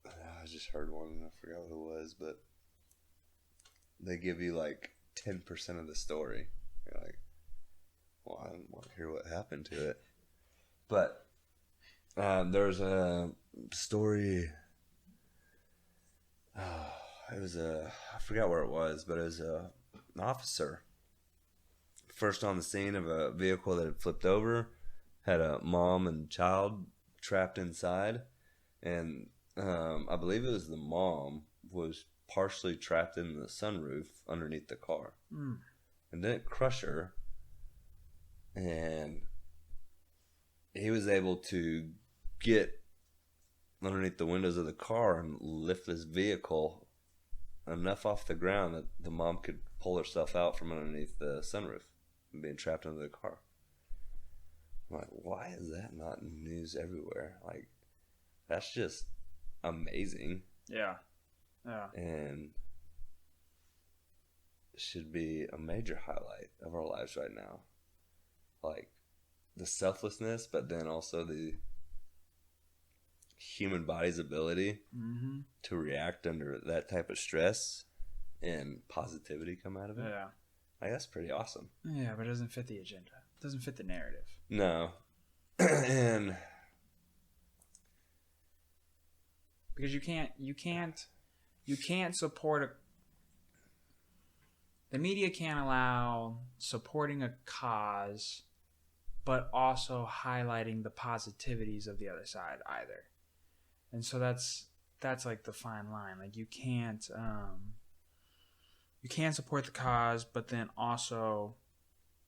I just heard one and I forgot what it was, but they give you like 10% of the story. You're like, well, I don't want to hear what happened to it. But there's a story. It was I forgot where it was, but it was an officer first on the scene of a vehicle that had flipped over, had a mom and child trapped inside, and I believe it was the mom was partially trapped in the sunroof underneath the car, and didn't crush her, and he was able to get underneath the windows of the car and lift this vehicle enough off the ground that the mom could pull herself out from underneath the sunroof and being trapped under the car. I'm like, why is that not in news everywhere? Like, that's just amazing. Yeah. And should be a major highlight of our lives right now. Like, the selflessness, but then also the human body's ability to react under that type of stress and positivity come out of it. Yeah. Like, that's pretty awesome. Yeah, but it doesn't fit the agenda. It doesn't fit the narrative. No. And because you can't support the media can't allow supporting a cause but also highlighting the positivities of the other side either. And so that's like the fine line. Like you can't support the cause but then also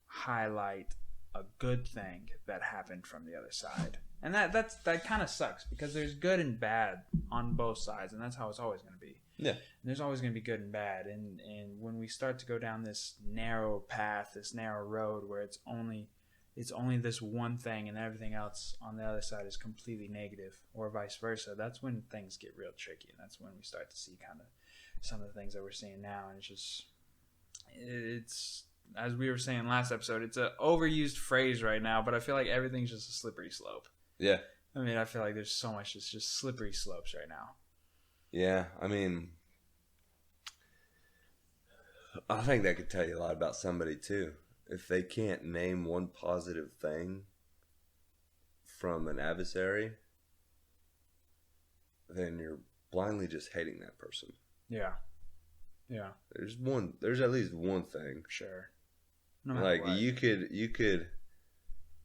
highlight a good thing that happened from the other side. And that kind of sucks because there's good and bad on both sides, and that's how it's always going to be. yeah. And there's always going to be good and bad. And when we start to go down this narrow path, this narrow road where it's only this one thing and everything else on the other side is completely negative, or vice versa, that's when things get real tricky. And that's when we start to see kind of some of the things that we're seeing now. And it's as we were saying last episode, it's an overused phrase right now, but I feel like everything's just a slippery slope. Yeah. I mean, I feel like there's so much that's just slippery slopes right now. Yeah. I mean, I think that could tell you a lot about somebody too. If they can't name one positive thing from an adversary, then you're blindly just hating that person. Yeah. Yeah. There's at least one thing. Sure. No matter what.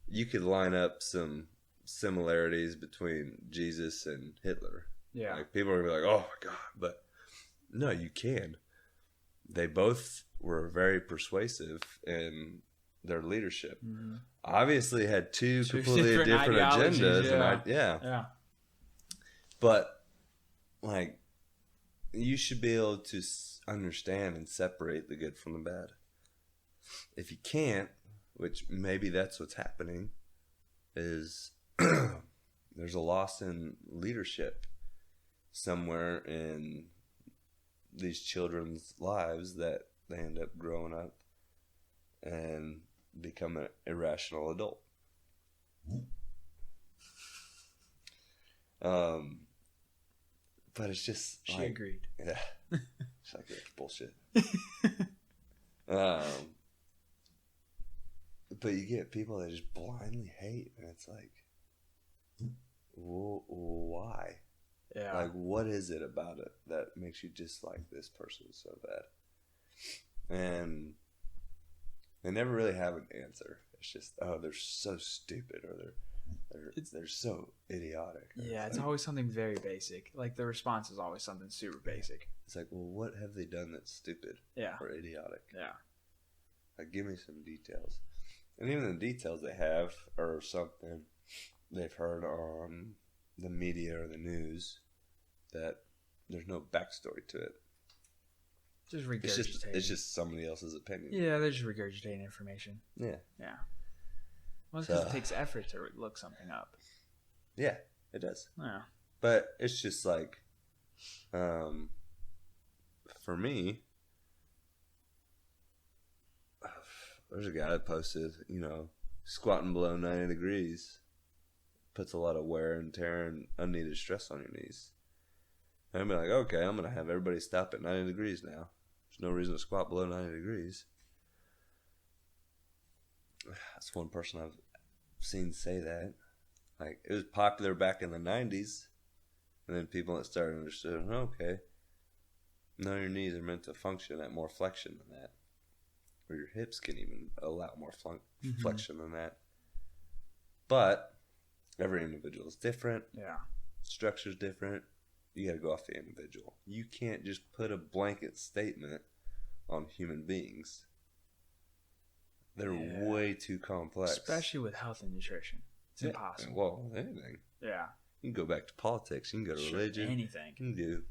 You could line up some similarities between Jesus and Hitler. Yeah. Like people are gonna be like, "Oh my God," but no, you can. They both were very persuasive in their leadership. Mm-hmm. Obviously, had two completely different agendas. Yeah. Yeah. But like, you should be able to understand and separate the good from the bad. If you can't, which maybe that's what's happening, is there's a loss in leadership somewhere in these children's lives that they end up growing up and become an irrational adult. But it's just she agreed. Yeah. It's like that's bullshit. But you get people that just blindly hate, and it's like, why? Yeah. Like, what is it about it that makes you dislike this person so bad? And they never really have an answer. It's just, oh, they're so stupid, or they're so idiotic. Yeah, it's like, always something very basic. Like, the response is always something super basic. It's like, well, what have they done that's stupid or idiotic? Yeah. Like, give me some details. And even the details they have are something they've heard on the media or the news that there's no backstory to it. Just regurgitating. It's just somebody else's opinion. Yeah, they're just regurgitating information. Yeah. Yeah. Well, because it takes effort to look something up. Yeah, it does. Yeah. But it's just like, for me, there's a guy that posted, squatting below 90 degrees puts a lot of wear and tear and unneeded stress on your knees. And I'd be like, okay, I'm going to have everybody stop at 90 degrees now. There's no reason to squat below 90 degrees. That's one person I've seen say that. Like, it was popular back in the 90s. And then people that started understood, okay, none of your knees are meant to function at more flexion than that. Or your hips can even allow more flexion than that. But every individual is different. Yeah. Structure's different. You got to go off the individual. You can't just put a blanket statement on human beings. They're way too complex. Especially with health and nutrition. It's impossible. Well, anything. Yeah. You can go back to politics. You can go to religion. Anything. You can do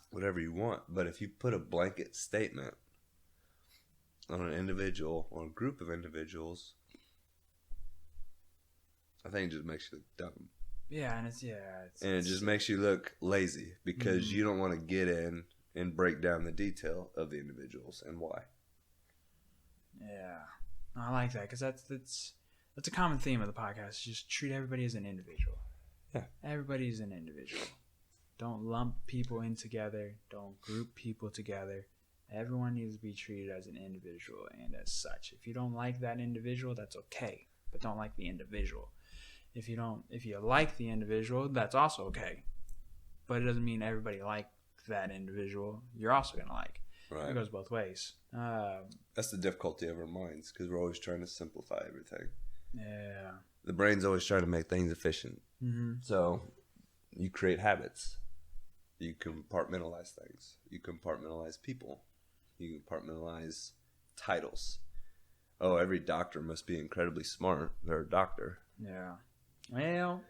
whatever you want. But if you put a blanket statement on an individual or a group of individuals, I think it just makes you look dumb. Yeah, and it just makes you look lazy because you don't want to get in and break down the detail of the individuals and why. Yeah, I like that because that's That's a common theme of the podcast. Just treat everybody as an individual. Yeah. Everybody's an individual. Don't lump people in together. Don't group people together. Everyone needs to be treated as an individual and as such. If you don't like that individual, that's okay. But don't like the individual. If you like the individual, that's also okay. But it doesn't mean everybody like that individual you're also gonna like. Right. It goes both ways. That's the difficulty of our minds, because we're always trying to simplify everything. Yeah. The brain's always trying to make things efficient. Mm-hmm. So you create habits. You compartmentalize things. You compartmentalize people. You compartmentalize titles. Oh, every doctor must be incredibly smart. They're a doctor. Yeah. Well.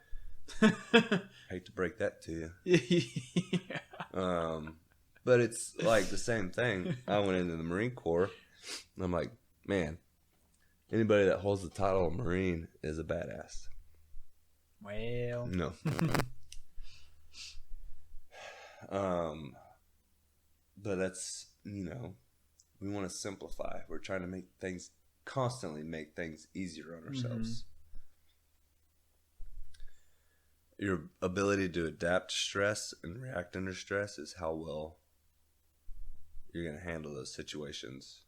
Hate to break that to you. Yeah. But it's like the same thing. I went into the Marine Corps, and I'm like, man, anybody that holds the title of Marine is a badass. Well. No. But that's, we want to simplify. We're trying to constantly make things easier on ourselves. Mm-hmm. Your ability to adapt to stress and react under stress is how well you're going to handle those situations.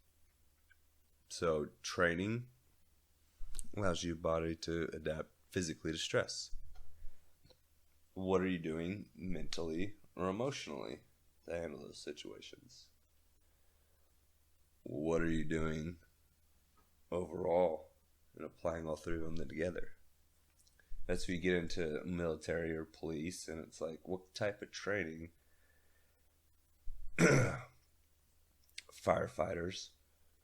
So training allows your body to adapt physically to stress. What are you doing mentally or emotionally to handle those situations? What are you doing overall and applying all three of them together? That's where you get into military or police, and it's like, what type of training? Firefighters,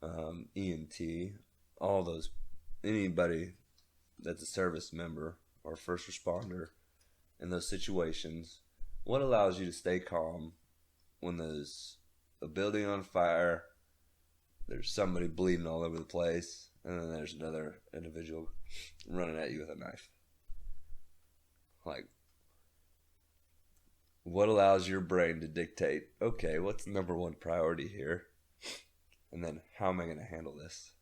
EMT, all those, anybody that's a service member or first responder in those situations, what allows you to stay calm when there's a building on fire, there's somebody bleeding all over the place, and then there's another individual running at you with a knife? Like, what allows your brain to dictate, okay, what's the number one priority here? And then how am I going to handle this?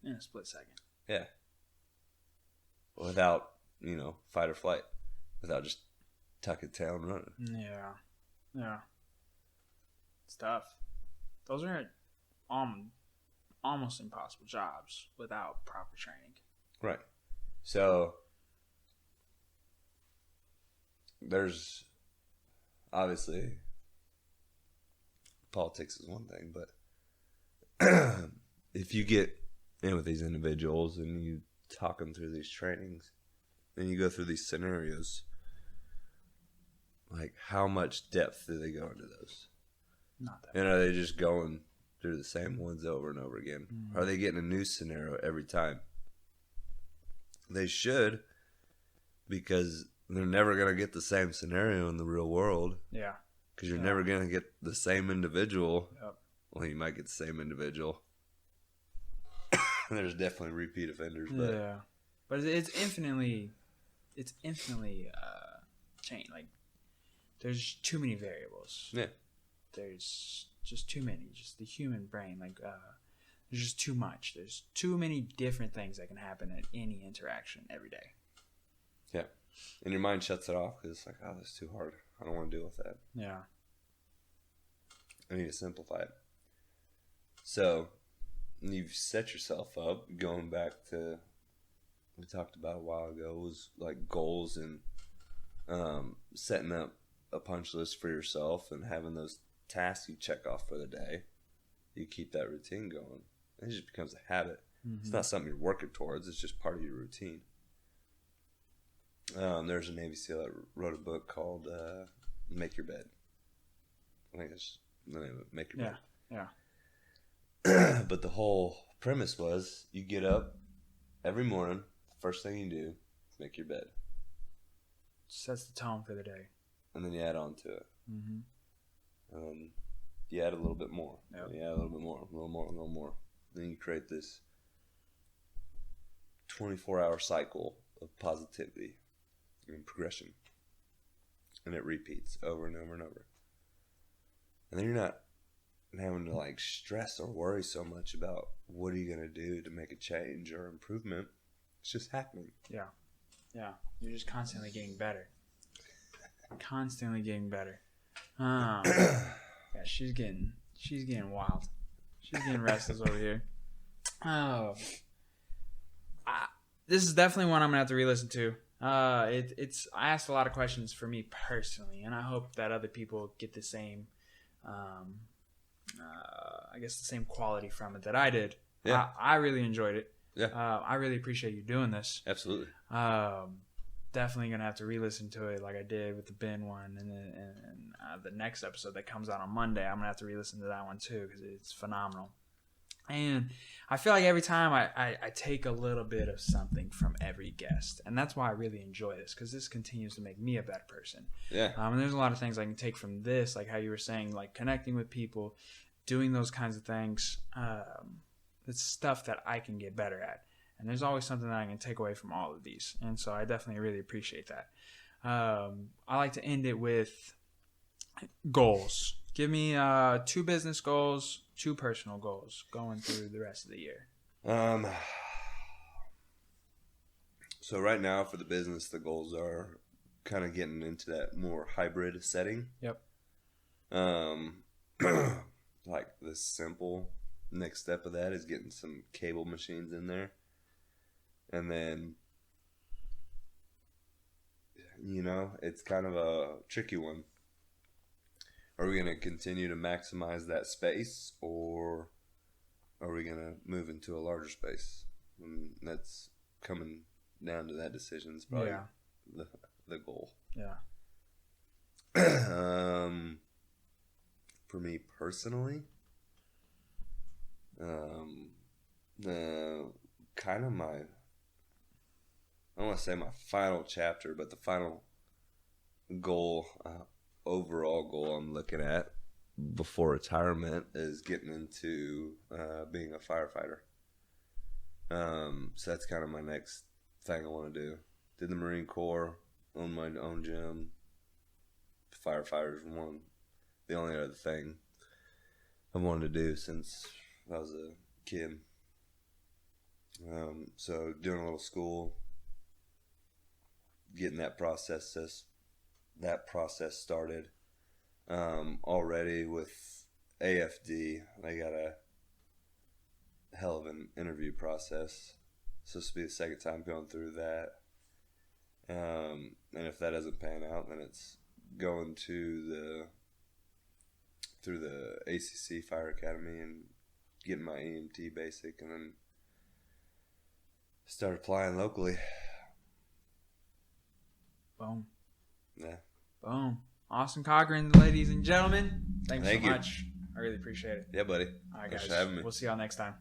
In a split second. Yeah. Without, fight or flight. Without just tucking tail and running. Yeah. Yeah. It's tough. Those are almost impossible jobs without proper training. Right. So there's obviously politics is one thing, but if you get in with these individuals and you talk them through these trainings and you go through these scenarios, like how much depth do they go into those? Not that. And are they just going through the same ones over and over again? Mm-hmm. Are they getting a new scenario every time? They should, because they're never going to get the same scenario in the real world. Yeah. Because you're never going to get the same individual. Yep. Well, you might get the same individual. There's definitely repeat offenders. But yeah. But it's infinitely changed. Like, there's too many variables. Yeah. There's just too many. Just the human brain. Like, there's just too much. There's too many different things that can happen at any interaction every day. Yeah. And your mind shuts it off because it's like, oh, that's too hard. I don't want to deal with that. Yeah. I need to simplify it. So, you've set yourself up, going back to, we talked about a while ago, was like goals and setting up a punch list for yourself and having those tasks you check off for the day. You keep that routine going. It just becomes a habit. Mm-hmm. It's not something you're working towards. It's just part of your routine. There's a Navy SEAL that wrote a book called Make Your Bed. I think it's the name of it, Make Your Bed. Yeah. But the whole premise was you get up every morning, the first thing you do is make your bed. Sets the tone for the day. And then you add on to it. Mm-hmm. And then you add a little bit more. Yep. And you add a little bit more, a little more, a little more. Then you create this 24-hour cycle of positivity and progression. And it repeats over and over and over. And then you're not having to like stress or worry so much about what are you going to do to make a change or improvement. It's just happening. Yeah. Yeah. You're just constantly getting better. Constantly getting better. Yeah, she's getting wild. She's getting restless over here. Oh. This is definitely one I'm gonna have to re-listen to. I asked a lot of questions for me personally, and I hope that other people get the same, I guess the same quality from it that I did. Yeah. I really enjoyed it. Yeah. I really appreciate you doing this. Absolutely. Definitely gonna have to re-listen to it like I did with the Ben one, and the next episode that comes out on Monday, I'm gonna have to re-listen to that one too because it's phenomenal. And I feel like every time I take a little bit of something from every guest, and that's why I really enjoy this because this continues to make me a better person. Yeah. And there's a lot of things I can take from this, like how you were saying, like connecting with people, doing those kinds of things. It's stuff that I can get better at. And there's always something that I can take away from all of these. And so I definitely really appreciate that. I like to end it with goals. Give me 2 business goals, 2 personal goals going through the rest of the year. So right now for the business, the goals are kind of getting into that more hybrid setting. Yep. Like the simple next step of that is getting some cable machines in there. And then, it's kind of a tricky one. Are we going to continue to maximize that space, or are we going to move into a larger space? And that's coming down to that decision. It's probably the goal. Yeah. For me personally, kind of my, I don't want to say my final chapter, but the final goal, overall goal I'm looking at before retirement is getting into being a firefighter. So that's kind of my next thing I want to do. Did the Marine Corps, own my own gym. Firefighters the only other thing I wanted to do since I was a kid. So doing a little school, getting that process started. Already with AFD, I got a hell of an interview process. So this will be the second time going through that. And if that doesn't pan out, then it's going through the ACC Fire Academy and getting my EMT basic, and then start applying locally. Boom. Yeah. Boom. Austen Cochren, ladies and gentlemen. Thank you so much. I really appreciate it. Yeah, buddy. All right, Thanks guys. for having me. We'll see y'all next time.